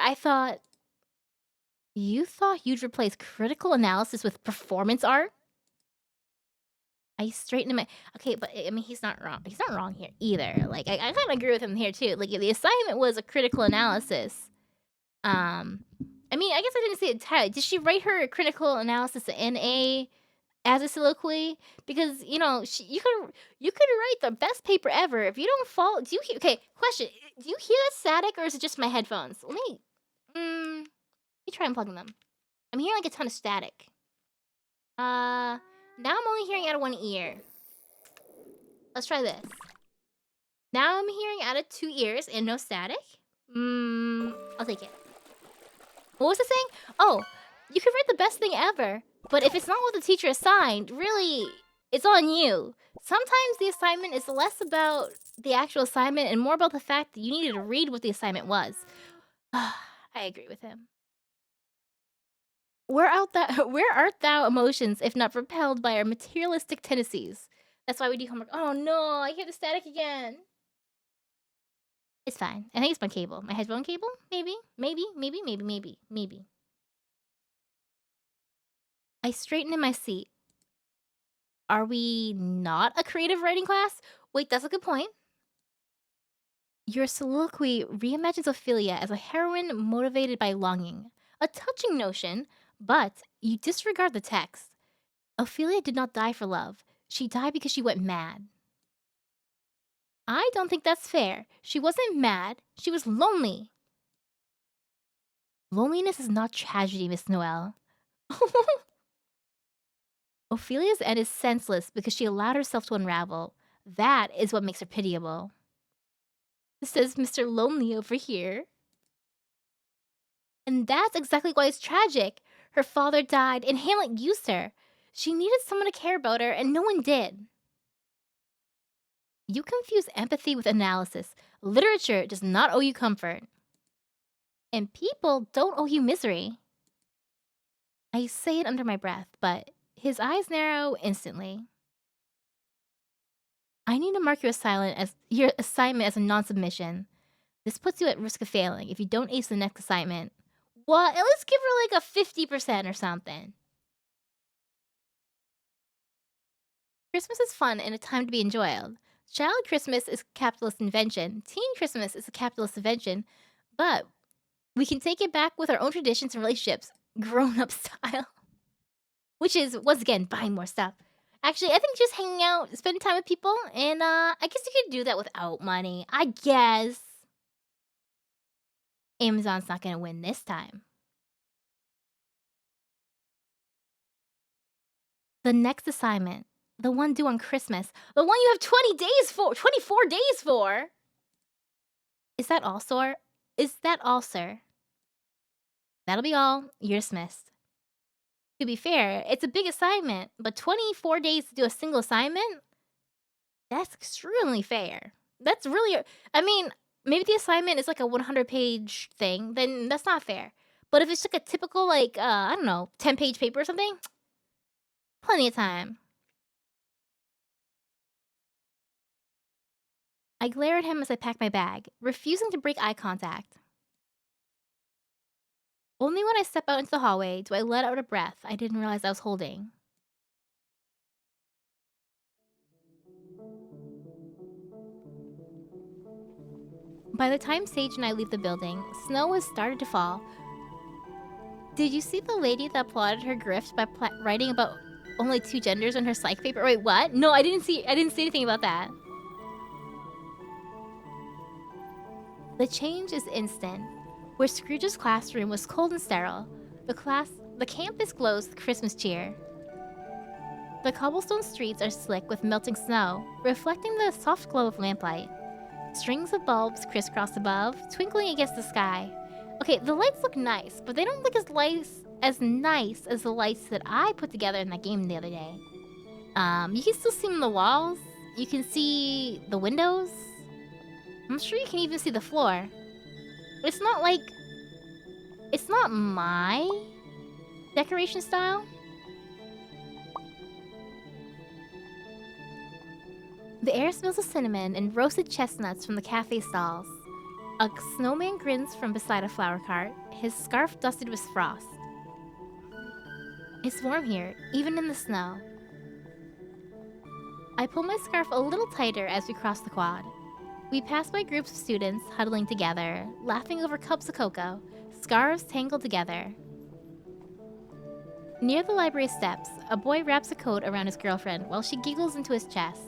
You thought you'd replace critical analysis with performance art? I straightened him. Okay, but I mean, he's not wrong. He's not wrong here either. Like, I kind of agree with him here too. Like, if the assignment was a critical analysis, I mean, I guess I didn't see it entirely. Did she write her critical analysis in as a soliloquy? Because you could write the best paper ever if you don't follow. Do you hear? Okay, question. Do you hear that static, or is it just my headphones? Let me try unplugging them. I'm hearing like a ton of static. Now I'm only hearing out of one ear. Let's try this. Now I'm hearing out of 2 ears and no static. I'll take it. What was it saying? Oh, you could write the best thing ever, but if it's not what the teacher assigned, really, it's on you. Sometimes the assignment is less about the actual assignment and more about the fact that you needed to read what the assignment was. I agree with him. Where art thou emotions, if not repelled by our materialistic tendencies? That's why we do homework. Oh no, I hear the static again. It's fine. I think it's my cable. My headphone cable? Maybe. I straighten in my seat. Are we not a creative writing class? Wait, that's a good point. Your soliloquy reimagines Ophelia as a heroine motivated by longing. A touching notion, but you disregard the text. Ophelia did not die for love. She died because she went mad. I don't think that's fair. She wasn't mad. She was lonely. Loneliness is not tragedy, Miss Noel. Ophelia's end is senseless because she allowed herself to unravel. That is what makes her pitiable. Says Mr. Lonely over here. And that's exactly why it's tragic. Her father died and Hamlet used her. She needed someone to care about her and no one did. You confuse empathy with analysis. Literature does not owe you comfort. And people don't owe you misery. I say it under my breath, but his eyes narrow instantly. I need to mark your assignment as a non-submission. This puts you at risk of failing if you don't ace the next assignment. Well, at least give her like a 50% or something. Christmas is fun and a time to be enjoyed. Child Christmas is capitalist invention. Teen Christmas is a capitalist invention. But we can take it back with our own traditions and relationships. Grown-up style. Which is, once again, buying more stuff. Actually, I think just hanging out, spending time with people, and I guess you could do that without money. I guess. Amazon's not gonna win this time. The next assignment. The one due on Christmas. The one you have 24 days for! Is that all, sir? That'll be all. You're dismissed. To be fair, it's a big assignment, but 24 days to do a single assignment? That's extremely fair. That's really... I mean, maybe the assignment is like a 100-page thing, then that's not fair. But if it's like a typical, like, I don't know, 10-page paper or something, plenty of time. I glare at him as I pack my bag, refusing to break eye contact. Only when I step out into the hallway do I let out a breath I didn't realize I was holding. By the time Sage and I leave the building, snow has started to fall. Did you see the lady that applauded her grift by writing about only 2 genders on her psych paper? Wait, what? No, I didn't see anything about that. The change is instant. Where Scrooge's classroom was cold and sterile, the campus glows with Christmas cheer. The cobblestone streets are slick with melting snow, reflecting the soft glow of lamplight. Strings of bulbs crisscross above, twinkling against the sky. Okay, the lights look nice, but they don't look as nice as the lights that I put together in that game the other day. You can still see them on the walls. You can see the windows. I'm sure you can even see the floor. It's not my decoration style. The air smells of cinnamon and roasted chestnuts from the cafe stalls. A snowman grins from beside a flower cart, his scarf dusted with frost. It's warm here, even in the snow. I pull my scarf a little tighter as we cross the quad. We pass by groups of students huddling together, laughing over cups of cocoa, scarves tangled together. Near the library steps, a boy wraps a coat around his girlfriend while she giggles into his chest.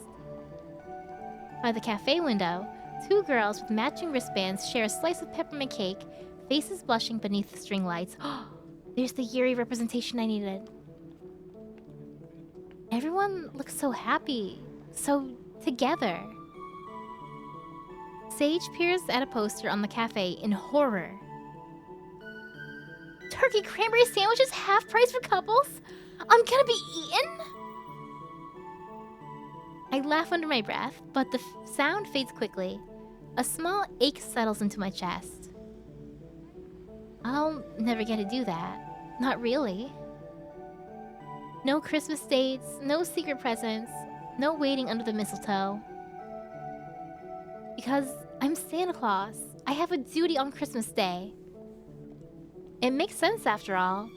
By the cafe window, two girls with matching wristbands share a slice of peppermint cake, faces blushing beneath the string lights. There's the eerie representation I needed. Everyone looks so happy, so together. Sage peers at a poster on the cafe in horror. Turkey cranberry sandwiches half price for couples? I'm gonna be eaten? I laugh under my breath, but the sound fades quickly. A small ache settles into my chest. I'll never get to do that. Not really. No Christmas dates, no secret presents, no waiting under the mistletoe. Because I'm Santa Claus. I have a duty on Christmas Day. It makes sense after all.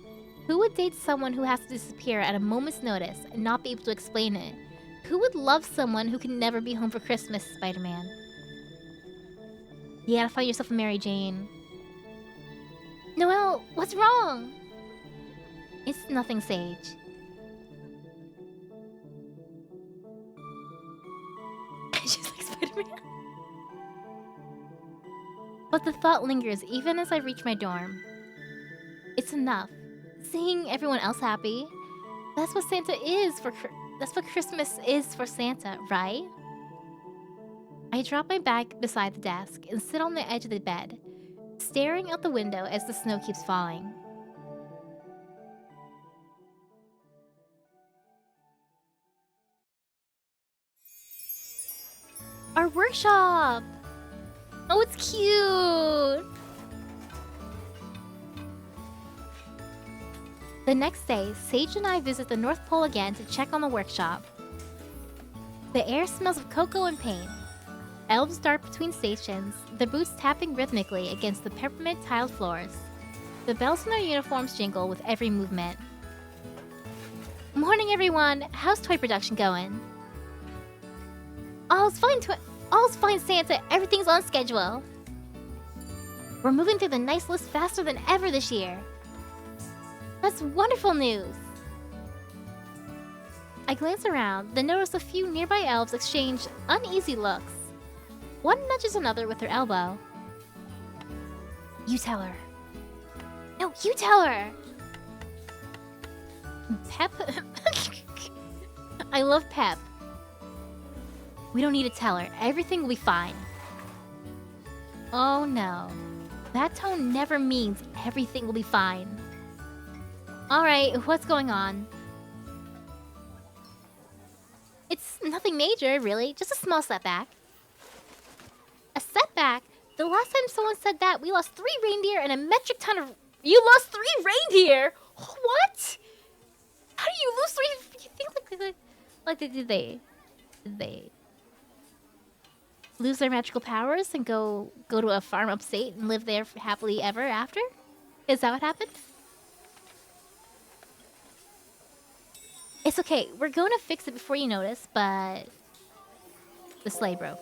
Who would date someone who has to disappear at a moment's notice and not be able to explain it? Who would love someone who can never be home for Christmas, Spider-Man? You gotta find yourself a Mary Jane. Noelle, what's wrong? It's nothing, Sage. She's like Spider-Man. But the thought lingers even as I reach my dorm. It's enough. Seeing everyone else happy. That's what Santa is for. That's what Christmas is for Santa, right? I drop my bag beside the desk and sit on the edge of the bed, staring out the window as the snow keeps falling. Our workshop! Oh, it's cute! The next day, Sage and I visit the North Pole again to check on the workshop. The air smells of cocoa and paint. Elves dart between stations, their boots tapping rhythmically against the peppermint tiled floors. The bells in their uniforms jingle with every movement. Morning, everyone! How's toy production going? All's fine, Santa. Everything's on schedule. We're moving through the nice list faster than ever this year. That's wonderful news! I glance around, then notice a few nearby elves exchange uneasy looks. One nudges another with her elbow. You tell her. No, you tell her! Pep? I love Pep. We don't need to tell her. Everything will be fine. Oh no. That tone never means everything will be fine. Alright, what's going on? It's nothing major, really. Just a small setback. A setback? The last time someone said that, we lost 3 reindeer and a metric ton of... You lost 3 reindeer?! What?! How do you lose 3... You think did they lose their magical powers and go to a farm upstate and live there happily ever after? Is that what happened? It's okay, we're going to fix it before you notice, but... The sleigh broke.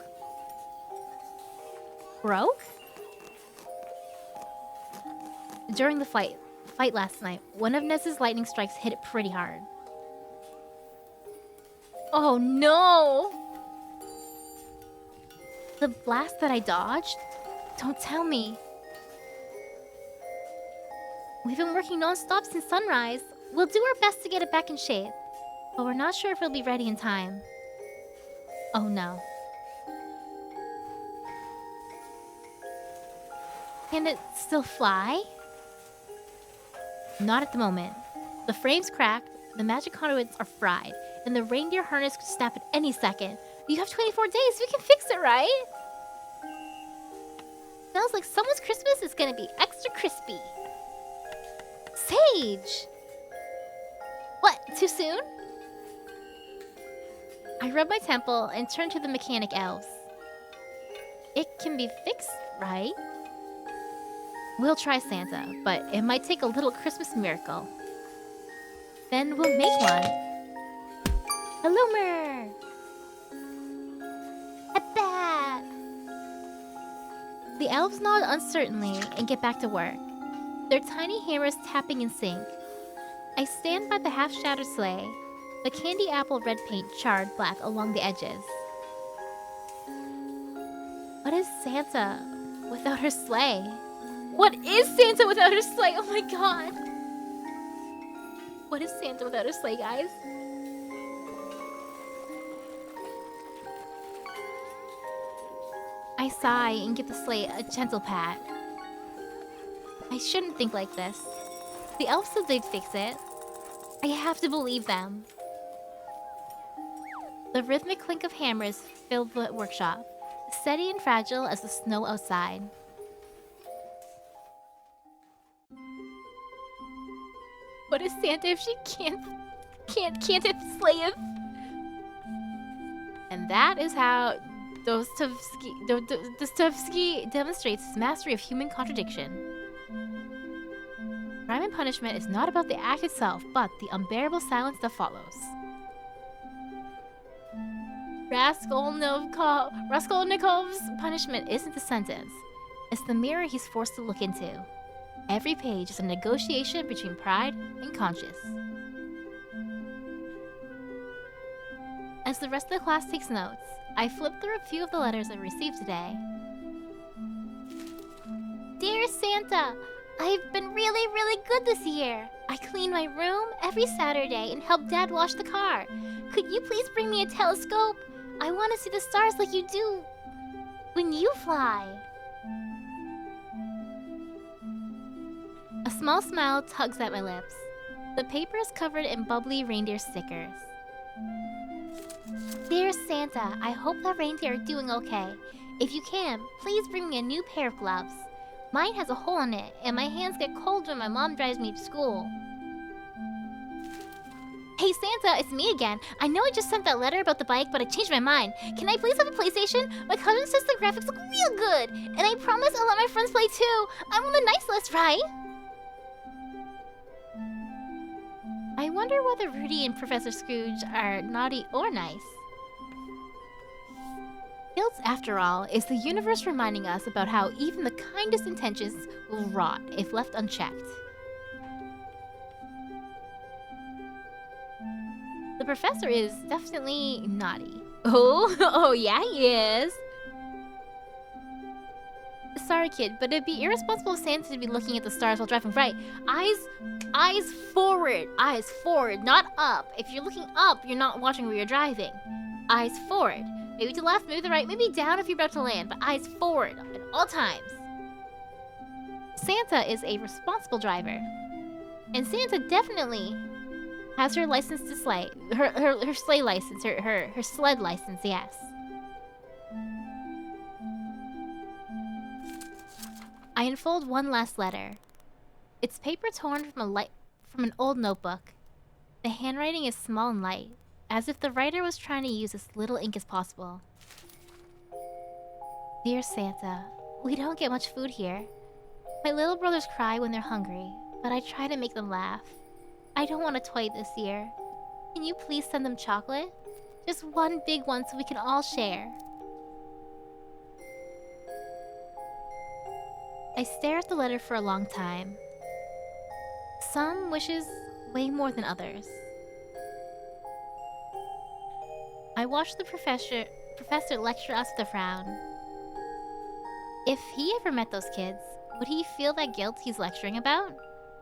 Broke? During the fight last night, one of Nez's lightning strikes hit it pretty hard. Oh no! The blast that I dodged? Don't tell me. We've been working non-stop since sunrise. We'll do our best to get it back in shape, but we're not sure if it'll be ready in time. Oh no. Can it still fly? Not at the moment. The frame's cracked, the magic conduits are fried, and the reindeer harness could snap at any second. You have 24 days, we can fix it, right? Smells like someone's Christmas is gonna be extra crispy. Sage! What, too soon? I rub my temple and turn to the mechanic elves. It can be fixed, right? We'll try Santa, but it might take a little Christmas miracle. Then we'll make one. Hello, Mer! A bat! The elves nod uncertainly and get back to work, their tiny hammers tapping in sync. I stand by the half-shattered sleigh, the candy apple red paint charred black along the edges. What is Santa without her sleigh? What is Santa without her sleigh? Oh my god! What is Santa without her sleigh, guys? I sigh and give the sleigh a gentle pat. I shouldn't think like this. The elves said they'd fix it. I have to believe them. The rhythmic clink of hammers filled the workshop, steady and fragile as the snow outside. What is Santa if she can't slay him? And that is how Dostoevsky demonstrates his mastery of human contradiction. Crime and punishment is not about the act itself, but the unbearable silence that follows. Raskolnikov's punishment isn't a sentence. It's the mirror he's forced to look into. Every page is a negotiation between pride and conscience. As the rest of the class takes notes, I flip through a few of the letters I received today. Dear Santa, I've been really good this year. I clean my room every Saturday and help Dad wash the car. Could you please bring me a telescope? I want to see the stars like you do when you fly. A small smile tugs at my lips. The paper is covered in bubbly reindeer stickers. Dear Santa, I hope the reindeer are doing okay. If you can, please bring me a new pair of gloves. Mine has a hole in it, and my hands get cold when my mom drives me to school. Hey Santa, it's me again. I know I just sent that letter about the bike, but I changed my mind. Can I please have a PlayStation? My cousin says the graphics look real good, and I promise I'll let my friends play too. I'm on the nice list, right? I wonder whether Rudy and Professor Scrooge are naughty or nice. Guilt, after all, is the universe reminding us about how even the kindest intentions will rot if left unchecked. The professor is definitely naughty. Oh yeah, he is. Sorry, kid, but it'd be irresponsible of Santa to be looking at the stars while driving, right? Eyes forward, not up. If you're looking up, you're not watching where you're driving. Eyes forward. Maybe to the left, maybe to the right, maybe down if you're about to land, but eyes forward at all times. Santa is a responsible driver. And Santa definitely has her license to sleigh. Her sleigh license, her sled license, yes. I unfold one last letter. It's paper torn from an old notebook. The handwriting is small and light, as if the writer was trying to use as little ink as possible. Dear Santa, we don't get much food here. My little brothers cry when they're hungry, but I try to make them laugh. I don't want a toy this year. Can you please send them chocolate? Just one big one so we can all share. I stare at the letter for a long time. Some wishes way more than others. I watched the professor lecture us with a frown. If he ever met those kids, would he feel that guilt he's lecturing about?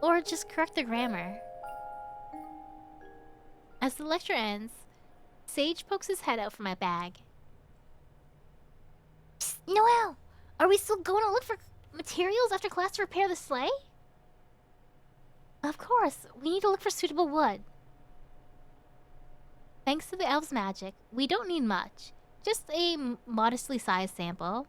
Or just correct their grammar? As the lecture ends, Sage pokes his head out from my bag. Psst, Noelle! Are we still going to look for materials after class to repair the sleigh? Of course, we need to look for suitable wood. Thanks to the elves' magic, we don't need much. Just a modestly sized sample.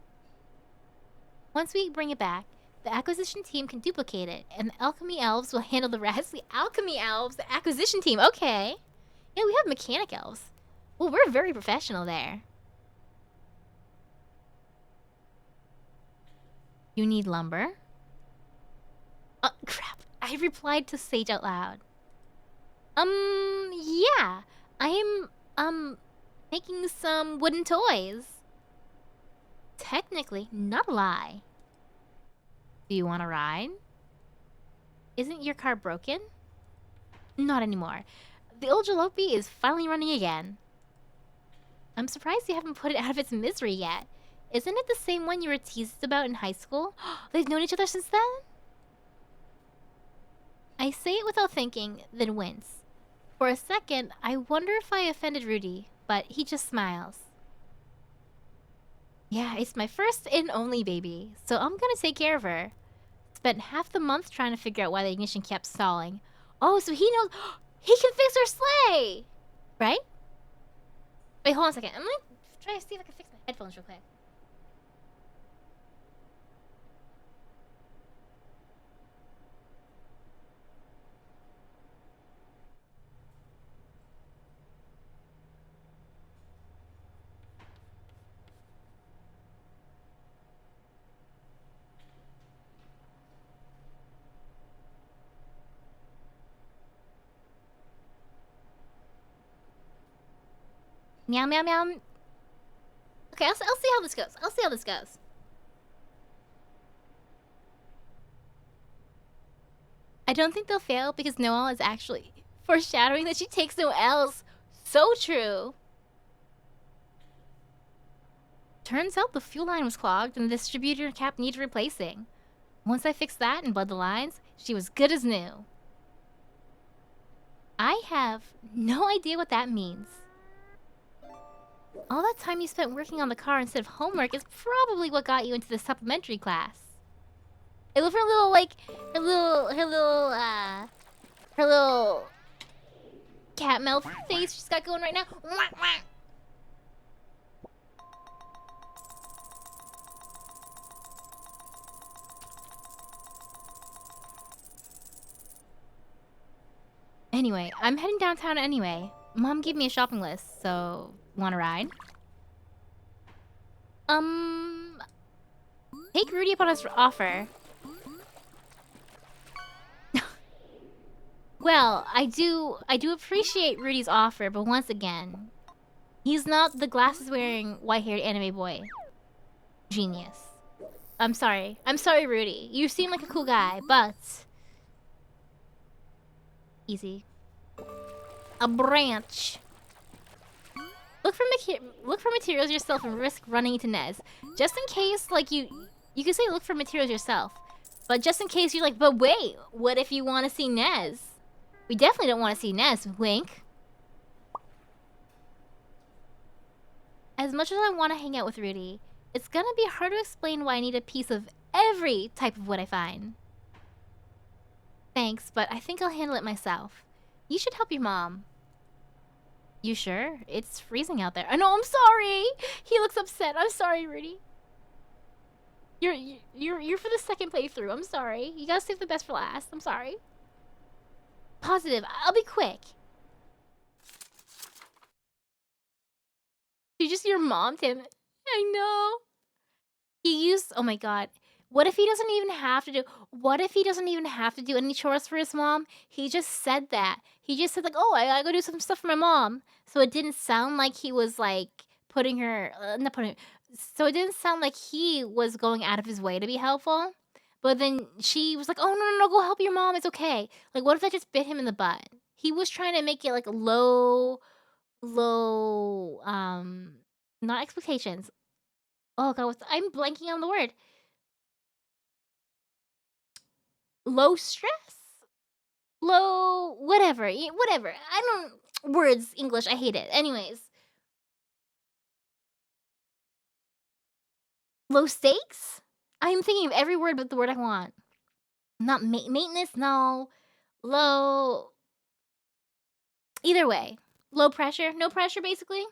Once we bring it back, the acquisition team can duplicate it, and the alchemy elves will handle the rest. The alchemy elves, the acquisition team, okay. Yeah, we have mechanic elves. Well, we're very professional there. You need lumber? Crap. I replied to Sage out loud. Yeah. I'm making some wooden toys. Technically, not a lie. Do you want to ride? Isn't your car broken? Not anymore. The old jalopy is finally running again. I'm surprised you haven't put it out of its misery yet. Isn't it the same one you were teased about in high school? They've known each other since then? I say it without thinking, then wince. For a second, I wonder if I offended Rudy, but he just smiles. Yeah, it's my first and only baby, so I'm gonna take care of her. Spent half the month trying to figure out why the ignition kept stalling. Oh, so he knows he can fix her sleigh! Right? Wait, hold on a second. I'm gonna try to see if I can fix my headphones real quick. Meow, meow, meow. Okay, I'll see how this goes. I'll see how this goes. I don't think they'll fail because Noelle is actually foreshadowing that she takes no L's. So true. Turns out the fuel line was clogged and the distributor cap needed replacing. Once I fixed that and bled the lines, she was good as new. I have no idea what that means. All that time you spent working on the car instead of homework is probably what got you into the supplementary class. I love her little, like, her little cat mouth face she's got going right now. Anyway, I'm heading downtown anyway. Mom gave me a shopping list, so want to ride? Take Rudy up on his offer. Well, I do appreciate Rudy's offer, but once again, he's not the glasses-wearing, white-haired anime boy. Genius. I'm sorry, Rudy. You seem like a cool guy, but easy. A branch. Look for materials yourself and risk running into Nez. Just in case, like, you can say look for materials yourself. But just in case you're like, but wait, what if you want to see Nez? We definitely don't want to see Nez, wink. As much as I want to hang out with Rudy, it's gonna be hard to explain why I need a piece of every type of wood I find. Thanks, but I think I'll handle it myself. You should help your mom. You sure? It's freezing out there. I know, I'm sorry! He looks upset. I'm sorry, Rudy. You're for the second playthrough. I'm sorry. You gotta save the best for last. I'm sorry. Positive. I'll be quick. You're just your mom, Tim. I know. He used... Oh my god. What if he doesn't even have to do any chores for his mom? He just said that. He just said, like, oh, I gotta go do some stuff for my mom. So it didn't sound like he was, like, putting her... So it didn't sound like he was going out of his way to be helpful. But then she was like, oh, no, go help your mom. It's okay. Like, what if that just bit him in the butt? He was trying to make it, like, low, not expectations. Oh, God, I'm blanking on the word. Low stress? Low... Whatever. Whatever. I don't... Words, English, I hate it. Anyways. Low stakes? I'm thinking of every word but the word I want. Not maintenance, no. Low... Either way. Low pressure? No pressure, basically?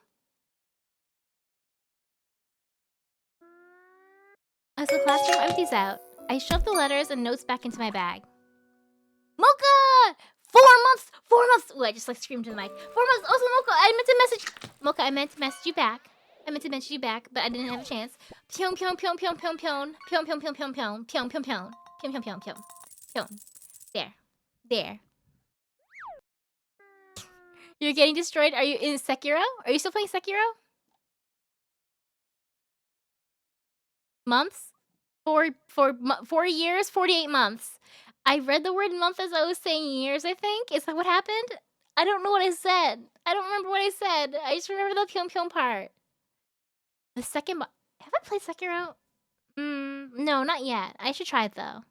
As the classroom empties out, I shove the letters and notes back into my bag. Mocha! 4 months! 4 months! Ooh, I just like screamed to the mic. 4 months! Also, Mocha, I meant to message you back. I meant to mention you back, but I didn't have a chance. Pyong pyong pyong pyong pyong pyong. Pyong pyong pyong pyong pyong. Pyong pyong pyong. Pyong pyong pyong pyong. Pyong. There. There. You're getting destroyed? Are you in Sekiro? Are you still playing Sekiro? Months? 4 years? 48 months. I read the word month as I was saying years, I think. Is that what happened? I don't know what I said. I don't remember what I said. I just remember the pyong pyong part. The second... Have I played Sekiro? No, not yet. I should try it, though.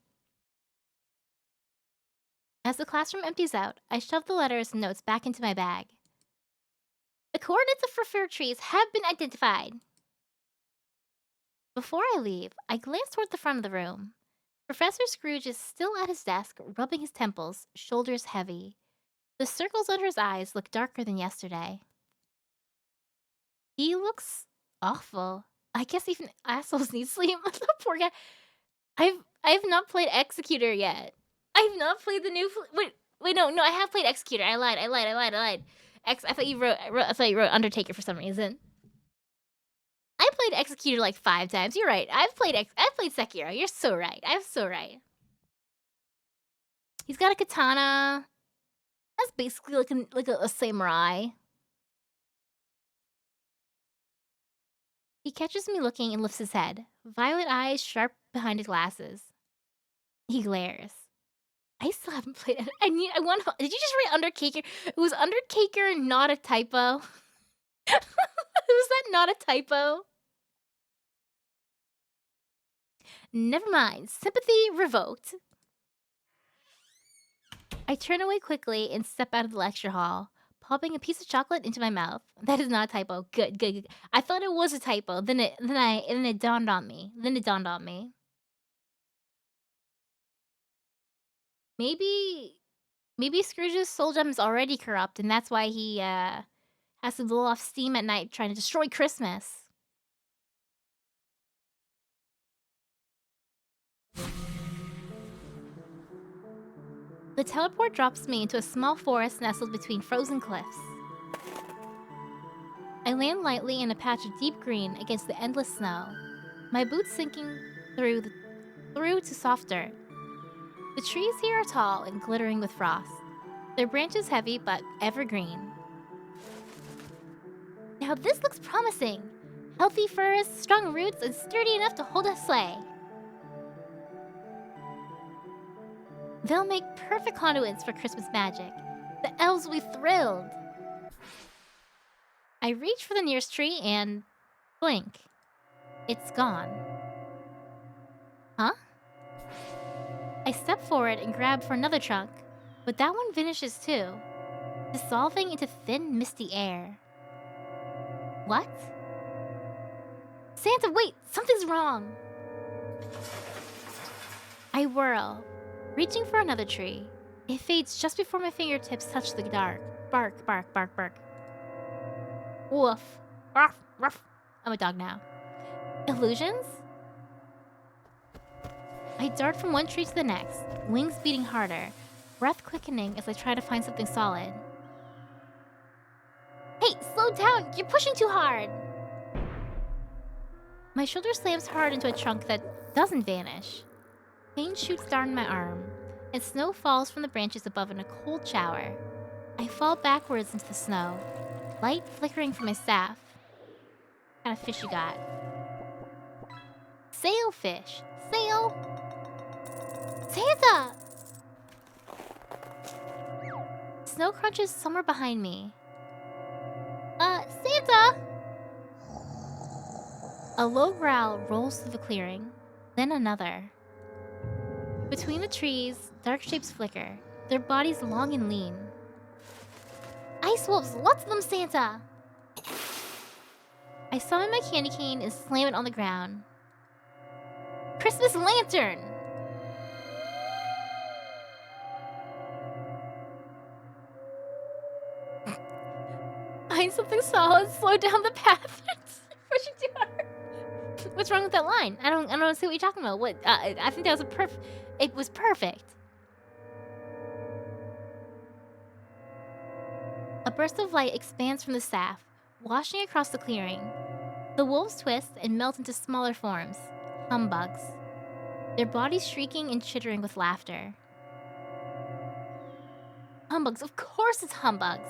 As the classroom empties out, I shove the letters and notes back into my bag. The coordinates of preferred trees have been identified. Before I leave, I glance toward the front of the room. Professor Scrooge is still at his desk, rubbing his temples, shoulders heavy. The circles under his eyes look darker than yesterday. He looks awful. I guess even assholes need sleep. The poor guy. I've not played Executor yet. I've not played the new... Wait, no, I have played Executor. I lied. I thought you wrote Undertaker for some reason. I played Executor like 5 times. You're right. I've played Sekiro. You're so right. I'm so right. He's got a katana. That's basically like a samurai. He catches me looking and lifts his head. Violet eyes sharp behind his glasses. He glares. I still haven't played it. I want to... Did you just write Undertaker? It was Undertaker, not a typo. Was that not a typo? Never mind. Sympathy revoked. I turn away quickly and step out of the lecture hall, popping a piece of chocolate into my mouth. That is not a typo. Good. I thought it was a typo. Then it dawned on me. Maybe Scrooge's soul gem is already corrupt, and that's why he has to blow off steam at night trying to destroy Christmas. The teleport drops me into a small forest nestled between frozen cliffs. I land lightly in a patch of deep green against the endless snow, my boots sinking through to soft dirt. The trees here are tall and glittering with frost, their branches heavy but evergreen. Now this looks promising! Healthy furs, strong roots, and sturdy enough to hold a sleigh. They'll make perfect conduits for Christmas magic. The elves will be thrilled. I reach for the nearest tree and blink. It's gone. Huh? I step forward and grab for another trunk, but that one vanishes too, dissolving into thin, misty air. What? Santa, wait! Something's wrong! I whirl, reaching for another tree. It fades just before my fingertips touch the dark. Bark, bark, bark, bark. Woof. Ruff, ruff. I'm a dog now. Illusions? I dart from one tree to the next, wings beating harder, breath quickening as I try to find something solid. Hey, slow down! You're pushing too hard! My shoulder slams hard into a trunk that doesn't vanish. Pain shoots down my arm, and snow falls from the branches above in a cold shower. I fall backwards into the snow, light flickering from my staff. What kind of fish you got? Sailfish! Sail! Santa! Snow crunches somewhere behind me. Santa! A low growl rolls through the clearing, then another. Between the trees, dark shapes flicker, their bodies long and lean. Ice wolves, lots of them, Santa! I summon my candy cane and slam it on the ground. Christmas lantern! Find something solid, slow down the path. Pushing too hard. What's wrong with that line? I don't see what you're talking about. What? I think that was it was perfect. A burst of light expands from the staff, washing across the clearing. The wolves twist and melt into smaller forms, humbugs, their bodies shrieking and chittering with laughter. Humbugs, of course it's humbugs!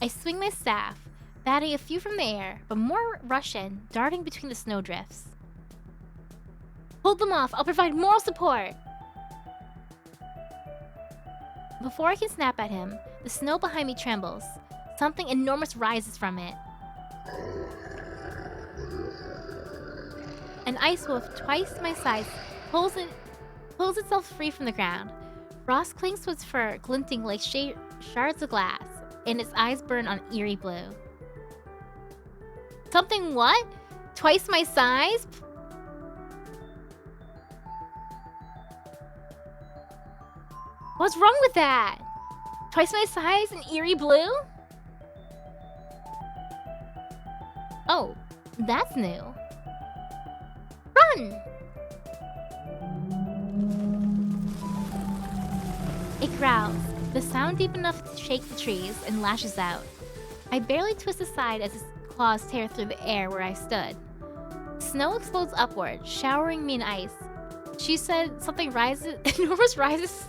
I swing my staff, batting a few from the air, but more rush in, darting between the snowdrifts. Hold them off, I'll provide moral support! Before I can snap at him, the snow behind me trembles. Something enormous rises from it. An ice wolf twice my size pulls itself free from the ground. Frost clings to its fur, glinting like shards of glass, and its eyes burn on eerie blue. Something what? Twice my size? What's wrong with that? Twice my size and eerie blue? Oh, that's new. Run! It growls, the sound deep enough to shake the trees, and lashes out. I barely twist aside as its claws tear through the air where I stood. Snow explodes upward, showering me in ice. She said something rises, enormous rises.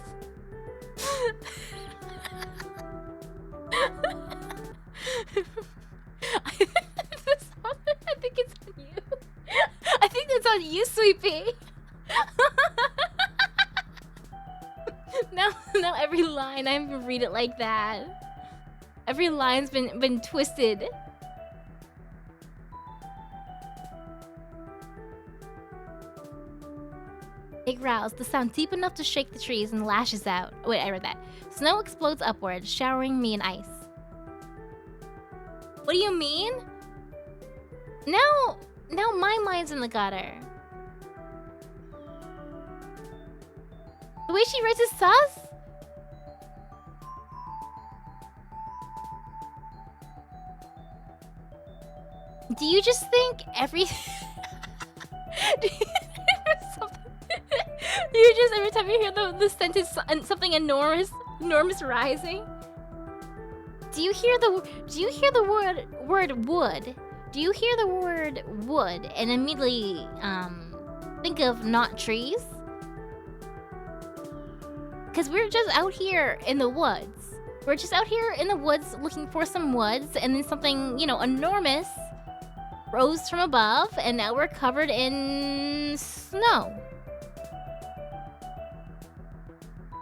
I think it's on you. I think that's on you, Sweepy. Now every line I even read it like that. Every line's been twisted. It growls, the sound deep enough to shake the trees, and lashes out. Wait, I read that. Snow explodes upward, showering me in ice. What do you mean? Now my mind's in the gutter. The way she writes is sus? Do you just think every... Do you just, every time you hear the sentence, something enormous rising? Do you hear the word wood? Do you hear the word wood and immediately think of not trees? Because we're just out here in the woods. We're just out here in the woods looking for some woods, and then something, enormous rose from above, and now we're covered in snow.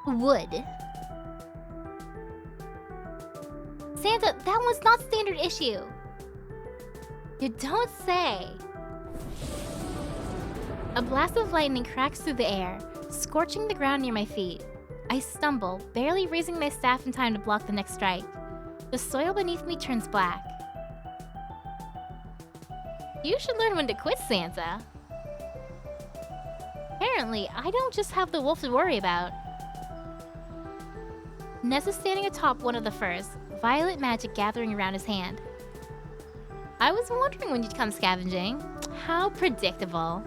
Wood. Santa, that one's not standard issue. You don't say. A blast of lightning cracks through the air, scorching the ground near my feet. I stumble, barely raising my staff in time to block the next strike. The soil beneath me turns black. You should learn when to quit, Santa. Apparently, I don't just have the wolf to worry about. Ness is standing atop one of the firs, violet magic gathering around his hand. I was wondering when you'd come scavenging. How predictable.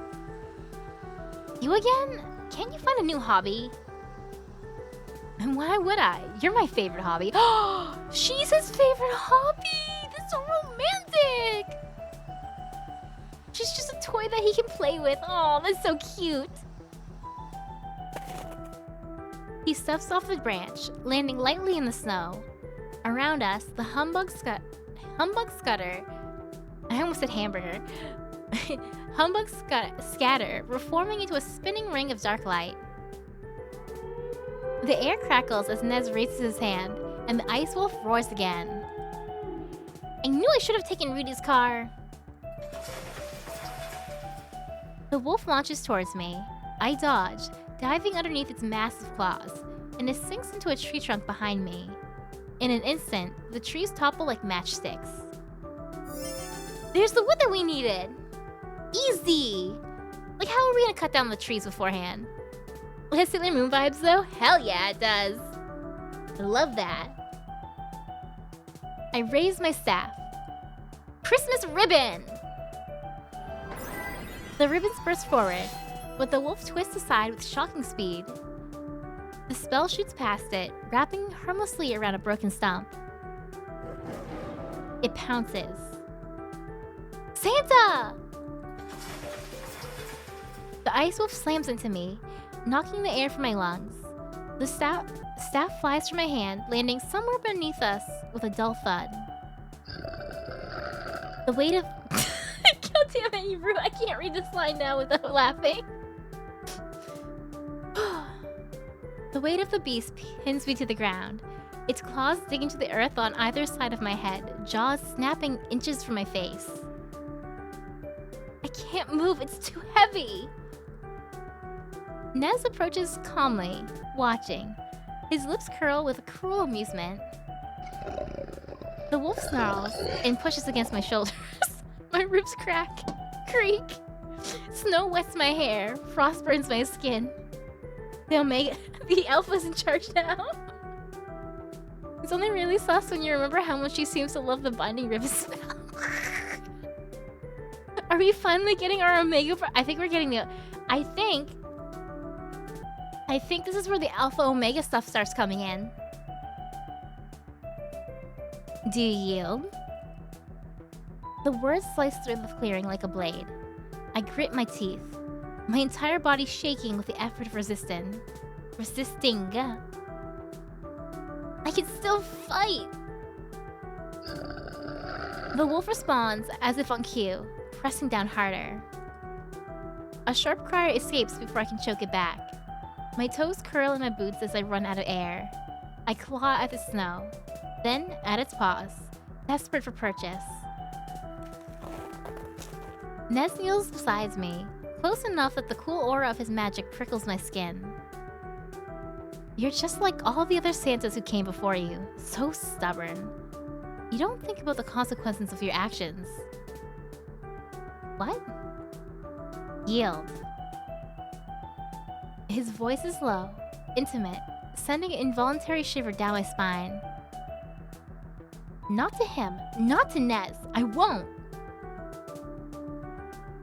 You again? Can't you find a new hobby? And why would I? You're my favorite hobby. Oh, she's his favorite hobby! That's so romantic! She's just a toy that he can play with. Oh, that's so cute. He stuffs off the branch, landing lightly in the snow. Around us, the humbug scutter. I almost said hamburger. Humbug scatter, reforming into a spinning ring of dark light. The air crackles as Nez raises his hand, and the ice wolf roars again. I knew I should have taken Rudy's car. The wolf launches towards me. I dodge, diving underneath its massive claws, and it sinks into a tree trunk behind me. In an instant, the trees topple like matchsticks. There's the wood that we needed! Easy! Like, how are we gonna cut down the trees beforehand? Has Sailor Moon vibes though? Hell yeah, it does! I love that. I raise my staff. Christmas ribbon! The ribbons burst forward, but the wolf twists aside with shocking speed. The spell shoots past it, wrapping harmlessly around a broken stump. It pounces. Santa! The ice wolf slams into me, knocking the air from my lungs. The staff flies from my hand, landing somewhere beneath us with a dull thud. The weight of... God damn it, you rude. I can't read this line now without laughing. The weight of the beast pins me to the ground. Its claws dig into the earth on either side of my head, jaws snapping inches from my face. I can't move, it's too heavy! Nez approaches calmly, watching. His lips curl with cruel amusement. The wolf snarls and pushes against my shoulders. My ribs crack, creak. Snow wets my hair, frost burns my skin. The alpha's in charge now. It's only really sus when you remember how much she seems to love the binding ribbon smell. Are we finally getting our Omega? I think we're getting the... I think this is where the Alpha Omega stuff starts coming in. Do you yield? The words slice through the clearing like a blade. I grit my teeth, my entire body shaking with the effort of resisting. I can still fight! The wolf responds as if on cue, pressing down harder. A sharp cry escapes before I can choke it back. My toes curl in my boots as I run out of air. I claw at the snow, then at its paws, desperate for purchase. Nez kneels beside me, close enough that the cool aura of his magic prickles my skin. You're just like all the other Santas who came before you, so stubborn. You don't think about the consequences of your actions. What? Yield. His voice is low, intimate, sending an involuntary shiver down my spine. Not to him, not to Nez, I won't!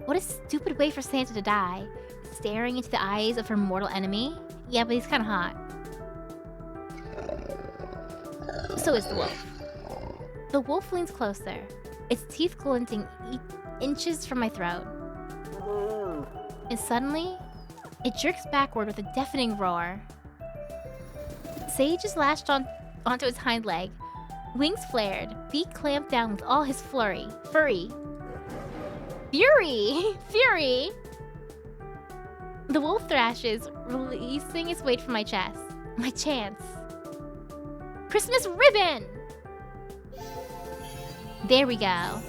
What a stupid way for Santa to die, staring into the eyes of her mortal enemy. Yeah, but he's kinda hot. So is the wolf. The wolf leans closer, its teeth glinting inches from my throat. And suddenly, it jerks backward with a deafening roar. Sage is lashed onto its hind leg, wings flared, beak clamped down with all his fury. Fury! The wolf thrashes, releasing its weight from my chest. My chance. Christmas ribbon! There we go.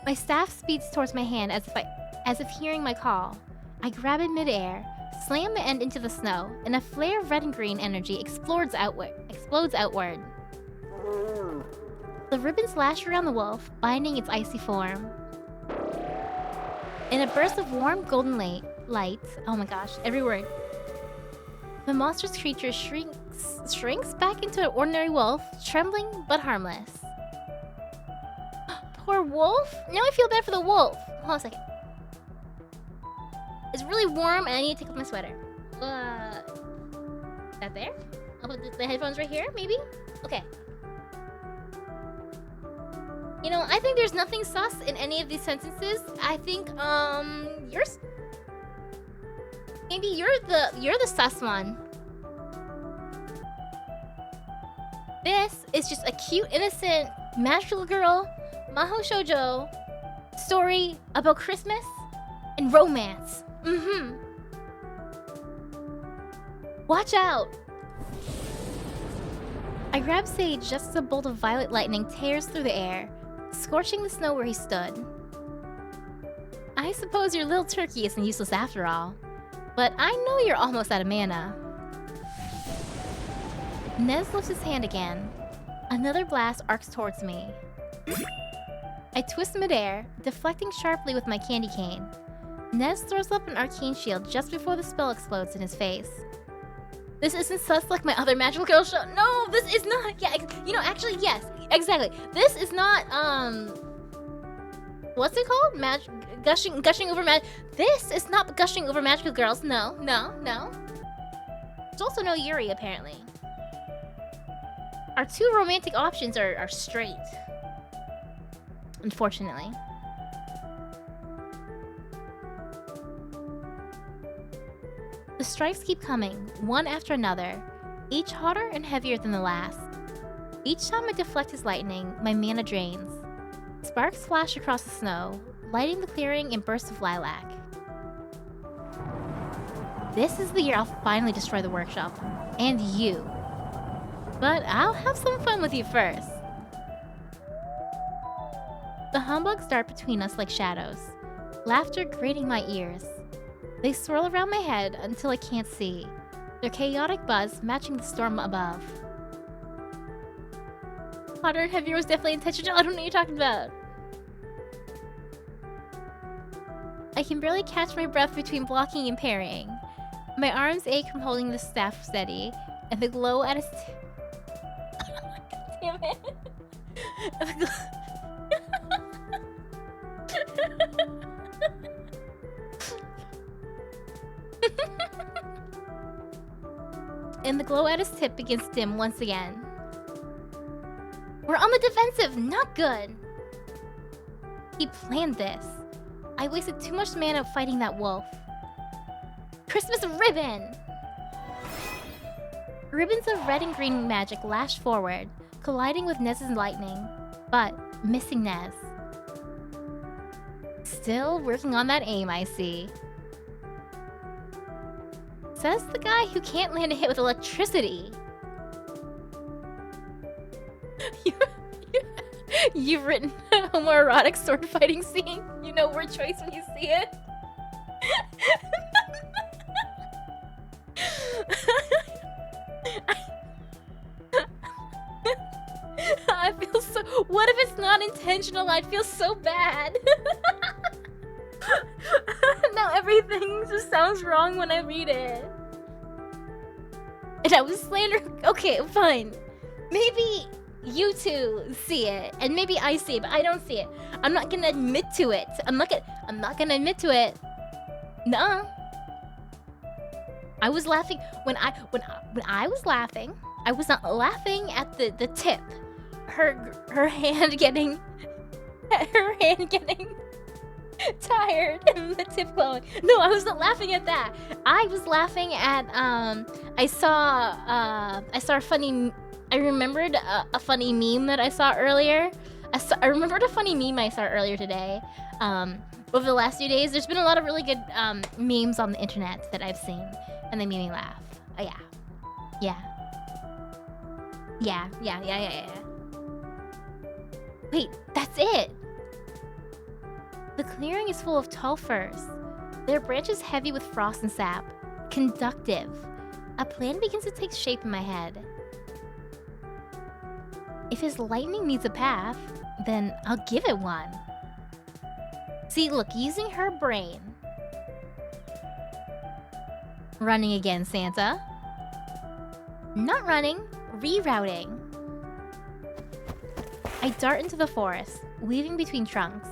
My staff speeds towards my hand as if hearing my call. I grab it midair, slam the end into the snow, and a flare of red and green energy explodes outward. The ribbons lash around the wolf, binding its icy form. In a burst of warm golden light, oh my gosh, every word. The monstrous creature shrinks back into an ordinary wolf, trembling but harmless. Poor wolf? Now I feel bad for the wolf. Hold on a second. It's really warm and I need to take off my sweater. Is that there? I'll put the headphones right here, maybe? Okay. You know, I think there's nothing sus in any of these sentences. I think, maybe you're the sus one. This is just a cute, innocent, magical girl, Mahou Shoujo story about Christmas and romance. Watch out! I grab Sage just as a bolt of violet lightning tears through the air, scorching the snow where he stood. I suppose your little turkey isn't useless after all, but I know you're almost out of mana. Nez lifts his hand again. Another blast arcs towards me. I twist midair, deflecting sharply with my candy cane. Nez throws up an arcane shield just before the spell explodes in his face. This isn't sus like my other magical girl show. No, this is not. Yeah, you know, actually, yes, exactly. This is not, what's it called? Gushing over magic. This is not gushing over magical girls. No. There's also no Yuri, apparently. Our two romantic options are straight. Unfortunately. The strikes keep coming, one after another, each hotter and heavier than the last. Each time I deflect his lightning, my mana drains. Sparks flash across the snow, lighting the clearing in bursts of lilac. This is the year I'll finally destroy the workshop. And you. But I'll have some fun with you first. The humbugs dart between us like shadows, laughter grating my ears. They swirl around my head until I can't see, their chaotic buzz matching the storm above. Hotter and heavier was definitely intentional. I don't know what you're talking about. I can barely catch my breath between blocking and parrying. My arms ache from holding the staff steady, and the glow at its damn it. And the glow at his tip begins to dim once again. We're on the defensive, not good. He planned this. I wasted too much mana fighting that wolf. Christmas ribbon! Ribbons of red and green magic lash forward, colliding with Nez's lightning, but missing Nez. Still working on that aim, I see. Says the guy who can't land a hit with electricity. You've written a homoerotic sword fighting scene. You know word choice when you see it. I feel so. What if it's not intentional? I'd feel so bad. Now everything just sounds wrong when I read it. And I was slandering. Okay, fine. Maybe you two see it, and maybe I see it, but I don't see it. I'm not gonna admit to it. I'm not gonna admit to it. Nuh-uh. I was laughing when I was laughing. I was not laughing at the tip. Her hand getting tired and the tip glowing. No, I was not laughing at that. I was laughing at I saw a funny. I remembered a funny meme that I saw earlier. I remembered a funny meme I saw earlier today. Over the last few days, there's been a lot of really good memes on the internet that I've seen, and they made me laugh. Oh yeah. Yeah. Wait, that's it! The clearing is full of tall firs, their branches heavy with frost and sap. Conductive. A plan begins to take shape in my head. If his lightning needs a path, then I'll give it one. See, look, using her brain. Running again, Santa. Not running, rerouting. I dart into the forest, weaving between trunks.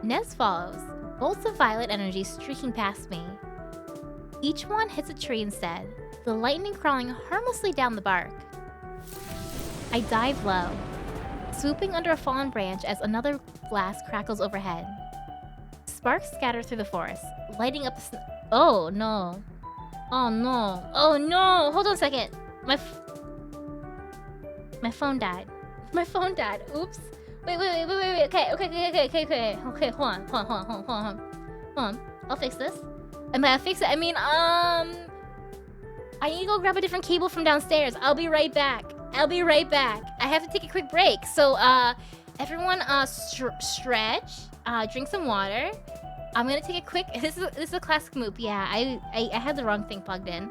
Nez follows, bolts of violet energy streaking past me. Each one hits a tree instead, the lightning crawling harmlessly down the bark. I dive low, swooping under a fallen branch as another blast crackles overhead. Sparks scatter through the forest, lighting up the Oh no. Oh no. Oh no! Hold on a second. My phone died. My phone died. Oops. Wait. Okay. Hold on. I'll fix this. And by I'll fix it, I mean, I need to go grab a different cable from downstairs. I'll be right back. I have to take a quick break. So, everyone, stretch. Drink some water. I'm gonna take a quick. This is a classic move. Yeah, I had the wrong thing plugged in.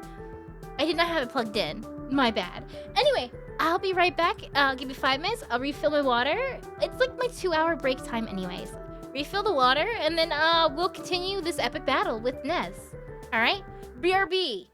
I did not have it plugged in. My bad. Anyway, I'll be right back. Give me 5 minutes. I'll refill my water. It's like my 2-hour break time anyways. Refill the water, and then we'll continue this epic battle with Nez. Alright? BRB!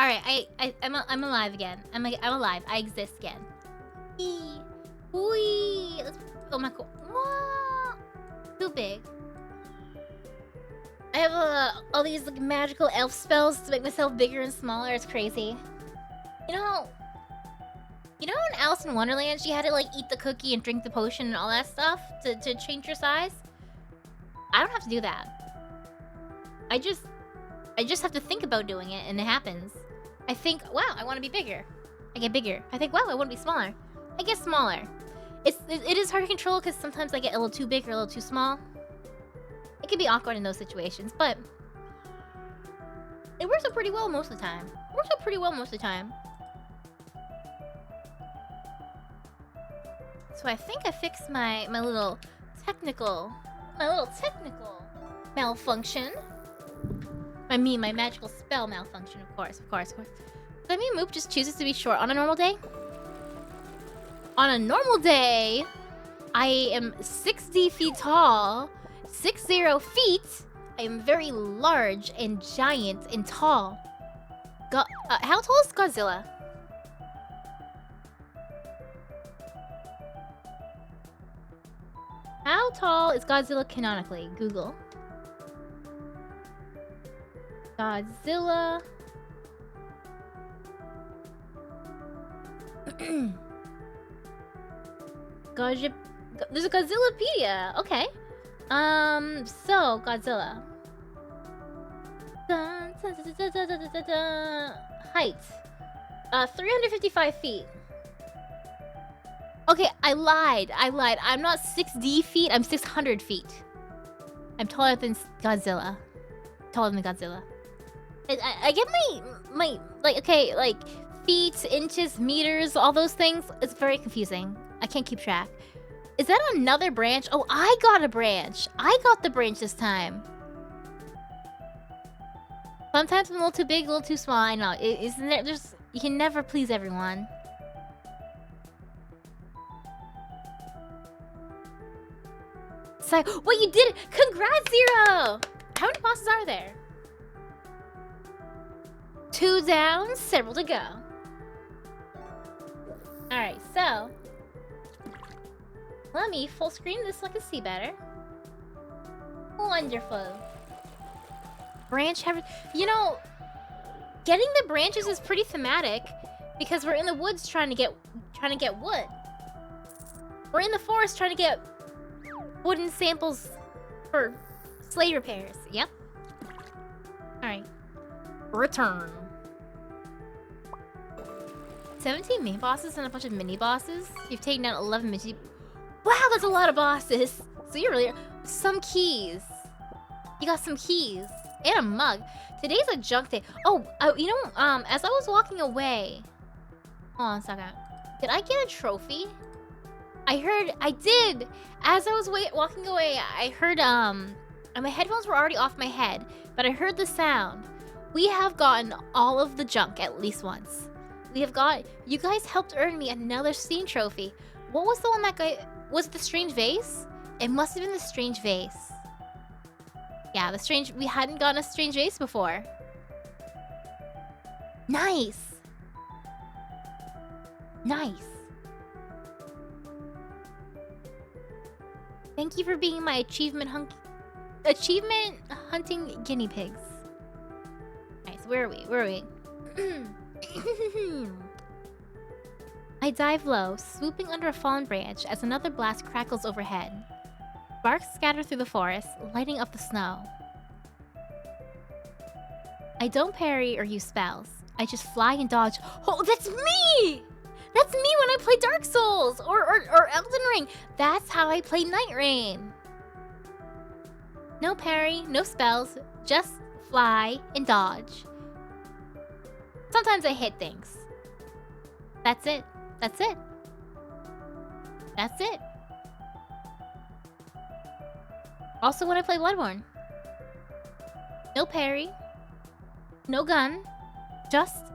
Alright, I'm alive again. I'm alive. I exist again. Wee. Oh my god. Whoa. Too big. I have all these like magical elf spells to make myself bigger and smaller. It's crazy. You know in Alice in Wonderland, she had to like eat the cookie and drink the potion and all that stuff to change her size? I don't have to do that. I just have to think about doing it and it happens. I think, wow, I want to be bigger. I get bigger. I think, wow, I want to be smaller. I get smaller. It is hard to control because sometimes I get a little too big or a little too small. It can be awkward in those situations, but it works out pretty well most of the time. So I think I fixed my little technical malfunction. I mean my magical spell malfunction, of course. Does that mean Moop just chooses to be short on a normal day? On a normal day, I am 60 feet tall. 60 feet. I am very large and giant and tall. How tall is Godzilla? How tall is Godzilla canonically? Google. Godzilla. There's a Godzillapedia. Okay. So Godzilla. Height. 355 feet. Okay, I lied. I'm not 6D feet, I'm 600 feet. I'm taller than Godzilla. I get my like, okay, like feet, inches, meters, all those things. It's very confusing. I can't keep track. Is that another branch? Oh, I got a branch. I got the branch this time. Sometimes I'm a little too big, a little too small. I know. Isn't there? You can never please everyone. So, what, you did it! Congrats, Zero! How many bosses are there? 2 down, several to go. Alright, so let me full screen this so I can see better. Wonderful. Branch have, you know, getting the branches is pretty thematic because we're in the woods trying to get wood. We're in the forest trying to get wooden samples for sleigh repairs. Yep. Alright. Return. 17 main bosses and a bunch of mini bosses. You've taken down 11 mini. Wow, that's a lot of bosses. So you're really some keys. You got some keys and a mug. Today's a junk day. Oh, you know, as I was walking away. Hold on a second. Did I get a trophy? I did. As I was walking away, I heard and my headphones were already off my head, but I heard the sound. We have gotten all of the junk at least once. You guys helped earn me another Steam trophy. What was the one that guy, was it the strange vase? It must have been the strange vase. Yeah, we hadn't gotten a strange vase before. Nice. Nice. Thank you for being my achievement hunting guinea pigs. Nice, where are we? I dive low, swooping under a fallen branch as another blast crackles overhead. Sparks scatter through the forest, lighting up the snow. I don't parry or use spells. I just fly and dodge. Oh, that's me! That's me when I play Dark Souls or Elden Ring. That's how I play Night Rain. No parry, no spells, just fly and dodge. Sometimes I hit things. That's it. That's it. That's it. Also when I play Bloodborne. No parry. No gun. Just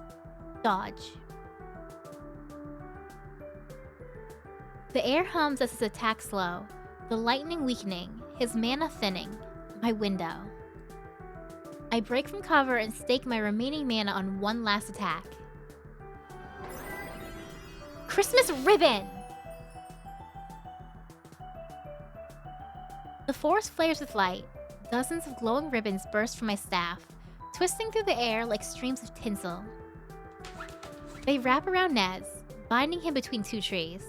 dodge. The air hums as his attack slow. The lightning weakening. His mana thinning. My window. I break from cover and stake my remaining mana on one last attack. Christmas ribbon! The forest flares with light. Dozens of glowing ribbons burst from my staff, twisting through the air like streams of tinsel. They wrap around Nez, binding him between two trees.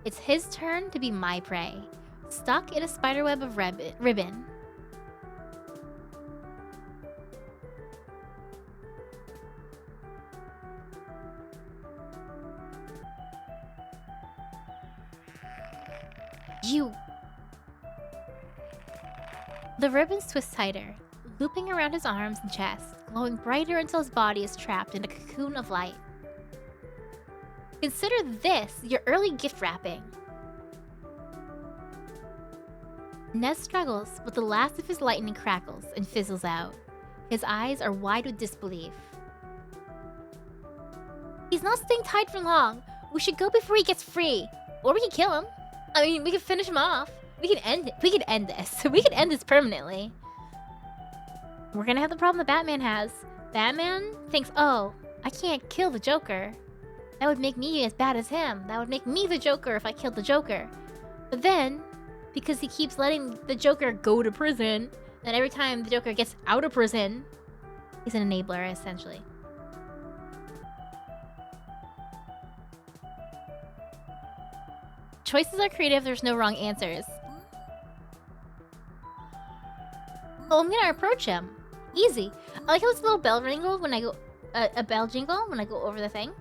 It's his turn to be my prey, stuck in a spiderweb of ribbon. You... The ribbons twist tighter, looping around his arms and chest, glowing brighter until his body is trapped in a cocoon of light. Consider this your early gift wrapping. Nez struggles, but the last of his lightning crackles and fizzles out. His eyes are wide with disbelief. He's not staying tied for long. We should go before he gets free. Or we can kill him. I mean, we can finish him off. We can end it. We can end this. We can end this permanently. We're gonna have the problem that Batman has. Batman thinks, oh, I can't kill the Joker. That would make me as bad as him. That would make me the Joker if I killed the Joker. But then, because he keeps letting the Joker go to prison, and every time the Joker gets out of prison, he's an enabler, essentially. Choices are creative, there's no wrong answers. Oh, I'm gonna approach him. Easy. I like how it's a little bell jingle when I go... a bell jingle when I go over the thing.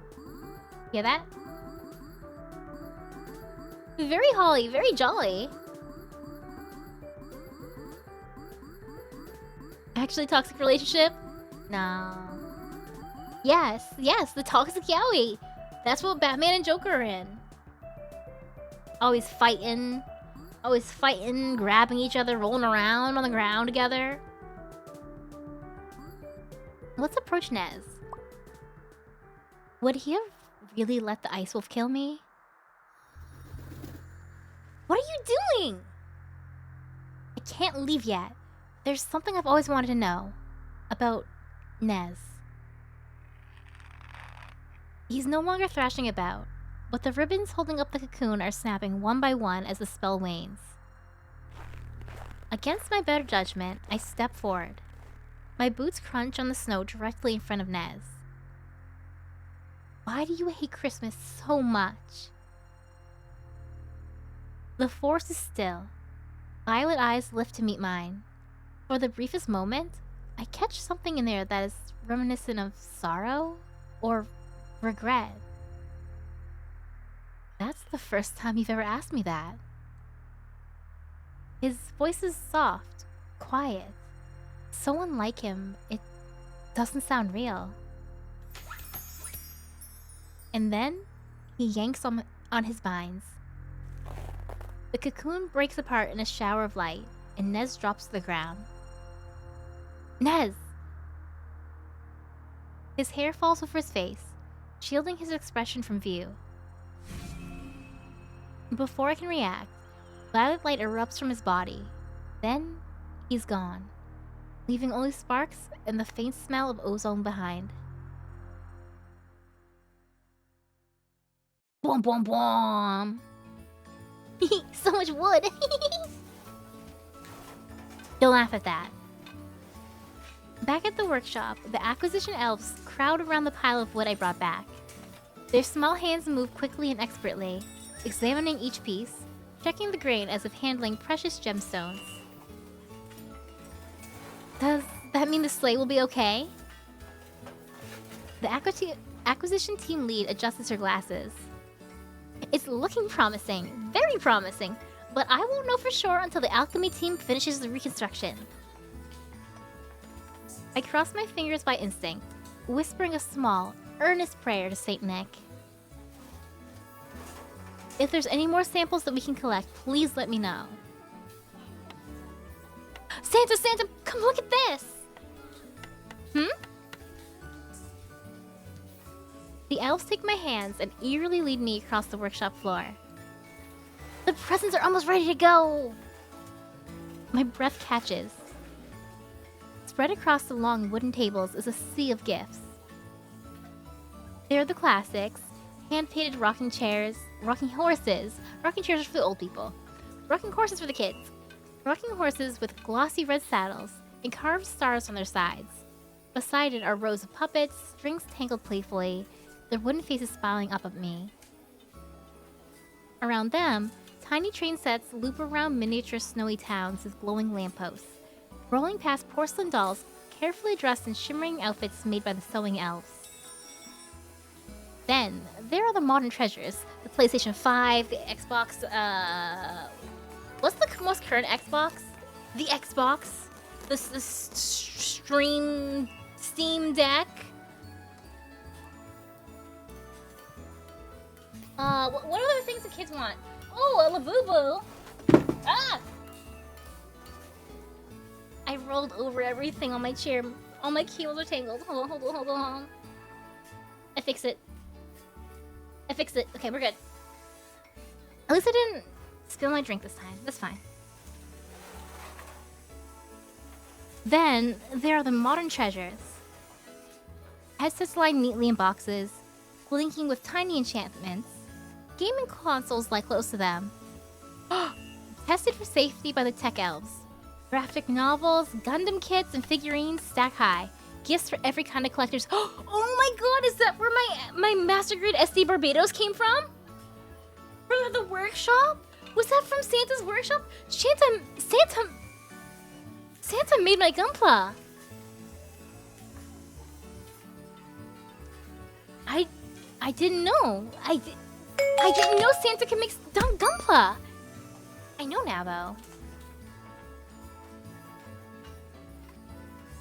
Hear that? Very holly, very jolly. Actually toxic relationship? No. Yes, the toxic yaoi. That's what Batman and Joker are in. Always fighting, grabbing each other, rolling around on the ground together. Let's approach Nez. Would he have really let the Ice Wolf kill me? What are you doing? I can't leave yet. There's something I've always wanted to know. About Nez. He's no longer thrashing about, but the ribbons holding up the cocoon are snapping one by one as the spell wanes. Against my better judgment, I step forward. My boots crunch on the snow directly in front of Nez. Why do you hate Christmas so much? The forest is still. Violet eyes lift to meet mine. For the briefest moment, I catch something in there that is reminiscent of sorrow or regret. That's the first time you've ever asked me that. His voice is soft, quiet. So unlike him, it doesn't sound real. And then, he yanks on his binds. The cocoon breaks apart in a shower of light, and Nez drops to the ground. Nez! His hair falls over his face, shielding his expression from view. Before I can react, violet light erupts from his body. Then, he's gone, leaving only sparks and the faint smell of ozone behind. Boom, boom, boom! So much wood! Don't laugh at that. Back at the workshop, the acquisition elves crowd around the pile of wood I brought back. Their small hands move quickly and expertly, examining each piece, checking the grain as if handling precious gemstones. Does that mean the sleigh will be okay? The acquisition team lead adjusts her glasses. It's looking promising, very promising, but I won't know for sure until the alchemy team finishes the reconstruction. I cross my fingers by instinct, whispering a small, earnest prayer to Saint Nick. If there's any more samples that we can collect, please let me know. Santa, Santa, come look at this! The elves take my hands and eerily lead me across the workshop floor. The presents are almost ready to go! My breath catches. Spread across the long wooden tables is a sea of gifts. There are the classics, hand-painted rocking chairs, rocking horses. Rocking chairs are for the old people. Rocking horses for the kids. Rocking horses with glossy red saddles and carved stars on their sides. Beside it are rows of puppets, strings tangled playfully, their wooden faces smiling up at me. Around them, tiny train sets loop around miniature snowy towns with glowing lampposts, rolling past porcelain dolls carefully dressed in shimmering outfits made by the sewing elves. Then, there are the modern treasures. The PlayStation 5, the Xbox, what's the most current Xbox? The Xbox? The Steam Deck? What are other things the kids want? Oh, a Labubu! Ah! I rolled over everything on my chair. All my cables are tangled. Hold on. I fixed it. Okay, we're good. At least I didn't spill my drink this time. That's fine. Then, there are the modern treasures. Headsets lined neatly in boxes, blinking with tiny enchantments. Gaming consoles lie close to them. Tested for safety by the tech elves. Graphic novels, Gundam kits, and figurines stack high. Gifts for every kind of collectors. Oh my god, is that where my Master Grade SD Barbados came from? From the workshop? Was that from Santa's workshop? Santa made my Gunpla. I didn't know. I didn't know Santa can make Gunpla. I know now though.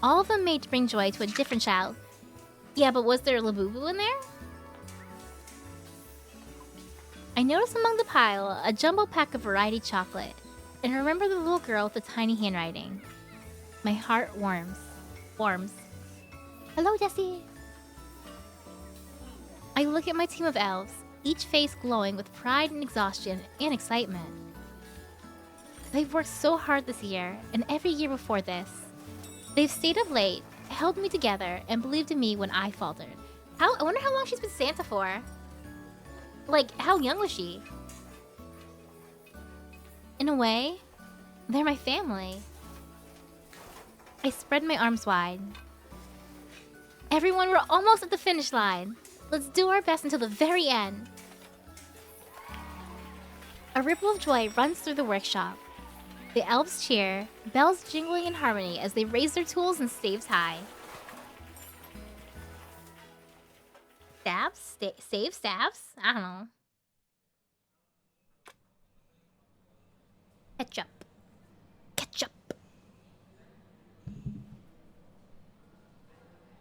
All of them made to bring joy to a different child. Yeah, but was there a Labubu in there? I noticed among the pile a jumbo pack of variety chocolate, and remember the little girl with the tiny handwriting. My heart warms. Hello, Jessie. I look at my team of elves, each face glowing with pride and exhaustion and excitement. They've worked so hard this year, and every year before this. They've stayed up late, held me together, and believed in me when I faltered. I wonder how long she's been Santa for. Like, how young was she? In a way, they're my family. I spread my arms wide. Everyone, we're almost at the finish line. Let's do our best until the very end. A ripple of joy runs through the workshop. The elves cheer, bells jingling in harmony as they raise their tools and staves high. Staves? Save staves? I don't know. Ketchup.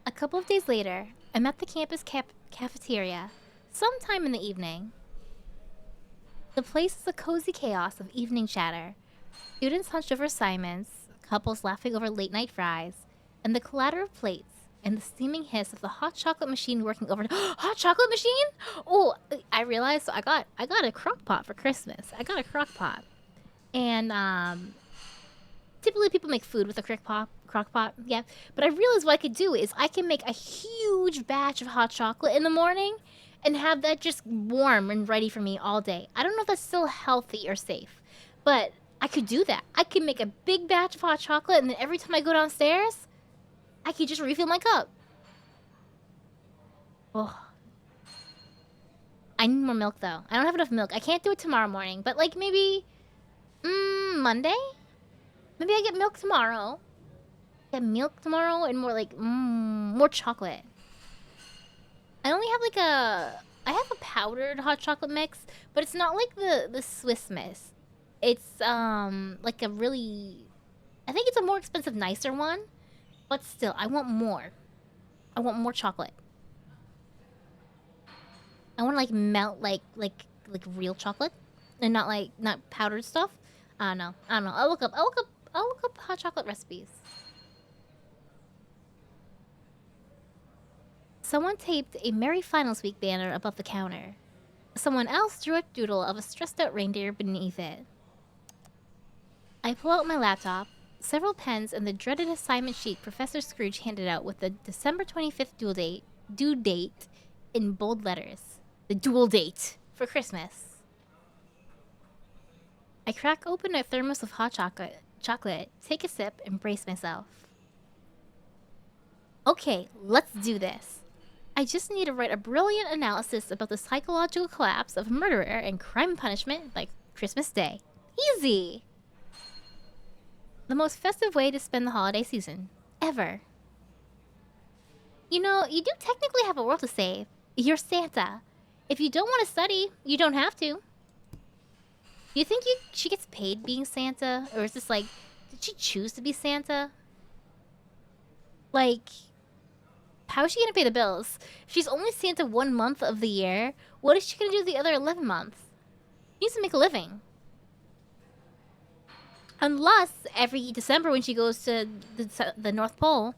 A couple of days later, I'm at the campus cafeteria, sometime in the evening. The place is a cozy chaos of evening chatter. Students hunched over assignments, couples laughing over late-night fries, and the clatter of plates, and the steaming hiss of the hot chocolate machine working over... Hot chocolate machine? Oh, I realized I got a crock pot for Christmas. I got a crock pot. And, typically people make food with a crock pot, yeah. But I realized what I could do is I can make a huge batch of hot chocolate in the morning and have that just warm and ready for me all day. I don't know if that's still healthy or safe, but I could do that. I could make a big batch of hot chocolate, and then every time I go downstairs, I could just refill my cup. Oh. I need more milk, though. I don't have enough milk. I can't do it tomorrow morning, but, like, maybe... Monday? Maybe I get milk tomorrow. Get milk tomorrow and more, like, more chocolate. I only have, like, I have a powdered hot chocolate mix, but it's not like the Swiss Miss. It's, like a really... I think it's a more expensive, nicer one. But still, I want more. I want more chocolate. I want to, like, melt, like real chocolate. And not powdered stuff. I don't know. I'll look up hot chocolate recipes. Someone taped a Merry Finals Week banner above the counter. Someone else drew a doodle of a stressed out reindeer beneath it. I pull out my laptop, several pens, and the dreaded assignment sheet Professor Scrooge handed out with the December 25th due date in bold letters. The dual date for Christmas. I crack open a thermos of hot chocolate, take a sip, and brace myself. Okay, let's do this. I just need to write a brilliant analysis about the psychological collapse of a murderer and crime and punishment by Christmas Day. Easy! The most festive way to spend the holiday season. Ever. You know, you do technically have a world to save. You're Santa. If you don't want to study, you don't have to. Do you think she gets paid being Santa? Or is this like, did she choose to be Santa? Like, how is she gonna pay the bills? If she's only Santa 1 month of the year, what is she gonna do the other 11 months? She needs to make a living. Unless every December when she goes to the North Pole,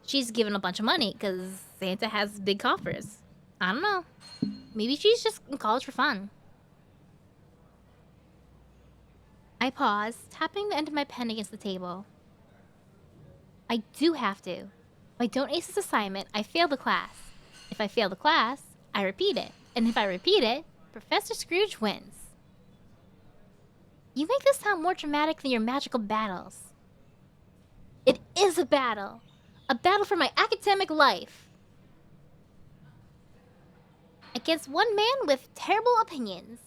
she's given a bunch of money because Santa has big coffers. I don't know. Maybe she's just in college for fun. I pause, tapping the end of my pen against the table. I do have to. If I don't ace this assignment, I fail the class. If I fail the class, I repeat it. And if I repeat it, Professor Scrooge wins. You make this sound more dramatic than your magical battles. It is a battle. A battle for my academic life. Against one man with terrible opinions.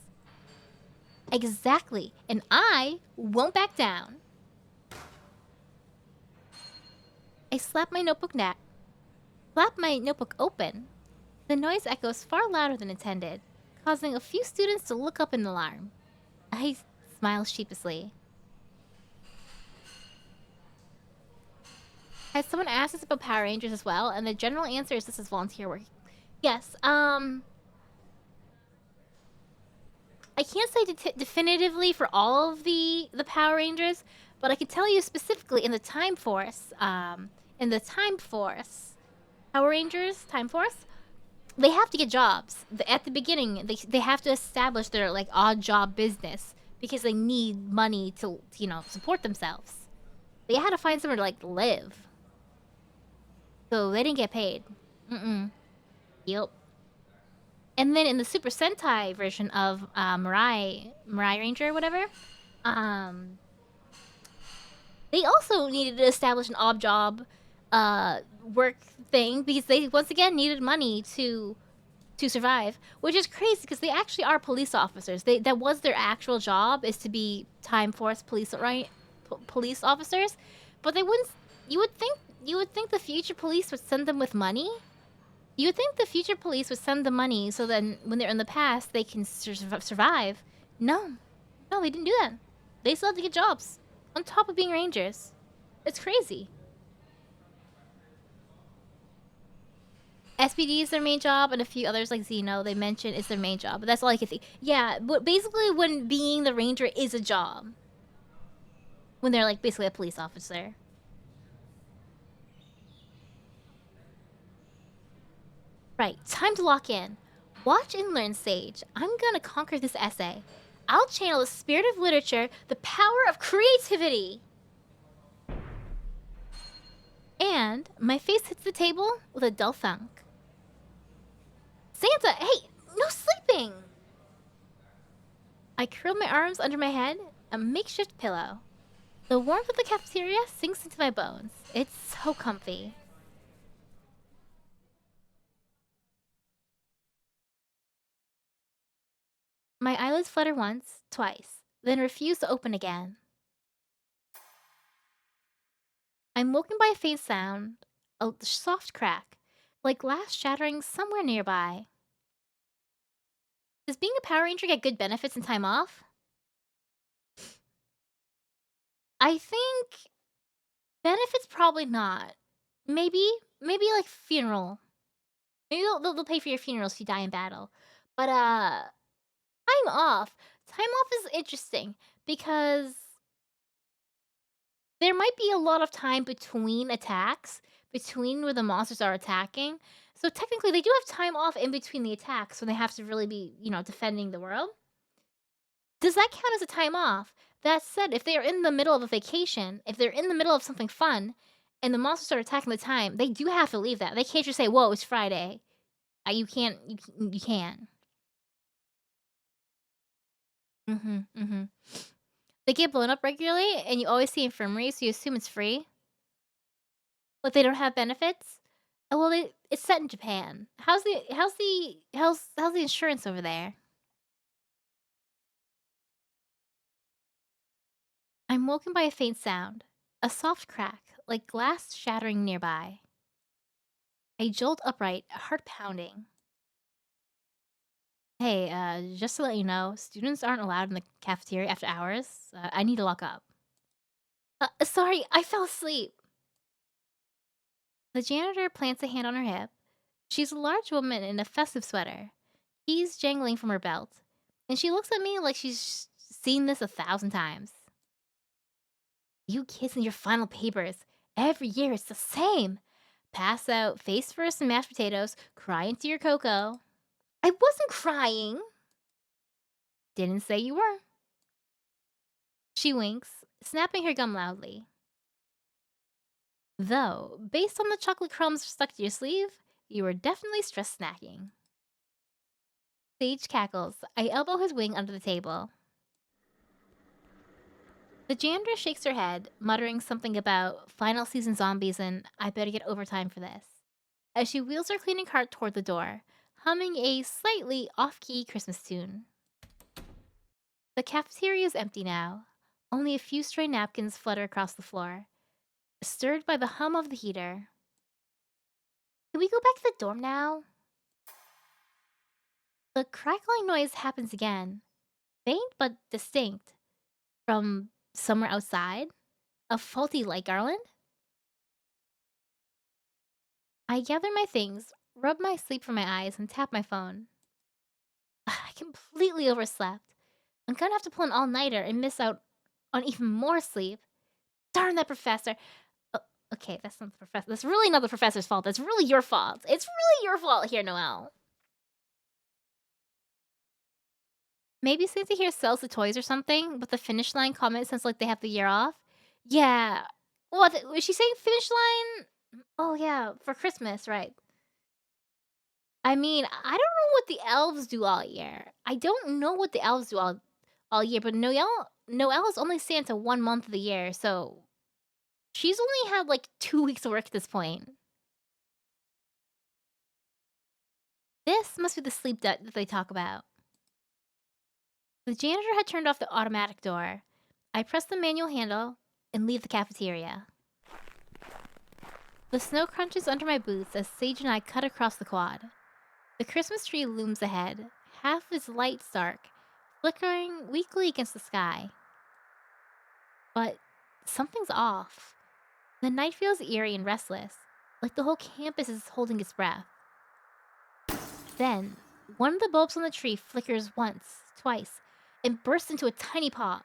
Exactly. And I won't back down. I slap my notebook open. The noise echoes far louder than intended, causing a few students to look up in alarm. I smile sheepishly. Has someone asked us about Power Rangers as well? And the general answer is this is volunteer work. Yes, I can't say definitively for all of the Power Rangers, but I can tell you specifically in the Time Force, Power Rangers, Time Force, they have to get jobs. At the beginning, they have to establish their, like, odd job business because they need money to, you know, support themselves. They had to find somewhere to, like, live. So they didn't get paid. Yep. And then in the Super Sentai version of Mirai Ranger or whatever, they also needed to establish an odd job work thing because they once again needed money to survive, which is crazy because they actually are police officers. That was their actual job, is to be Time Force police officers, but they wouldn't. You would think the future police would send them with money. You would think the future police would send them money so then when they're in the past they can survive. No, they didn't do that. They still have to get jobs on top of being Rangers. It's crazy. SPD is their main job, and a few others like Xeno they mentioned is their main job. But that's all I can think. Yeah, but basically when being the Ranger is a job. When they're like basically a police officer. Right, time to lock in. Watch and learn, Sage. I'm gonna conquer this essay. I'll channel the spirit of literature, the power of creativity. And my face hits the table with a dull thunk. Santa, hey, no sleeping! I curl my arms under my head, a makeshift pillow. The warmth of the cafeteria sinks into my bones. It's so comfy. My eyelids flutter once, twice, then refuse to open again. I'm woken by a faint sound, a soft crack, like glass shattering somewhere nearby. Does being a Power Ranger get good benefits and time off? I think benefits probably not. Maybe like funeral. Maybe they'll pay for your funeral if you die in battle. But time off is interesting because there might be a lot of time between attacks, between where the monsters are attacking. So technically they do have time off in between the attacks when they have to really be, you know, defending the world. Does that count as a time off? That said, if they are in the middle of a vacation, if they're in the middle of something fun, and the monsters start attacking the time, they do have to leave that. They can't just say, "Whoa, it's Friday." You can't. You can't. They get blown up regularly, and you always see infirmary, so you assume it's free. But they don't have benefits. Oh well, it's set in Japan. How's the insurance over there? I'm woken by a faint sound, a soft crack, like glass shattering nearby. I jolt upright, heart pounding. Hey, just to let you know, students aren't allowed in the cafeteria after hours. I need to lock up. Sorry, I fell asleep. The janitor plants a hand on her hip. She's a large woman in a festive sweater, keys jangling from her belt, and she looks at me like she's seen this 1,000 times. You kids and your final papers. Every year it's the same. Pass out face first in mashed potatoes, cry into your cocoa. I wasn't crying. Didn't say you were. She winks, snapping her gum loudly. Though, based on the chocolate crumbs stuck to your sleeve, you were definitely stress snacking. Sage cackles. I elbow his wing under the table. The janitor shakes her head, muttering something about final season zombies and I better get overtime for this, as she wheels her cleaning cart toward the door, humming a slightly off-key Christmas tune. The cafeteria is empty now. Only a few stray napkins flutter across the floor, stirred by the hum of the heater. Can we go back to the dorm now? The crackling noise happens again, faint but distinct, from somewhere outside. A faulty light garland? I gather my things, rub my sleep from my eyes, and tap my phone. I completely overslept. I'm gonna have to pull an all-nighter and miss out on even more sleep. Darn that professor. Oh, okay, that's not the professor. That's really not the professor's fault. That's really your fault. It's really your fault here, Noelle. Maybe Santa here sells the toys or something, but the finish line comment sounds like they have the year off. Yeah. What? Was she saying finish line? Oh, yeah, for Christmas, right. I mean, I don't know what the elves do all year. I don't know what the elves do all year, but Noelle is only Santa 1 month of the year, so she's only had like 2 weeks of work at this point. This must be the sleep debt that they talk about. The janitor had turned off the automatic door. I press the manual handle and leave the cafeteria. The snow crunches under my boots as Sage and I cut across the quad. The Christmas tree looms ahead, half its light dark, flickering weakly against the sky. But something's off. The night feels eerie and restless, like the whole campus is holding its breath. Then, one of the bulbs on the tree flickers once, twice, and bursts into a tiny pop.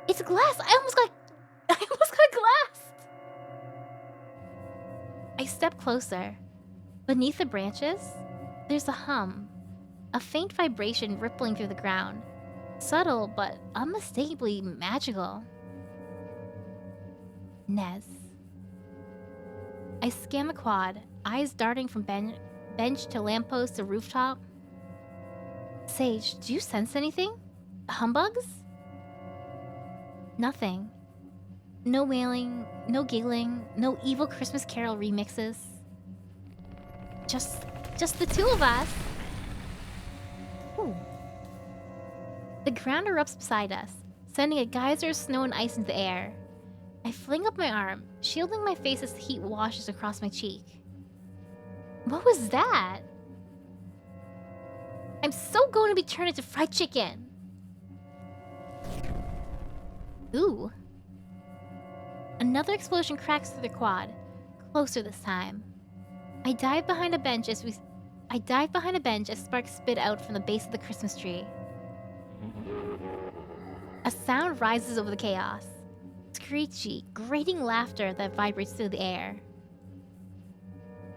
It's glass! I almost got glassed! I step closer. Beneath the branches, there's a hum, a faint vibration rippling through the ground. Subtle, but unmistakably magical. Nez. I scan the quad, eyes darting from bench to lamppost to rooftop. Sage, do you sense anything? Humbugs? Nothing. No wailing, no giggling, no evil Christmas Carol remixes. Just the two of us. Ooh. The ground erupts beside us, sending a geyser of snow and ice into the air. I fling up my arm, shielding my face as the heat washes across my cheek. What was that? I'm so going to be turned into fried chicken. Ooh. Another explosion cracks through the quad, closer this time. I dive behind a bench as sparks spit out from the base of the Christmas tree. A sound rises over the chaos. Screechy, grating laughter that vibrates through the air.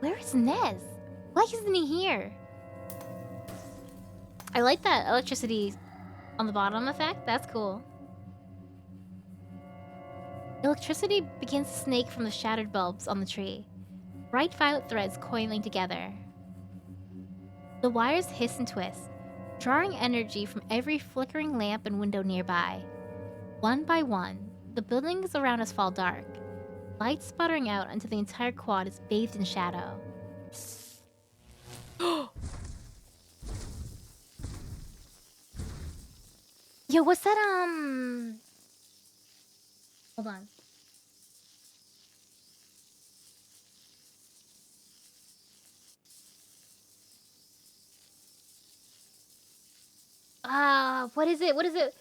Where is Nez? Why isn't he here? I like that electricity On the bottom effect? That's cool. Electricity begins to snake from the shattered bulbs on the tree. Bright violet threads coiling together. The wires hiss and twist, drawing energy from every flickering lamp and window nearby. One by one, the buildings around us fall dark, light sputtering out until the entire quad is bathed in shadow. Yo, what's that, Hold on. What is it? What is it?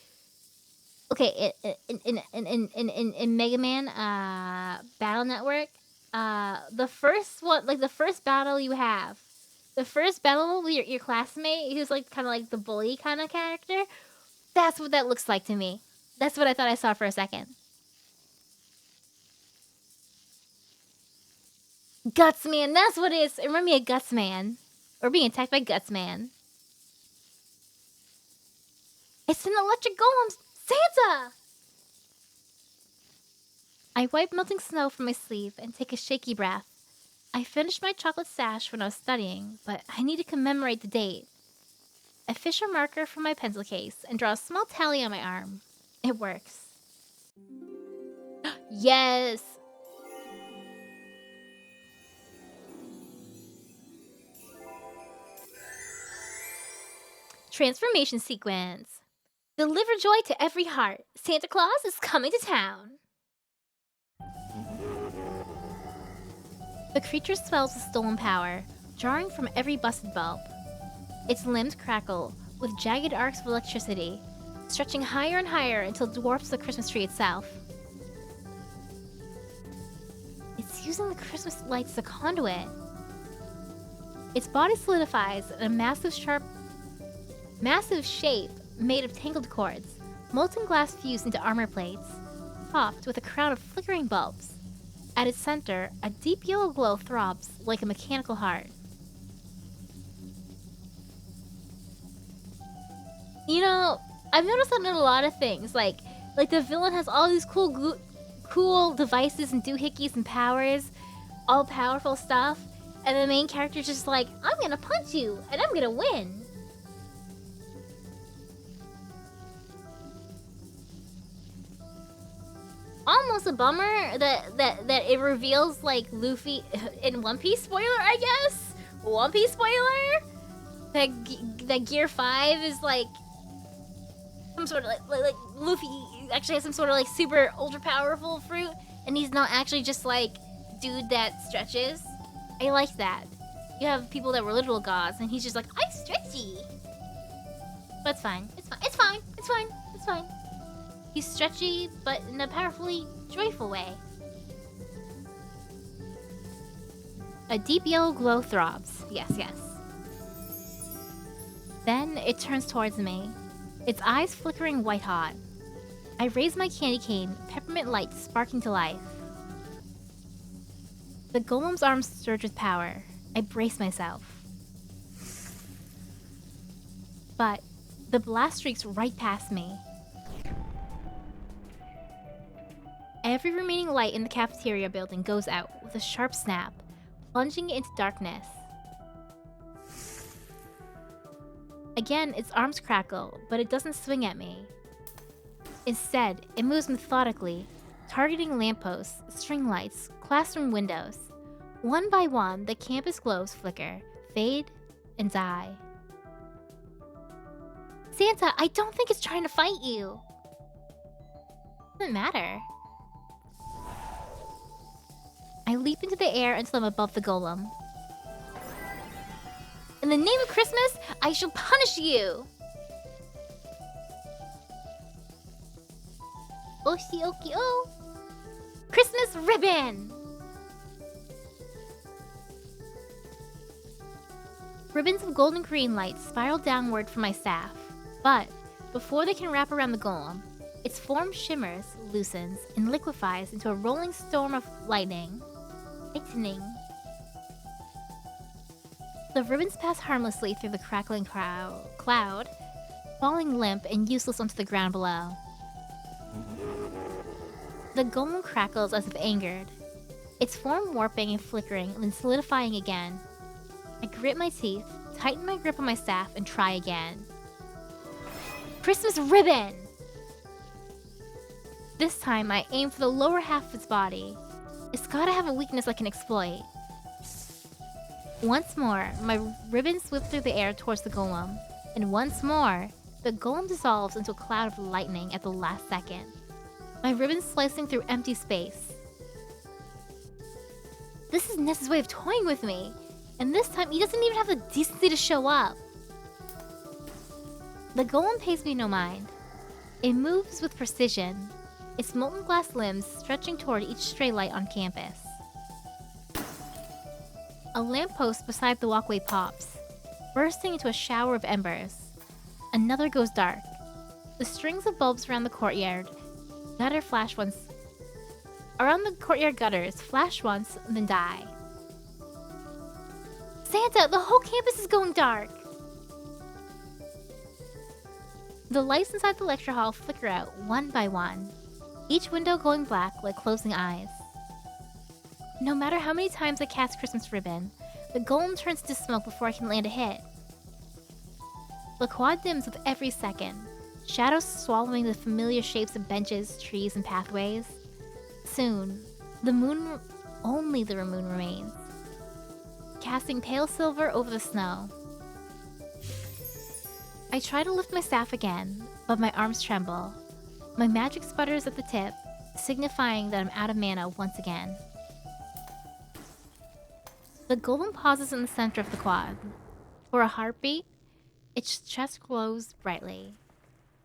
Okay, in Mega Man, Battle Network, the first one, like the first battle you have, the first battle with your classmate, who's like kind of like the bully kind of character, that's what that looks like to me. That's what I thought I saw for a second. Guts Man, that's what it is. It reminded me of Guts Man. Or being attacked by Guts Man. It's an electric golem! Santa! I wipe melting snow from my sleeve and take a shaky breath. I finished my chocolate sash when I was studying, but I need to commemorate the date. I fish a marker from my pencil case and draw a small tally on my arm. It works. Yes! Transformation sequence. Deliver joy to every heart. Santa Claus is coming to town. The creature swells with stolen power, drawing from every busted bulb. Its limbs crackle with jagged arcs of electricity, stretching higher and higher until it dwarfs the Christmas tree itself. It's using the Christmas lights as a conduit. Its body solidifies in a massive shape made of tangled cords, molten glass fused into armor plates, topped with a crown of flickering bulbs. At its center, a deep yellow glow throbs like a mechanical heart. You know, I've noticed that in a lot of things. Like the villain has all these cool devices and doohickeys and powers, all powerful stuff, and the main character's just like, I'm gonna punch you and I'm gonna win. Almost a bummer that it reveals like Luffy in One Piece spoiler, I guess. One Piece spoiler. That Gear 5 is like some sort of like Luffy actually has some sort of like super ultra powerful fruit, and he's not actually just like dude that stretches. I like that. You have people that were literal gods, and he's just like, I'm stretchy. But it's fine. It's fine. It's fine. It's fine. It's fine. He's stretchy, but in a powerfully joyful way. A deep yellow glow throbs. Yes, yes. Then it turns towards me, its eyes flickering white-hot. I raise my candy cane, peppermint light sparking to life. The golem's arms surge with power. I brace myself. But the blast streaks right past me. Every remaining light in the cafeteria building goes out with a sharp snap, plunging into darkness. Again, its arms crackle, but it doesn't swing at me. Instead, it moves methodically, targeting lampposts, string lights, classroom windows. One by one, the campus globes flicker, fade, and die. Santa, I don't think it's trying to fight you. Doesn't matter. I leap into the air until I'm above the golem. In the name of Christmas, I shall punish you! Oshi oki o! Christmas ribbon! Ribbons of golden green light spiral downward from my staff, but before they can wrap around the golem, its form shimmers, loosens, and liquefies into a rolling storm of lightning. Lightning. The ribbons pass harmlessly through the crackling cloud, falling limp and useless onto the ground below. The golem crackles as if angered, its form warping and flickering, then solidifying again. I grit my teeth, tighten my grip on my staff, and try again. Christmas ribbon! This time, I aim for the lower half of its body. It's gotta have a weakness I can exploit. Once more, my ribbons whip through the air towards the golem, and once more, the golem dissolves into a cloud of lightning at the last second. My ribbons slicing through empty space. This is Ness's way of toying with me, and this time he doesn't even have the decency to show up. The golem pays me no mind. It moves with precision, its molten glass limbs stretching toward each stray light on campus. A lamppost beside the walkway pops, bursting into a shower of embers. Another goes dark. The strings of bulbs around the courtyard gutters flash once, then die. Santa, the whole campus is going dark! The lights inside the lecture hall flicker out one by one, each window going black like closing eyes. No matter how many times I cast Christmas Ribbon, the golem turns to smoke before I can land a hit. The quad dims with every second, shadows swallowing the familiar shapes of benches, trees, and pathways. Soon, only the moon remains, casting pale silver over the snow. I try to lift my staff again, but my arms tremble. My magic sputters at the tip, signifying that I'm out of mana once again. The golem pauses in the center of the quad. For a heartbeat, its chest glows brightly.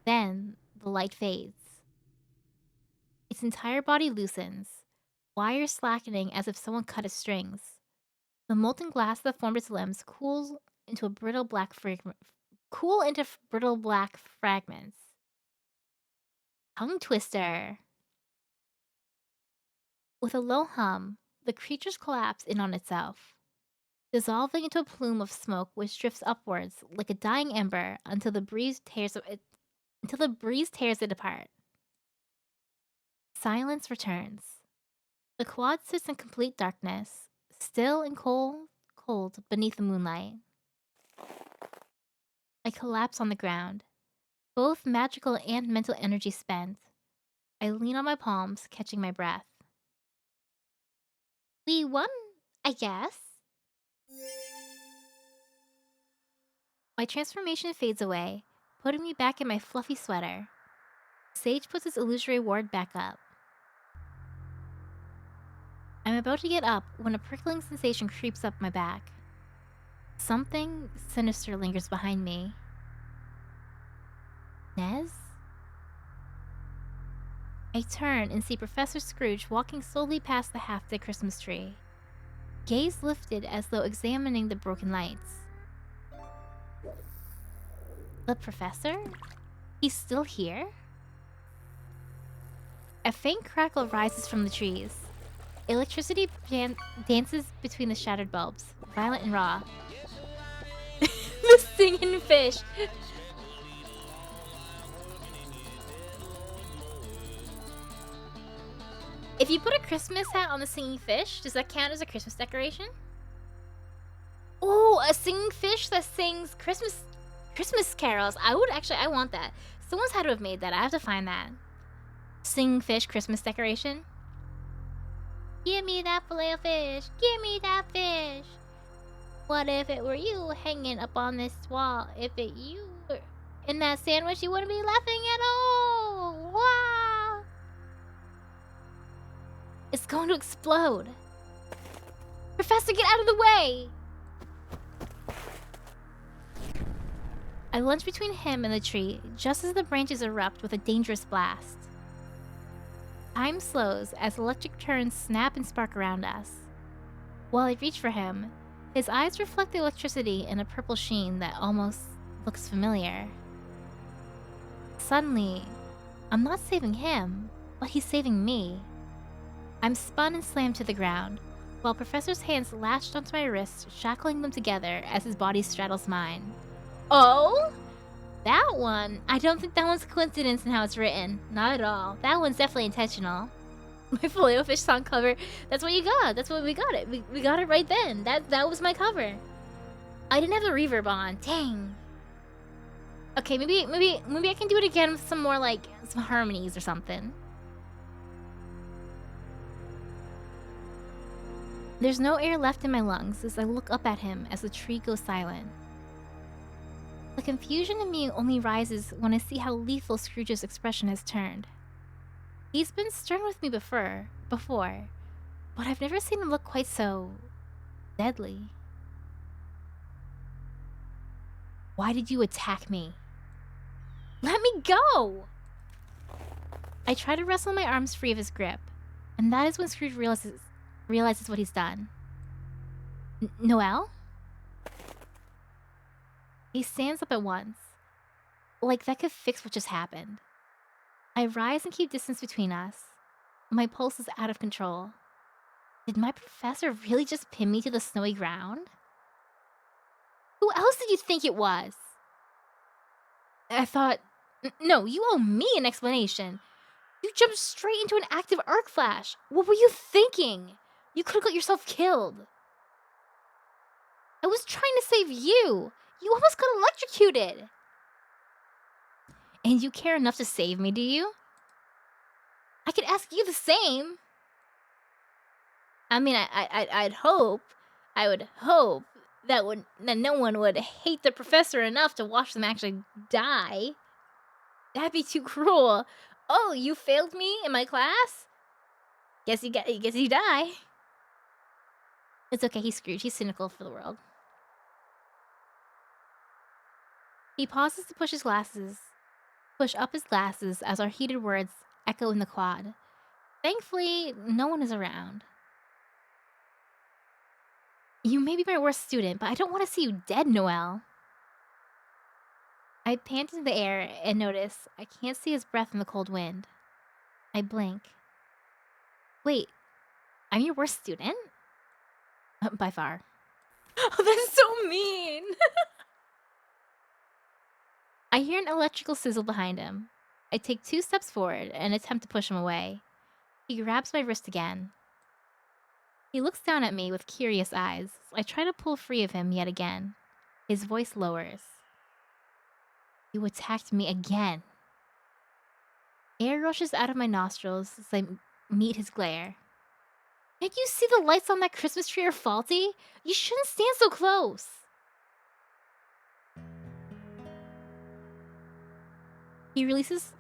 Then, the light fades. Its entire body loosens, wires slackening as if someone cut its strings. The molten glass that formed its limbs cool into brittle black fragments. Tongue twister! With a low hum, the creatures collapse in on itself, dissolving into a plume of smoke which drifts upwards like a dying ember until the breeze tears it apart. Silence returns. The quad sits in complete darkness, still and cold beneath the moonlight. I collapse on the ground, both magical and mental energy spent. I lean on my palms, catching my breath. We won, I guess. My transformation fades away, putting me back in my fluffy sweater. Sage puts his illusory ward back up. I'm about to get up when a prickling sensation creeps up my back. Something sinister lingers behind me. Nez? I turn and see Professor Scrooge walking slowly past the half-dead Christmas tree, gaze lifted as though examining the broken lights. The professor? He's still here? A faint crackle rises from the trees. Electricity dances between the shattered bulbs, violent and raw. The singing fish! If you put a Christmas hat on the singing fish, does that count as a Christmas decoration? Oh, a singing fish that sings Christmas carols. I want that. Someone's had to have made that. I have to find that. Singing fish Christmas decoration. Give me that fillet of fish. Give me that fish. What if it were you hanging up on this wall? If you were in that sandwich, you wouldn't be laughing at all. Wow. It's going to explode. Professor, get out of the way! I lunge between him and the tree, just as the branches erupt with a dangerous blast. Time slows as electric turns snap and spark around us. While I reach for him, his eyes reflect the electricity in a purple sheen that almost looks familiar. Suddenly, I'm not saving him, but he's saving me. I'm spun and slammed to the ground, while Professor's hands latched onto my wrists, shackling them together as his body straddles mine. Oh? That one, I don't think that one's a coincidence in how it's written. Not at all. That one's definitely intentional. My Filet-O-Fish song cover. That's what you got. That's what we got it. We got it right then. That was my cover. I didn't have the reverb on. Dang. Okay, maybe I can do it again with some more like some harmonies or something. There's no air left in my lungs as I look up at him as the tree goes silent. The confusion in me only rises when I see how lethal Scrooge's expression has turned. He's been stern with me before, but I've never seen him look quite so deadly. Why did you attack me? Let me go! I try to wrestle my arms free of his grip, and that is when Scrooge realizes what he's done. Noelle? He stands up at once. Like that could fix what just happened. I rise and keep distance between us. My pulse is out of control. Did my professor really just pin me to the snowy ground? Who else did you think it was? I thought... No, you owe me an explanation. You jumped straight into an active arc flash. What were you thinking? You could have got yourself killed. I was trying to save you. You almost got electrocuted. And you care enough to save me, do you? I could ask you the same. I mean, I'd hope. I would hope that no one would hate the professor enough to watch them actually die. That'd be too cruel. Oh, you failed me in my class? Guess you die. It's okay, he's Scrooge. He's cynical for the world. He pauses to push up his glasses as our heated words echo in the quad. Thankfully, no one is around. You may be my worst student, but I don't want to see you dead, Noelle. I pant into the air and notice I can't see his breath in the cold wind. I blink. Wait, I'm your worst student? By far. Oh, that's so mean! I hear an electrical sizzle behind him. I take 2 steps forward and attempt to push him away. He grabs my wrist again. He looks down at me with curious eyes. I try to pull free of him yet again. His voice lowers. You attacked me again. Air rushes out of my nostrils as I meet his glare. Can't you see the lights on that Christmas tree are faulty? You shouldn't stand so close. He releases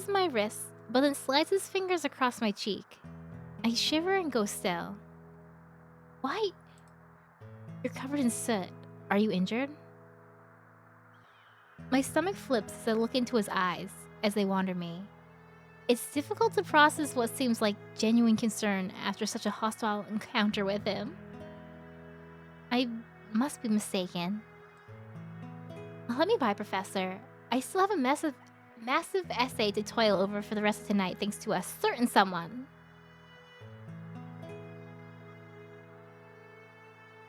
my wrist, but then slides his fingers across my cheek. I shiver and go still. Why? You're covered in soot. Are you injured? My stomach flips as I look into his eyes as they wander me. It's difficult to process what seems like genuine concern after such a hostile encounter with him. I must be mistaken. Let me by, Professor. I still have a massive essay to toil over for the rest of tonight thanks to a certain someone.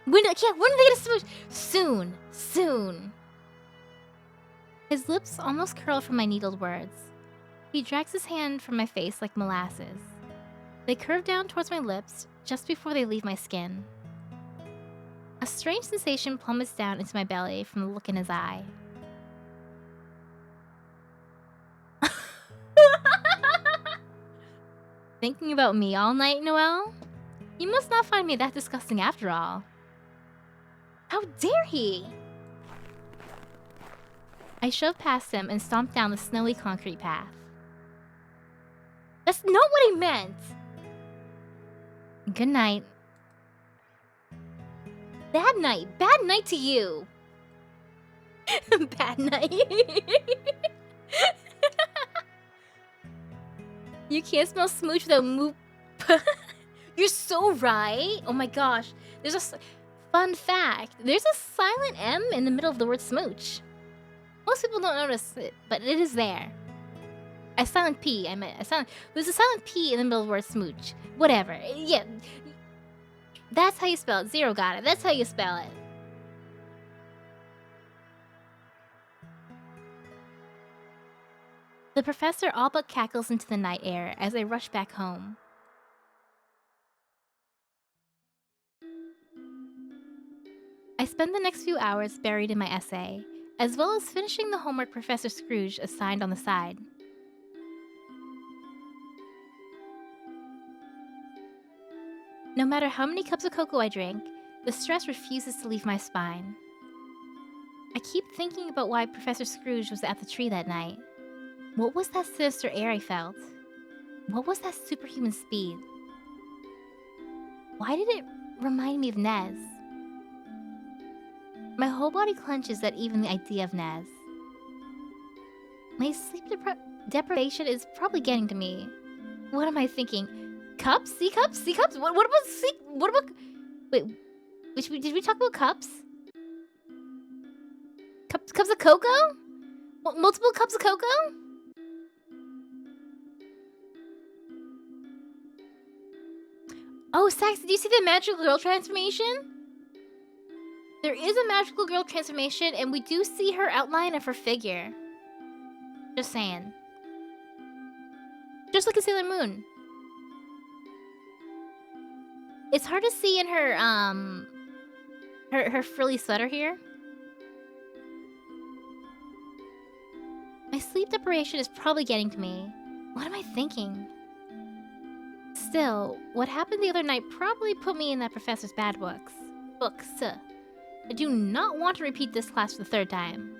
When are they gonna smooch? Soon. His lips almost curl from my needled words. He drags his hand from my face like molasses. They curve down towards my lips just before they leave my skin. A strange sensation plummets down into my belly from the look in his eye. Thinking about me all night, Noelle? You must not find me that disgusting after all. How dare he? I shove past him and stomp down the snowy concrete path. That's not what I meant! Good night. Bad night to you! Bad night. You can't smell smooch without moop. You're so right! Oh my gosh, there's a fun fact. There's a silent M in the middle of the word smooch. Most people don't notice it, but it is there. A silent P, there's a silent P in the middle of the word smooch. Whatever, yeah. That's how you spell it. Zero got it. That's how you spell it. The professor all but cackles into the night air as I rush back home. I spend the next few hours buried in my essay, as well as finishing the homework Professor Scrooge assigned on the side. No matter how many cups of cocoa I drink, the stress refuses to leave my spine. I keep thinking about why Professor Scrooge was at the tree that night. What was that sinister air I felt? What was that superhuman speed? Why did it remind me of Nez? My whole body clenches at even the idea of Nez. My sleep deprivation is probably getting to me. What am I thinking? Cups? Sea cups? Sea cups? What about sea... What about... Wait, did we talk about cups? Cups of cocoa? Multiple cups of cocoa? Oh, Sax, did you see the magical girl transformation? There is a magical girl transformation, and we do see her outline of her figure. Just saying. Just like a Sailor Moon. It's hard to see in her, her frilly sweater here. My sleep deprivation is probably getting to me. What am I thinking? Still, what happened the other night probably put me in that professor's bad books. I do not want to repeat this class for the third time.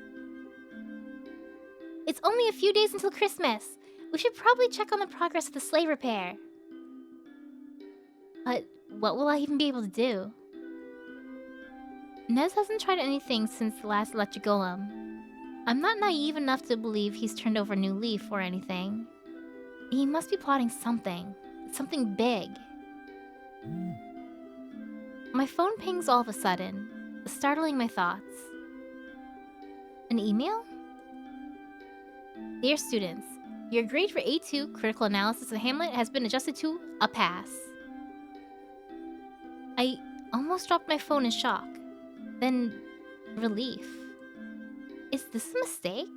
It's only a few days until Christmas. We should probably check on the progress of the sleigh repair. But what will I even be able to do? Nez hasn't tried anything since the last electric golem. I'm not naive enough to believe he's turned over a new leaf or anything. He must be plotting something. Something big. My phone pings all of a sudden, startling my thoughts. An email? Dear students, your grade for A2 Critical Analysis of Hamlet has been adjusted to a pass. I almost dropped my phone in shock. Then, relief. Is this a mistake?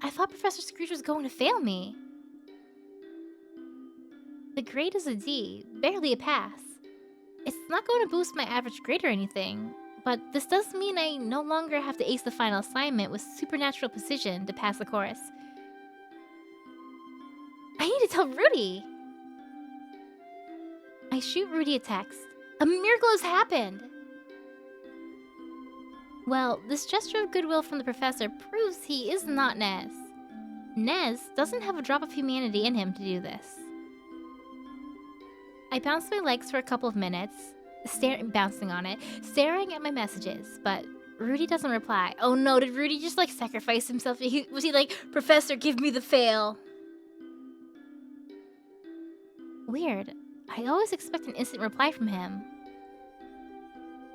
I thought Professor Scrooge was going to fail me. The grade is a D, barely a pass. It's not going to boost my average grade or anything, but this does mean I no longer have to ace the final assignment with supernatural precision to pass the course. I need to tell Rudy! I shoot Rudy a text. A miracle has happened! Well, this gesture of goodwill from the professor proves he is not Nez. Nez doesn't have a drop of humanity in him to do this. I bounce my legs for a couple of minutes, bouncing on it, staring at my messages, but Rudy doesn't reply. Oh no, did Rudy just like sacrifice himself? Was he like, Professor, give me the fail? Weird. I always expect an instant reply from him.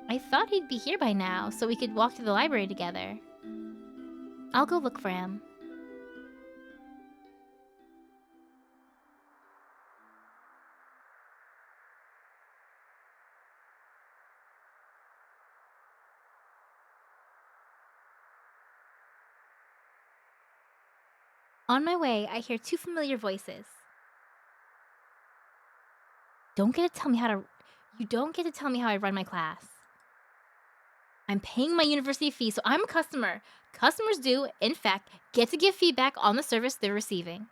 I thought he'd be here by now, so we could walk to the library together. I'll go look for him. On my way, I hear two familiar voices. You don't get to tell me how I run my class. I'm paying my university fee, so I'm a customer. Customers do, in fact, get to give feedback on the service they're receiving.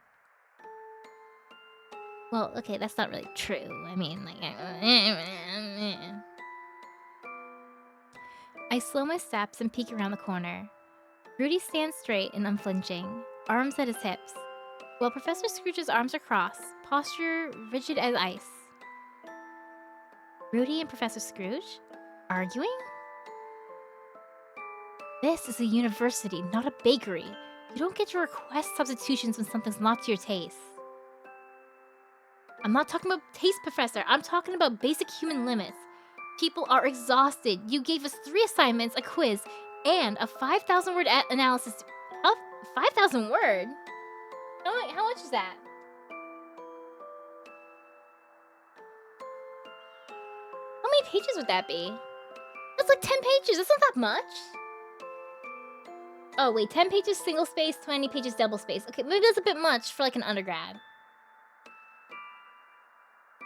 Well, okay, that's not really true. I mean, like... I slow my steps and peek around the corner. Rudy stands straight and unflinching, arms at his hips, while Professor Scrooge's arms are crossed, posture rigid as ice. Rudy and Professor Scrooge? Arguing? This is a university, not a bakery. You don't get to request substitutions when something's not to your taste. I'm not talking about taste, Professor. I'm talking about basic human limits. People are exhausted. You gave us 3 assignments, a quiz, and a 5,000-word analysis. 5,000 word? How much is that? How many pages would that be? That's like 10 pages. That's not that much. Oh, wait, 10 pages single space, 20 pages double space. Okay, maybe that's a bit much for, like, an undergrad.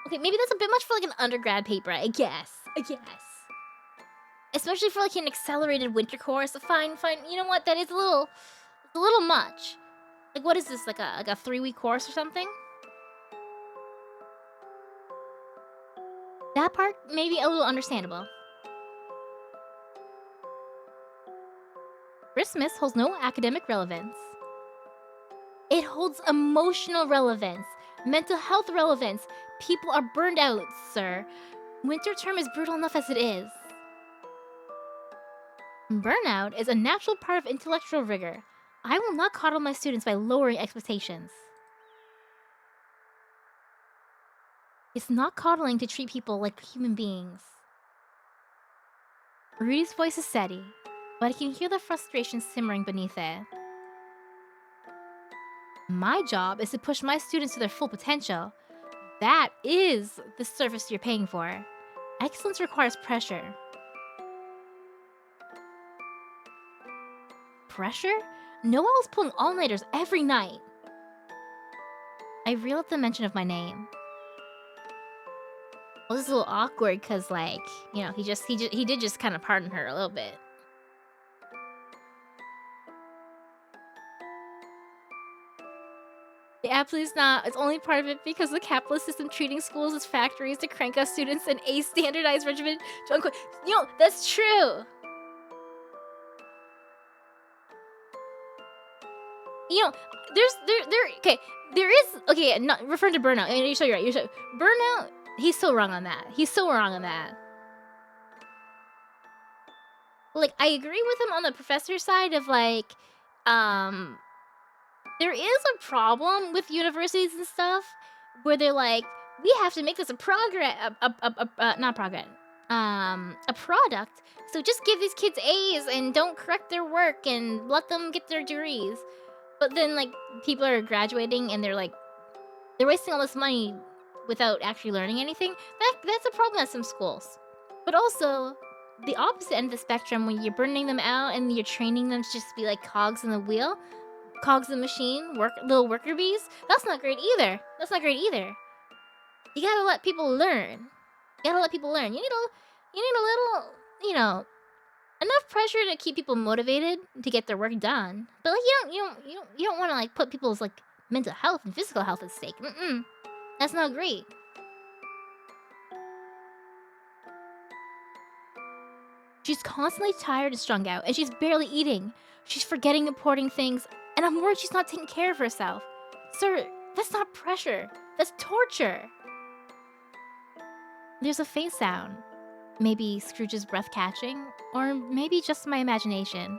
Okay, maybe that's a bit much for, like, an undergrad paper, I guess. Especially for, like, an accelerated winter course. Fine. You know what? That is it's a little much. Like, what is this, like a 3-week course or something? That part, maybe a little understandable. Christmas holds no academic relevance. It holds emotional relevance, mental health relevance. People are burned out, sir. Winter term is brutal enough as it is. Burnout is a natural part of intellectual rigor. I will not coddle my students by lowering expectations. It's not coddling to treat people like human beings. Rudy's voice is steady, but I can hear the frustration simmering beneath it. My job is to push my students to their full potential. That is the service you're paying for. Excellence requires pressure. Pressure? Noelle is pulling all-nighters every night. I reel at the mention of my name. Well, this is a little awkward because, like, you know, he did just kind of pardon her a little bit. It absolutely is not. It's only part of it because the capitalist system treating schools as factories to crank out students in a standardized regimen to unquote. You know, that's true. You know, there is okay. Not referring to burnout. And you're so right. You're so burnout. He's so wrong on that. Like, I agree with him on the professor side of like, there is a problem with universities and stuff where they're like, we have to make this a product. So just give these kids A's and don't correct their work and let them get their degrees. But then, like, people are graduating and they're wasting all this money without actually learning anything. That's a problem at some schools. But also, the opposite end of the spectrum, when you're burning them out and you're training them to just be like cogs in the wheel, cogs in the machine, little worker bees, that's not great either. You gotta let people learn. You need a little, you know, enough pressure to keep people motivated to get their work done. But like, you don't want to like put people's like mental health and physical health at stake. That's not great. She's constantly tired and strung out, and she's barely eating. She's forgetting important things, and I'm worried she's not taking care of herself. Sir, that's not pressure. That's torture. There's a faint sound. Maybe Scrooge's breath catching, or maybe just my imagination.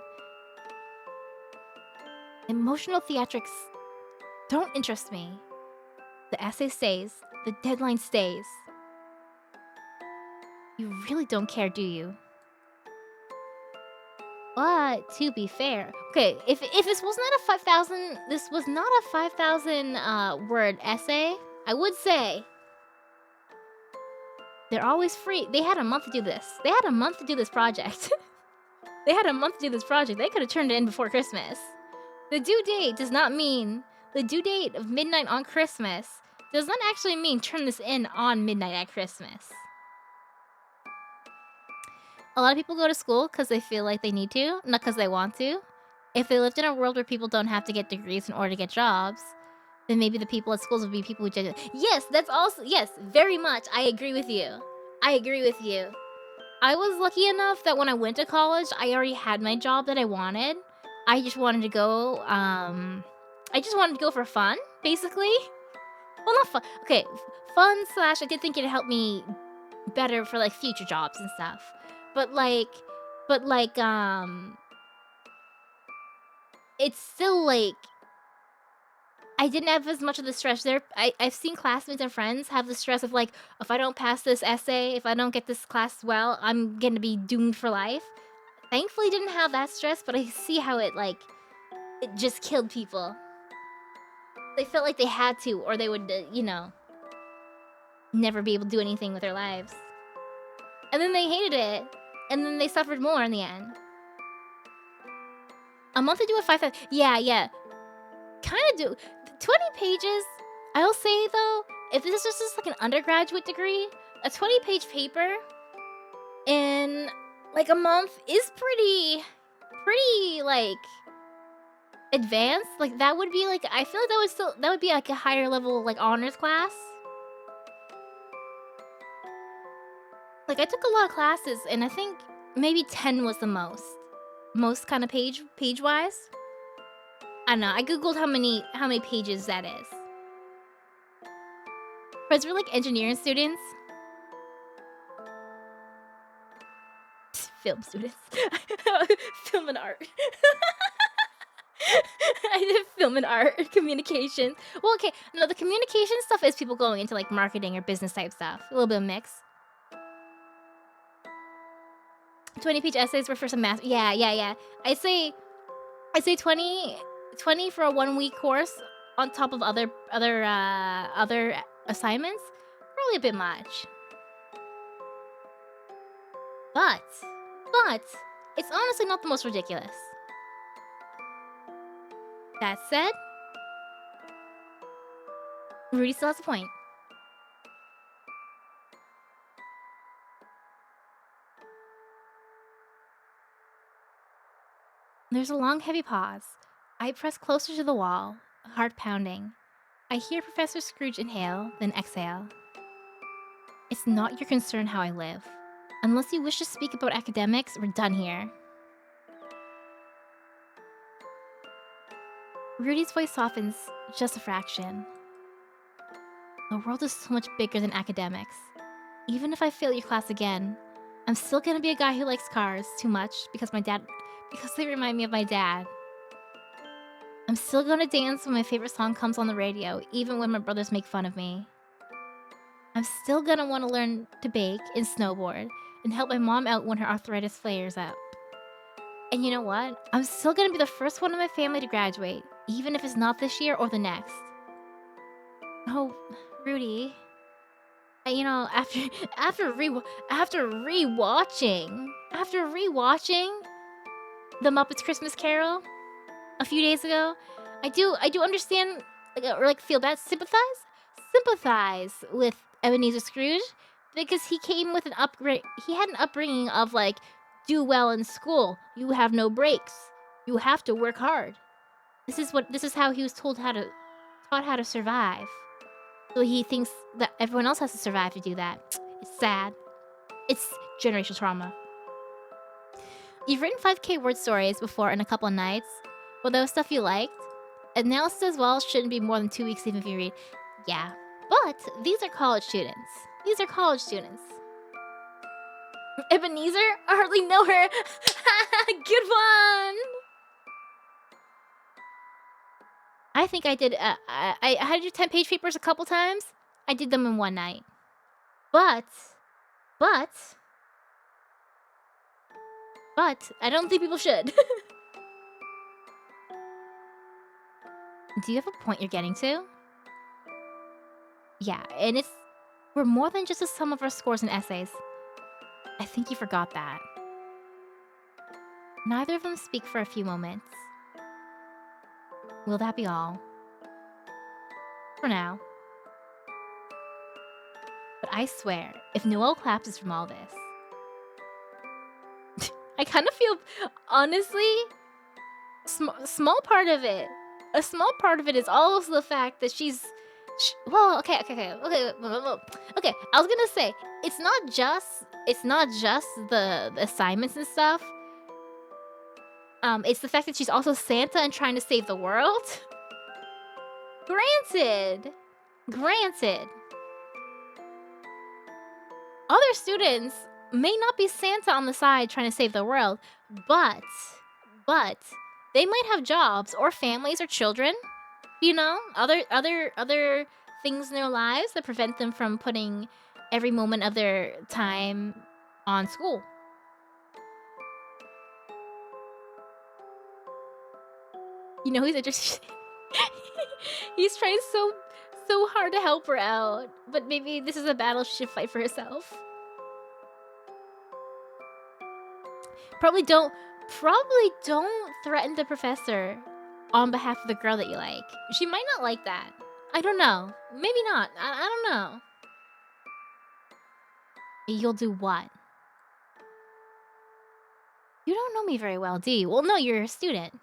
Emotional theatrics don't interest me. The essay stays. The deadline stays. You really don't care, do you? But to be fair, okay, if this was not a 5,000 word essay, I would say they're always free. They had a month to do this. They had a month to do this project. They could have turned it in before Christmas. The due date does not mean the due date of midnight on Christmas does not actually mean turn this in on midnight at Christmas. A lot of people go to school because they feel like they need to, not because they want to. If they lived in a world where people don't have to get degrees in order to get jobs, then maybe the people at schools would be people who judge. Yes, very much. I agree with you. I was lucky enough that when I went to college, I already had my job that I wanted. I just wanted to go, for fun, basically. Well, not fun. Okay, fun / I did think it'd help me better for, like, future jobs and stuff. But it's still, like, I didn't have as much of the stress there. I've seen classmates and friends have the stress of, like, if I don't pass this essay, if I don't get this class well, I'm gonna be doomed for life. Thankfully, didn't have that stress, but I see how it just killed people. They felt like they had to, or they would, never be able to do anything with their lives. And then they hated it, and then they suffered more in the end. A month to do a 5,000. Yeah, yeah. Kind of do 20 pages. I'll say though, if this is just like an undergraduate degree, a 20-page paper in like a month is pretty like advanced. Like that would be like, I feel like that would be like a higher level like honors class. Like I took a lot of classes and I think maybe 10 was the most kind of page wise. I don't know. I googled how many pages that is. Because we're like engineering students. Film students. Film and art. I did film and art communications. Well, okay, no, the communication stuff is people going into like marketing or business type stuff. A little bit of mix. 20-page essays were for some math. Yeah. I say 20 for a 1-week course on top of other assignments. Probably a bit much. But it's honestly not the most ridiculous. That said, Rudy still has a point. There's a long, heavy pause. I press closer to the wall, heart pounding. I hear Professor Scrooge inhale, then exhale. It's not your concern how I live. Unless you wish to speak about academics, we're done here. Rudy's voice softens just a fraction. The world is so much bigger than academics. Even if I fail your class again, I'm still gonna be a guy who likes cars too much because they remind me of my dad. I'm still gonna dance when my favorite song comes on the radio, even when my brothers make fun of me. I'm still gonna want to learn to bake and snowboard and help my mom out when her arthritis flares up. And you know what? I'm still gonna be the first one in my family to graduate, even if it's not this year or the next. Oh, Rudy. You know, after rewatching The Muppets Christmas Carol a few days ago, I do understand, or feel bad, sympathize with Ebenezer Scrooge, because he came with he had an upbringing of do well in school, you have no breaks, you have to work hard. This is how he was taught how to survive. So he thinks that everyone else has to survive to do that. It's sad. It's generational trauma. You've written 5K word stories before in a couple of nights. Well, that was stuff you liked. Analysis as well shouldn't be more than 2 weeks even if you read. Yeah, but these are college students. Ebenezer? I hardly know her. Good one! I think I did, I had to do 10-page papers a couple times. I did them in one night. But, I don't think people should. Do you have a point you're getting to? Yeah, and we're more than just the sum of our scores and essays. I think you forgot that. Neither of them speak for a few moments. Will that be all? For now. But I swear, if Noel collapses from all this... I kind of feel, honestly, small part of it. A small part of it is also the fact that well, okay. Okay, I was gonna say, it's not just the assignments and stuff. It's the fact that she's also Santa and trying to save the world. Granted. Other students may not be Santa on the side trying to save the world, but they might have jobs or families or children, you know, other things in their lives that prevent them from putting every moment of their time on school. You know, he's interested. He's trying so hard to help her out, but maybe this is a battle she should fight for herself. Probably don't Probably don't threaten the professor on behalf of the girl that you like. She might not like that. I don't know. Maybe not. I don't know. You'll do what? You don't know me very well, do you? Well, no, you're a student.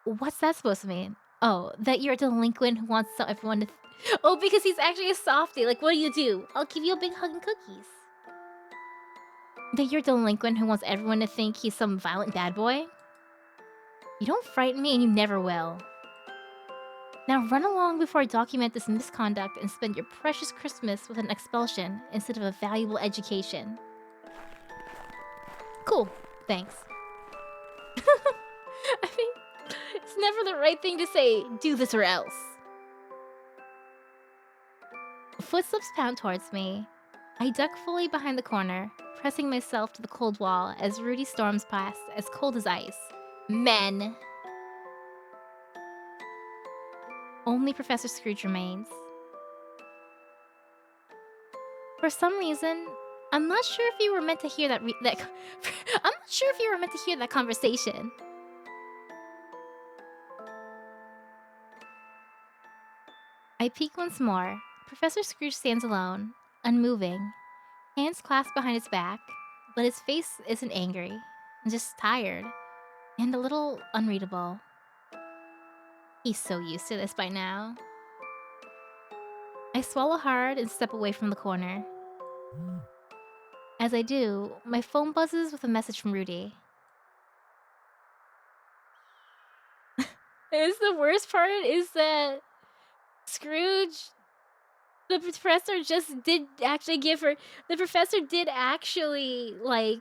What's that supposed to mean? Oh, that you're a delinquent who wants everyone to... Oh, because he's actually a softie. Like, what do? I'll give you a big hug and cookies. That you're a delinquent who wants everyone to think he's some violent bad boy? You don't frighten me and you never will. Now run along before I document this misconduct and spend your precious Christmas with an expulsion instead of a valuable education. Cool. Thanks. I mean, it's never the right thing to say, do this or else. Footsteps pound towards me. I duck fully behind the corner, pressing myself to the cold wall as Rudy storms past, as cold as ice. Men! Only Professor Scrooge remains. For some reason, I'm not sure if you were meant to hear that. I'm not sure if you were meant to hear that conversation. I peek once more. Professor Scrooge stands alone, unmoving, hands clasped behind his back, but his face isn't angry, just tired, and a little unreadable. He's so used to this by now. I swallow hard and step away from the corner. As I do, my phone buzzes with a message from Rudy. Is the worst part is that Scrooge, the professor just did actually give her... The professor did actually, like,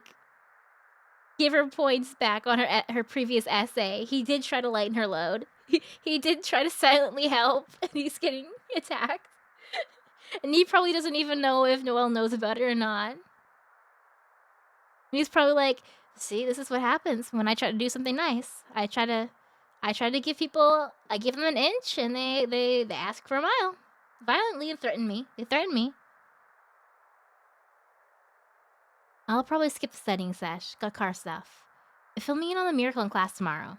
give her points back on her previous essay. He did try to lighten her load. He did try to silently help, and he's getting attacked. And he probably doesn't even know if Noelle knows about it or not. He's probably like, see, this is what happens when I try to do something nice. I try to give people, I give them an inch, and they ask for a mile. Violently and threaten me. They threaten me. I'll probably skip the studying sesh. Got car stuff. Fill me in on the miracle in class tomorrow.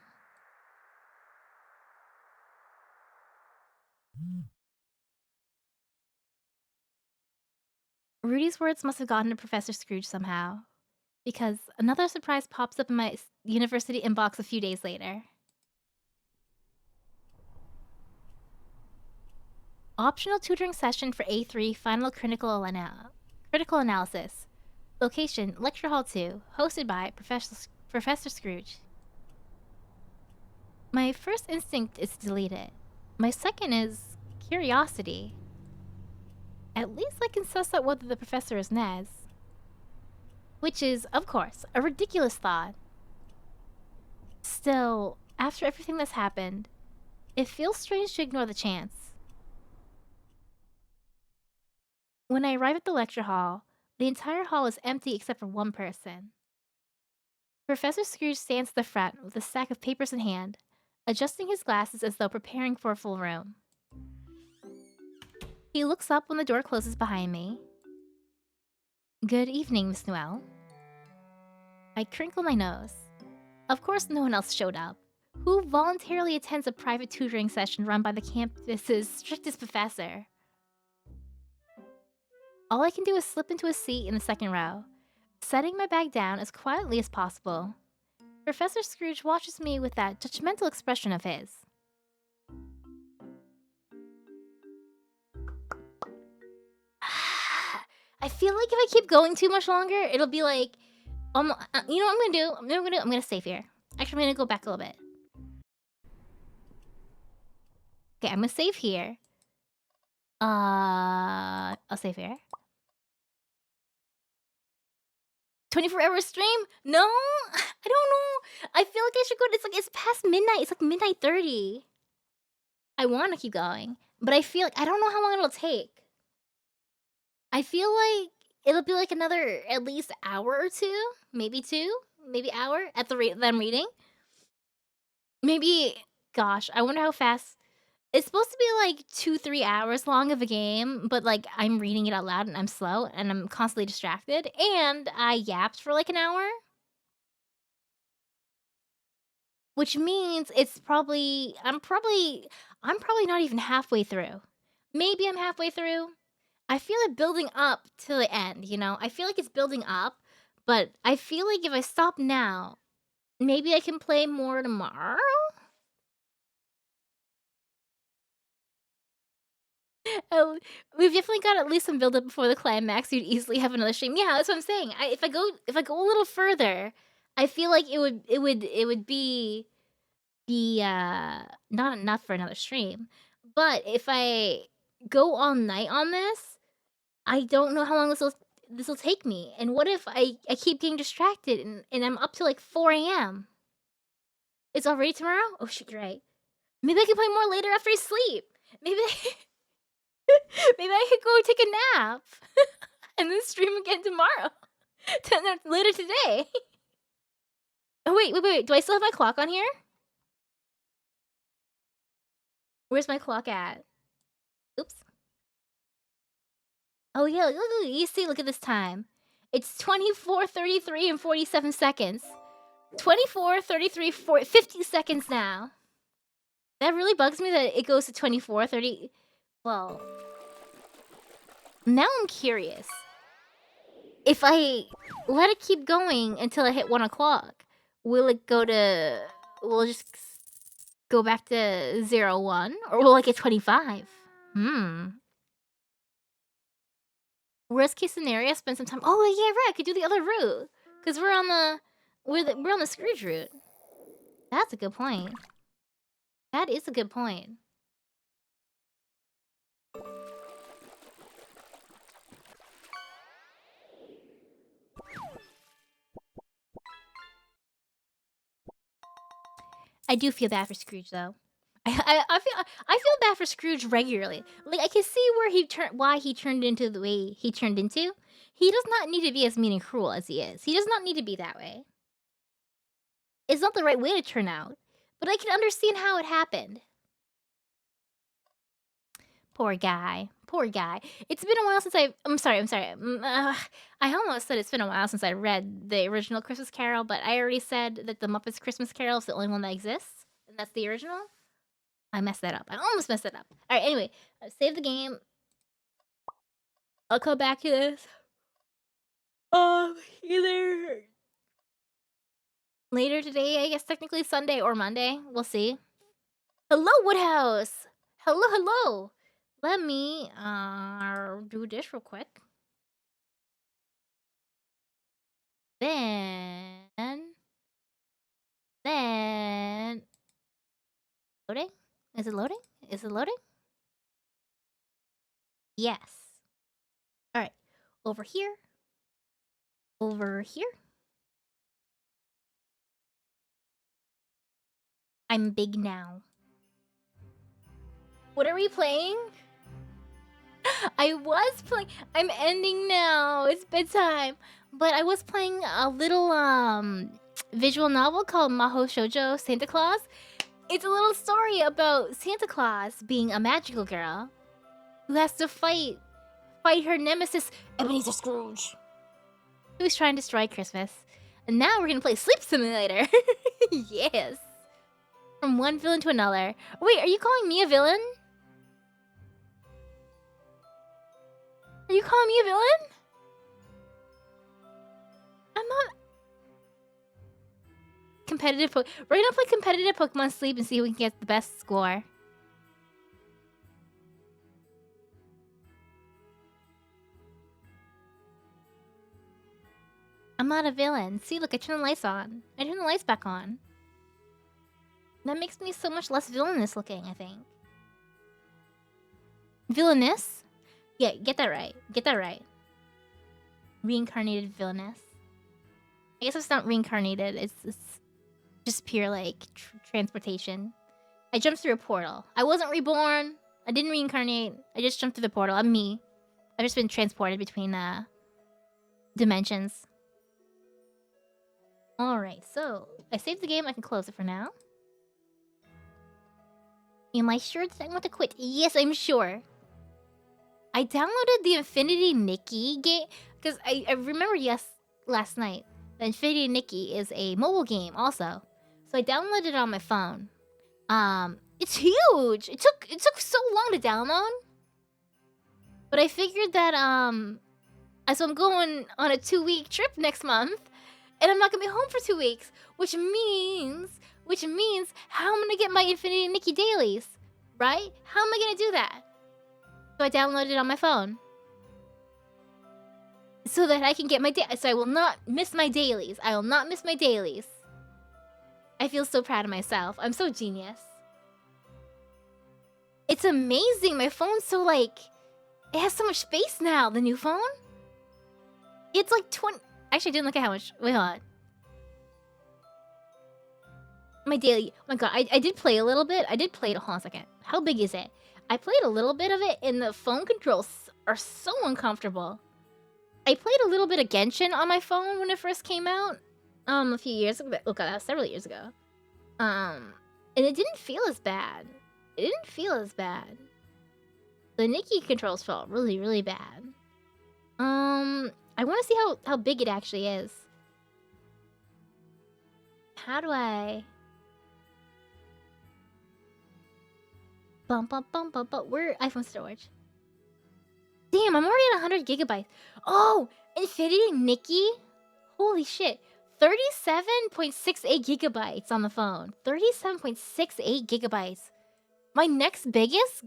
Rudy's words must have gotten to Professor Scrooge somehow, because another surprise pops up in my university inbox a few days later. Optional tutoring session for A3 final critical analysis. Location, Lecture Hall 2, hosted by Professor Scrooge. My first instinct is to delete it. My second is curiosity. At least I can suss out whether the professor is Nez. Which is, of course, a ridiculous thought. Still, after everything that's happened, it feels strange to ignore the chance. When I arrive at the lecture hall, the entire hall is empty except for one person. Professor Scrooge stands at the front with a stack of papers in hand, adjusting his glasses as though preparing for a full room. He looks up when the door closes behind me. Good evening, Miss Noelle. I crinkle my nose. Of course no one else showed up. Who voluntarily attends a private tutoring session run by the campus's strictest professor? All I can do is slip into a seat in the second row, setting my bag down as quietly as possible. Professor Scrooge watches me with that judgmental expression of his. I feel like if I keep going too much longer, it'll be like, you know what I'm gonna do? I'm gonna save here. Actually, I'm gonna go back a little bit. Okay, I'm gonna save here. I'll save here. 24-hour stream? No, I don't know. I feel like I should go. It's past midnight. It's like midnight 30. I want to keep going, but I feel like I don't know how long it'll take. I feel like it'll be like another at least hour or two, maybe hour at the rate that I'm reading. Maybe, gosh, I wonder how fast. It's supposed to be like 2-3 hours long of a game, but like I'm reading it out loud and I'm slow and I'm constantly distracted and I yapped for like an hour. which means it's probably I'm probably not even halfway through. Maybe I'm halfway through. I feel it building up to the end, you know? I feel like it's building up, but I feel like if I stop now, maybe I can play more tomorrow? Oh, we've definitely got at least some build up before the climax. You'd easily have another stream. Yeah, that's what I'm saying. If I go a little further, I feel like it would be not enough for another stream. But if I go all night on this, I don't know how long this will take me. And what if I keep getting distracted and I'm up to like 4 a.m. It's already tomorrow? Oh shoot, you're right. Maybe I can play more later after I sleep. Maybe maybe I could go take a nap and then stream again tomorrow. Later today. Oh wait. Do I still have my clock on here? Where's my clock at? Oops. Oh yeah, look, you see, look at this time. It's 24:33 and 47 seconds. 24:33 50 seconds now. That really bugs me that it goes to 24:30. Well, now I'm curious. If I let it keep going until I hit 1 o'clock, will it just go back to 01? Or will I get 25? Worst case scenario, spend some time. Oh yeah, right. I could do the other route because we're on the Scrooge route. That's a good point. That is a good point. I do feel bad for Scrooge though. I feel bad for Scrooge regularly. Like I can see why he turned into the way he turned into. He does not need to be as mean and cruel as he is. He does not need to be that way. It's not the right way to turn out, but I can understand how it happened. Poor guy. Poor guy. It's been a while since I'm sorry. I almost said it's been a while since I read the original Christmas Carol, but I already said that the Muppets Christmas Carol is the only one that exists, and that's the original. I messed that up. I almost messed it up. All right, anyway, save the game. I'll come back to this. Either later today, I guess technically Sunday or Monday. We'll see. Hello, Woodhouse. Hello. Let me do this real quick. Then loading? Is it loading? Yes. All right. Over here. I'm big now. What are we playing? I was playing. I'm ending now. It's bedtime. But I was playing a little visual novel called Mahou Shoujo Santa Claus. It's a little story about Santa Claus being a magical girl who has to fight her nemesis, Ebenezer Scrooge, who's trying to destroy Christmas. And now we're gonna play Sleep Simulator. Yes. From one villain to another. Wait, are you calling me a villain? Are you calling me a villain? I'm not. Competitive We're gonna play competitive Pokemon Sleep and see who can get the best score. I'm not a villain. See, look, I turned the lights on. I turned the lights back on. That makes me so much less villainous looking, I think. Villainous? Yeah, get that right. Reincarnated villainous. I guess it's not reincarnated. It's just pure, like, transportation. I jumped through a portal. I wasn't reborn. I didn't reincarnate. I just jumped through the portal. I'm me. I've just been transported between, dimensions. Alright, so I saved the game. I can close it for now. Am I sure that I want to quit? Yes, I'm sure. I downloaded the Infinity Nikki game because I remember last night that Infinity Nikki is a mobile game also, So I downloaded it on my phone. It's huge. It took so long to download. But I figured that so I'm going on a 2-week trip next month, and I'm not gonna be home for 2 weeks, which means how am I gonna get my Infinity Nikki dailies, right? How am I gonna do that? So I downloaded it on my phone, so that I can get my so I will not miss my dailies. I will not miss my dailies. I feel so proud of myself. I'm so genius. It's amazing. My phone's so like, it has so much space now. The new phone. It's like 20. Actually, I didn't look at how much. Wait, hold on. My daily. Oh my god, I did play a little bit. I did play it. Hold on a second. How big is it? I played a little bit of it, and the phone controls are so uncomfortable. I played a little bit of Genshin on my phone when it first came out. A few years ago. Oh god, that was several years ago. And it didn't feel as bad. It didn't feel as bad. The Nikki controls felt really, really bad. I want to see how big it actually is. How do I... Bum. Where iPhone storage? Damn, I'm already at 100 gigabytes. Oh, Infinity Nikki? Holy shit. 37.68 gigabytes on the phone. 37.68 gigabytes. My next biggest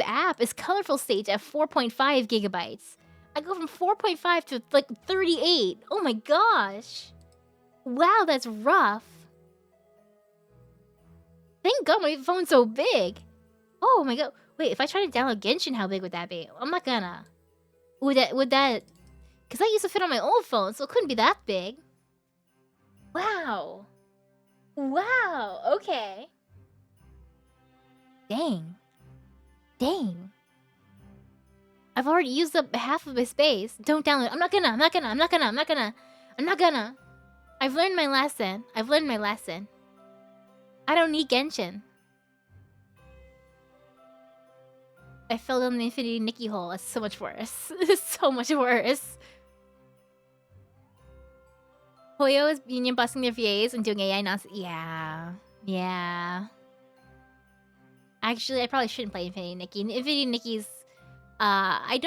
app is Colorful Stage at 4.5 gigabytes. I go from 4.5 to like 38. Oh my gosh. Wow, that's rough. Thank God my phone's so big. Oh my god. Wait, if I try to download Genshin, how big would that be? I'm not gonna. Would that... Because that used to fit on my old phone, so it couldn't be that big. Wow. Wow, okay. Dang. I've already used up half of my space. Don't download. I'm not gonna. I've learned my lesson. I don't need Genshin. I fell down the Infinity Nikki hole. It's so much worse. It's so much worse. Hoyo is union busting their VAs and doing AI nonsense. Yeah. Actually, I probably shouldn't play Infinity Nikki. Infinity Nikki's... I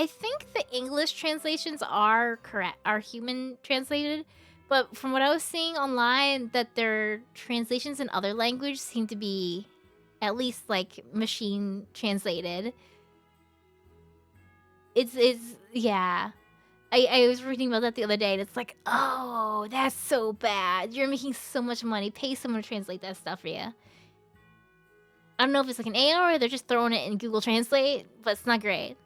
think the English translations are correct, are human translated. But from what I was seeing online, that their translations in other languages seem to be at least like machine translated. Yeah. I was reading about that the other day, and it's like, oh, that's so bad. You're making so much money. Pay someone to translate that stuff for you. I don't know if it's like an AI or they're just throwing it in Google Translate, but it's not great.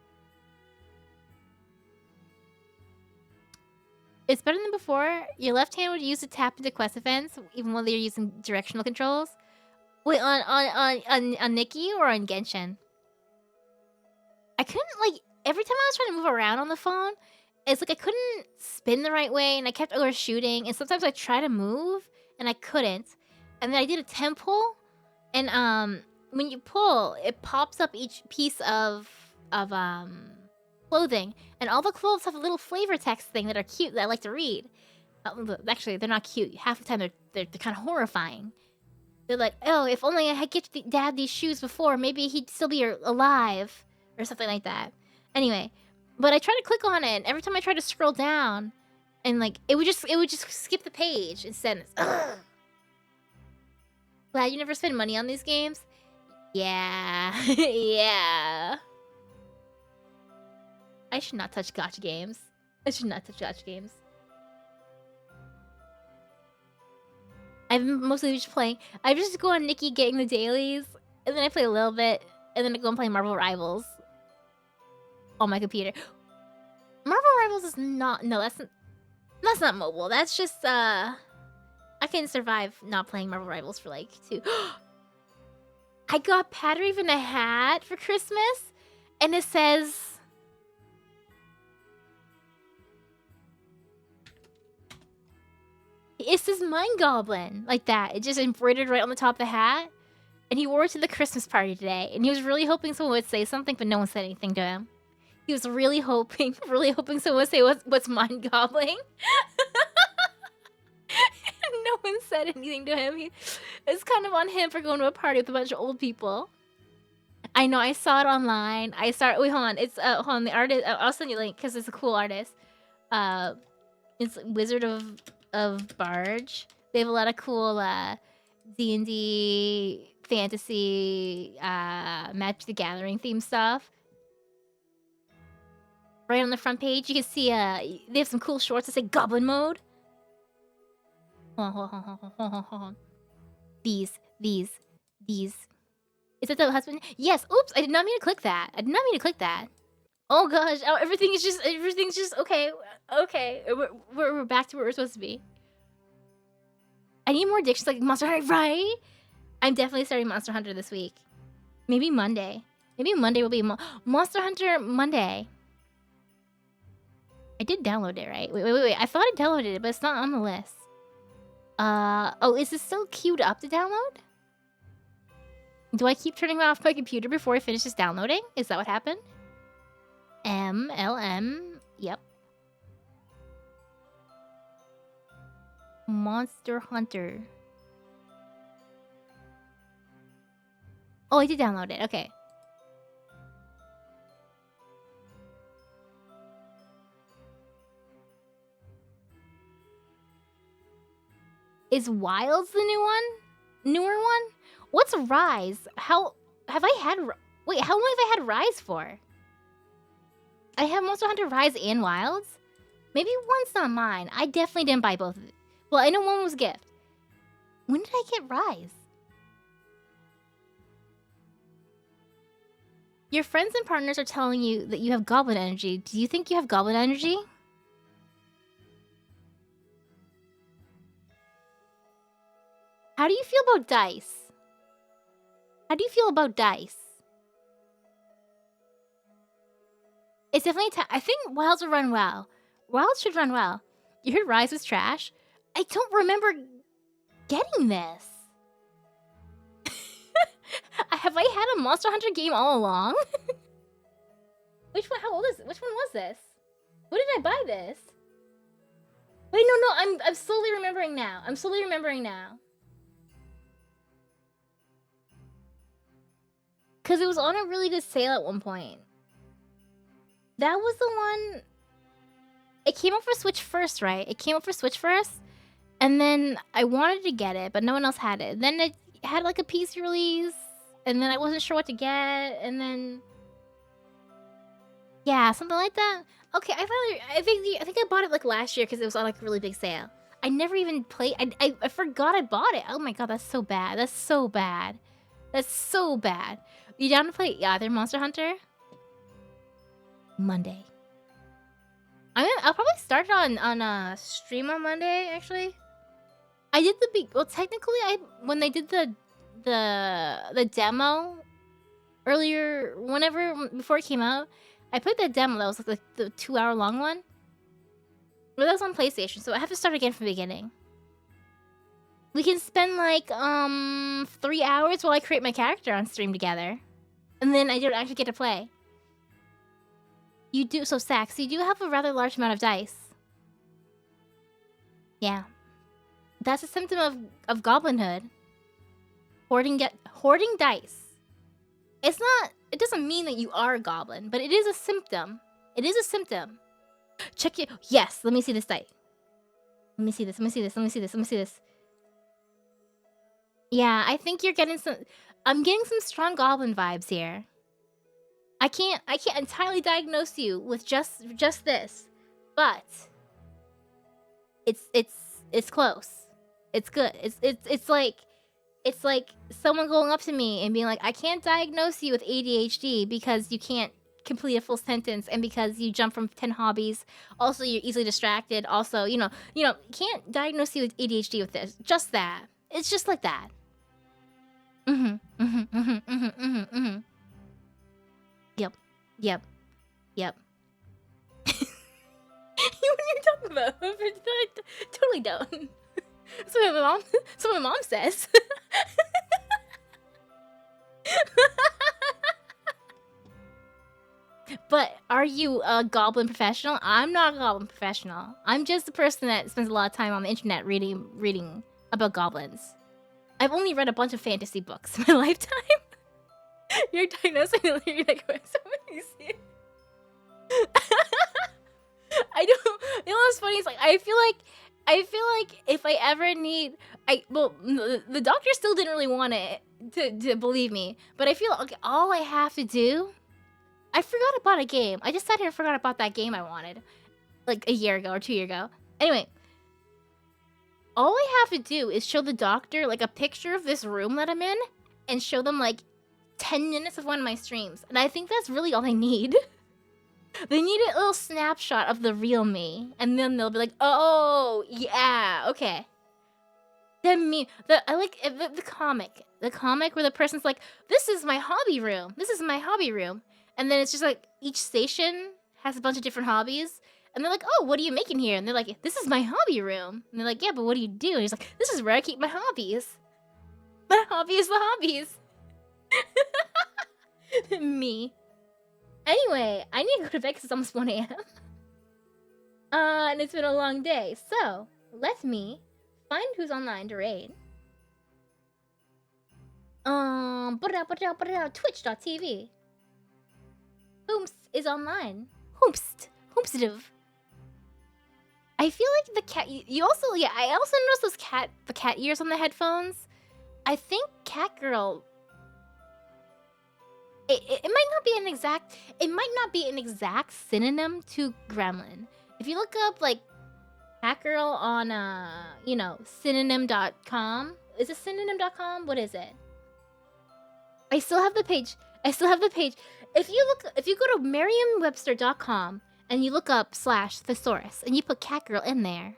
It's better than before. Your left hand would use to tap into quest events, even while they're using directional controls. Wait, on Nikki or on Genshin? I couldn't, like, every time I was trying to move around on the phone, it's like I couldn't spin the right way, and I kept overshooting, and sometimes I try to move, and I couldn't. And then I did a temp pull, and when you pull, it pops up each piece of clothing, and all the clothes have a little flavor text thing that are cute that I like to read. Actually, they're not cute. Half the time, they're kind of horrifying. They're like, oh, if only I had given Dad these shoes before, maybe he'd still be alive, or something like that. Anyway, but I tried to click on it, and every time I tried to scroll down, and like it would just skip the page instead. Ugh. Glad you never spend money on these games. Yeah, yeah. I should not touch gacha games. I've been mostly just playing. I just go on Nikki getting the dailies, and then I play a little bit, and then I go and play Marvel Rivals on my computer. Marvel Rivals is not... No, that's not mobile. That's just, I can survive not playing Marvel Rivals for, like, 2... I got Pattern Even a hat for Christmas, and it says... It says Mind Goblin, like that. It just embroidered right on the top of the hat. And he wore it to the Christmas party today. And he was really hoping someone would say something, but no one said anything to him. He was really hoping someone would say what's Mind Goblin. No one said anything to him. It's kind of on him for going to a party with a bunch of old people. I know, I saw it online. Wait, hold on. It's hold on, the artist. I'll send you a link because it's a cool artist. It's Wizard of Barge. They have a lot of cool D&D, fantasy, Magic the Gathering theme stuff. Right on the front page, you can see they have some cool shorts that say Goblin Mode. Hold on. These. Is that the husband? Yes. Oops, I did not mean to click that. Oh gosh. Oh, everything's just okay. Okay. We're back to where we're supposed to be. I need more addictions like Monster Hunter, right? I'm definitely starting Monster Hunter this week. Maybe Monday. Maybe Monday will be Monster Hunter Monday. I did download it, right? Wait. I thought I downloaded it, but it's not on the list. Oh, is this still queued up to download? Do I keep turning off my computer before it finishes downloading? Is that what happened? MLM. Yep. Monster Hunter. Oh, I did download it. Okay. Is Wilds the newer one? What's Rise? How have I had... Wait, how long have I had Rise for? I have Monster Hunter Rise and Wilds? Maybe one's not mine. I definitely didn't buy both of it. Well, I know one was gift. When did I get Rise? Your friends and partners are telling you that you have goblin energy. Do you think you have goblin energy? How do you feel about dice? How do you feel about dice? It's definitely I think Wilds will run well. Wilds should run well. You heard Rise was trash? I don't remember getting this. Have I had a Monster Hunter game all along? Which one? How old is it? Which one was this? When did I buy this? Wait, no. I'm slowly remembering now. Because it was on a really good sale at one point. That was the one... It came out for Switch first, right? And then I wanted to get it, but no one else had it. Then it had like a PC release, and then I wasn't sure what to get, and then... Yeah, something like that. Okay, I think I bought it like last year because it was on like a really big sale. I never even played... I forgot I bought it. Oh my god, that's so bad. You down to play either Monster Hunter? Monday. I'll probably start it on stream on Monday, actually. I did well, technically, when they did the demo earlier, before it came out, I played the demo. That was like the 2-hour-long one. But that was on PlayStation, so I have to start again from the beginning. We can spend like 3 hours while I create my character on stream together, and then I don't actually get to play. You do Sax. You do have a rather large amount of dice. Yeah, that's a symptom of goblinhood. Hoarding dice. It's not. It doesn't mean that you are a goblin, but it is a symptom. Check it. Yes. Let me see this die. Let me see this. Yeah, I think you're getting some... I'm getting some strong goblin vibes here. I can't entirely diagnose you with just this, but it's close. It's good. It's like someone going up to me and being like, I can't diagnose you with ADHD because you can't complete a full sentence and because you jump from 10 hobbies. Also, you're easily distracted. Also, you can't diagnose you with ADHD with this. Just that. It's just like that. Yep. What are you talking about? I totally don't. That's what my mom says. But are you a goblin professional? I'm not a goblin professional. I'm just a person that spends a lot of time on the internet reading about goblins. I've only read a bunch of fantasy books in my lifetime. You're diagnosing you're like, I don't. You know what's funny? It's like I feel like if I ever need, the doctor still didn't really want to believe me, but I feel like all I have to do. I forgot about a game. I just sat here and forgot about that game I wanted, like a year ago or 2 years ago. Anyway, all I have to do is show the doctor like a picture of this room that I'm in, and show them like 10 minutes of one of my streams, and I think that's really all they need. They need a little snapshot of the real me, and then they'll be like, "Oh, yeah, okay." I like the comic where the person's like, "This is my hobby room. This is my hobby room," and then it's just like each station has a bunch of different hobbies, and they're like, "Oh, what are you making here?" And they're like, "This is my hobby room," and they're like, "Yeah, but what do you do?" And he's like, "This is where I keep my hobbies. My hobby is the hobbies." Me. Anyway, I need to go to bed because it's almost 1 a.m. And it's been a long day. So, let me find who's online to raid. Twitch.tv. Hoomst is online. Hoomstitive. I feel like the cat. You also, yeah. I also noticed the cat ears on the headphones. I think Catgirl. It might not be an exact synonym to gremlin. If you look up like Catgirl on synonym.com. Is it synonym.com? What is it? I still have the page. If you go to merriam-webster.com and you look up /thesaurus and you put Catgirl in there,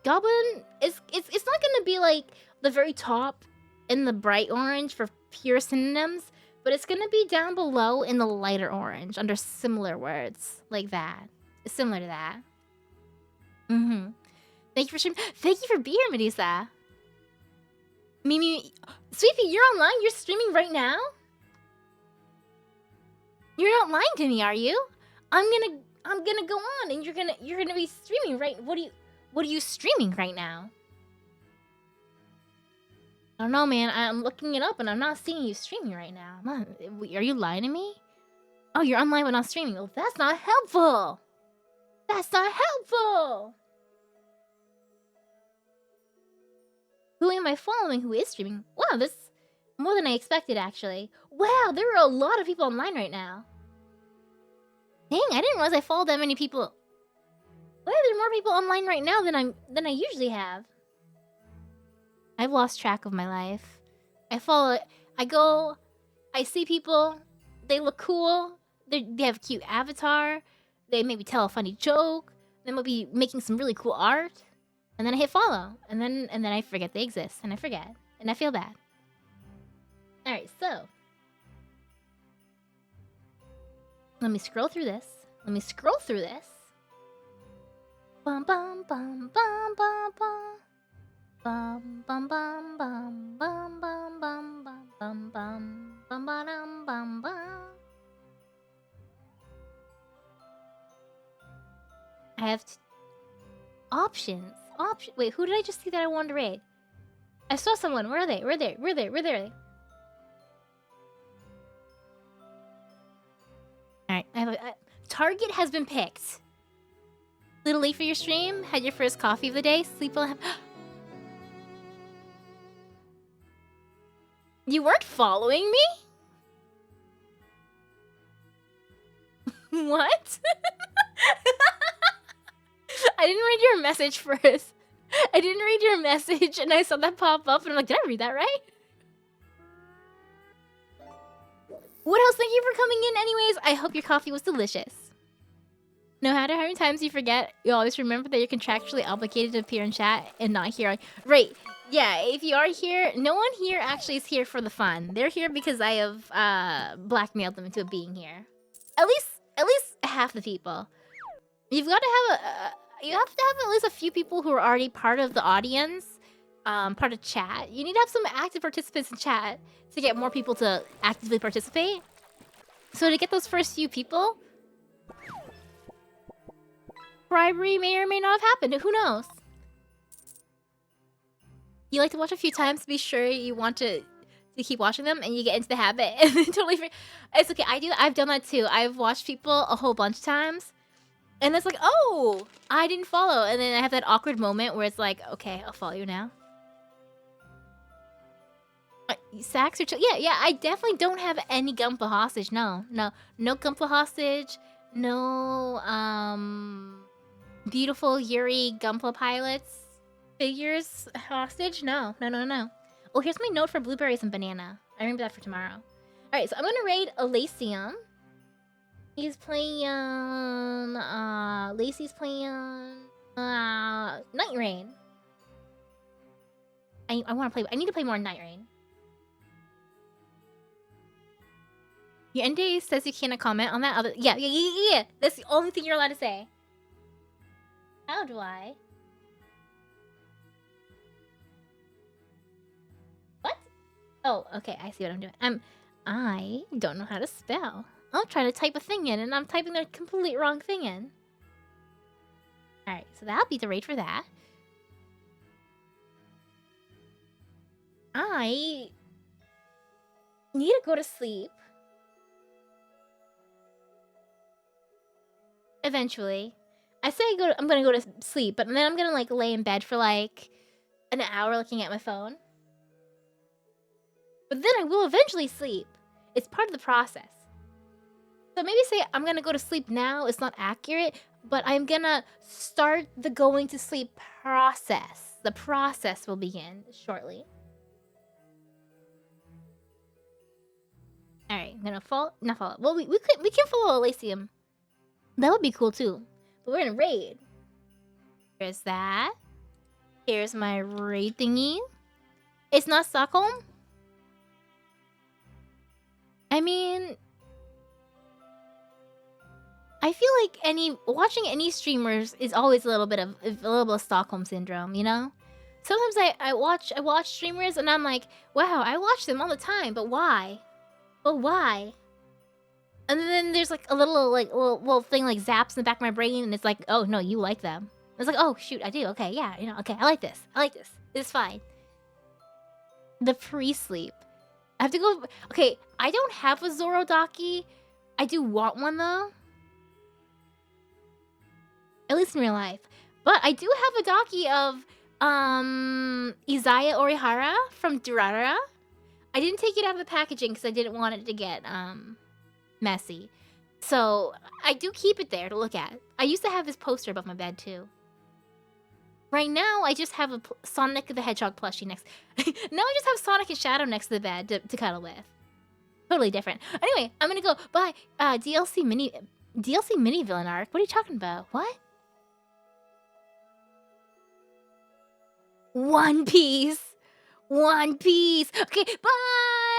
Goblin it's not gonna be like the very top in the bright orange for pure synonyms, but it's gonna be down below in the lighter orange under similar words like that. It's similar to that. Thank you for streaming. Thank you for being here, Melissa. Mimi, Sweepy, you're online. You're streaming right now. You're not lying to me, are you? I'm gonna go on, and you're gonna be streaming right. What are you streaming right now? I don't know, man. I'm looking it up, and I'm not seeing you streaming right now. Are you lying to me? Oh, you're online but not streaming. Well, that's not helpful. That's not helpful. Who am I following who is streaming? Wow, this is more than I expected, actually. Wow, there are a lot of people online right now. Dang, I didn't realize I followed that many people. Why are there more people online right now than I usually have? I've lost track of my life. I see people, they look cool, they have a cute avatar, they maybe tell a funny joke, they might be making some really cool art, and then I hit follow, and then I forget they exist, and I forget, and I feel bad. Alright, so let me scroll through this. Bum bum bum bum bum bum. Bum bum bum bum bum bum bum bum bum bum bum bum bum. I have options. Wait, who did I just see that I wanted to raid? I saw someone. Where are they? Where are they? Alright, target has been picked. Little late for your stream. Had your first coffee of the day. Sleep well. You weren't following me? What? I didn't read your message first. I didn't read your message and I saw that pop up and I'm like, did I read that right? What else? Thank you for coming in anyways. I hope your coffee was delicious. No matter how many times you forget, you always remember that you're contractually obligated to appear in chat and not here. Right. Yeah, if you are here, no one here actually is here for the fun. They're here because I have blackmailed them into being here. At least half the people. You have to have at least a few people who are already part of the audience, part of chat. You need to have some active participants in chat to get more people to actively participate. So to get those first few people, bribery may or may not have happened. Who knows? You like to watch a few times to be sure you want to keep watching them, and you get into the habit, and then totally it's okay. I've done that too. I've watched people a whole bunch of times, and it's like, oh, I didn't follow, and then I have that awkward moment where it's like, okay, I'll follow you now. Sacks or yeah. I definitely don't have any Gunpla hostage. No Gunpla hostage. No beautiful Yuri Gunpla pilots figures hostage. No. Oh, here's my note for blueberries and banana. I remember that for tomorrow. All right, so I'm gonna raid Elysium. He's playing Lacey's playing Night Rain. I want to play. I need to play more Night Rain. Your NDA says you cannot comment on that other. Yeah. That's the only thing you're allowed to say. How do I? What? Oh, okay. I see what I'm doing. I don't know how to spell. I'm trying to type a thing in, and I'm typing the complete wrong thing in. All right, so that'll be the raid for that. I need to go to sleep. Eventually. I say I'm gonna go to sleep, but then I'm gonna like lay in bed for like an hour looking at my phone. But then I will eventually sleep. It's part of the process. So maybe say I'm gonna go to sleep now. It's not accurate, but I'm gonna start the going to sleep process. The process will begin shortly. All right, I'm gonna not follow. Well, we can follow Elysium. That would be cool too. But we're in a raid. Here's that. Here's my raid thingy. It's not Stockholm? I mean, I feel like watching any streamers is always a little bit of Stockholm syndrome, you know? Sometimes I watch streamers and I'm like, wow, I watch them all the time, but why? But why? And then there's like a little thing like zaps in the back of my brain, and it's like, oh no, you like them. It's like, oh shoot, I do. Okay, yeah, you know, okay, I like this. It's fine. The pre-sleep. I have to go. Okay, I don't have a Zorodaki. I do want one though. At least in real life. But I do have a Daki of Izaya Orihara from Durarara. I didn't take it out of the packaging because I didn't want it to get messy. So I do keep it there to look at. I used to have this poster above my bed too. Right now, I just have a Sonic the Hedgehog plushie next. Now I just have Sonic and Shadow next to the bed to cuddle with. Totally different. Anyway, I'm gonna go buy DLC mini villain arc. What are you talking about? What? One Piece. Okay, bye.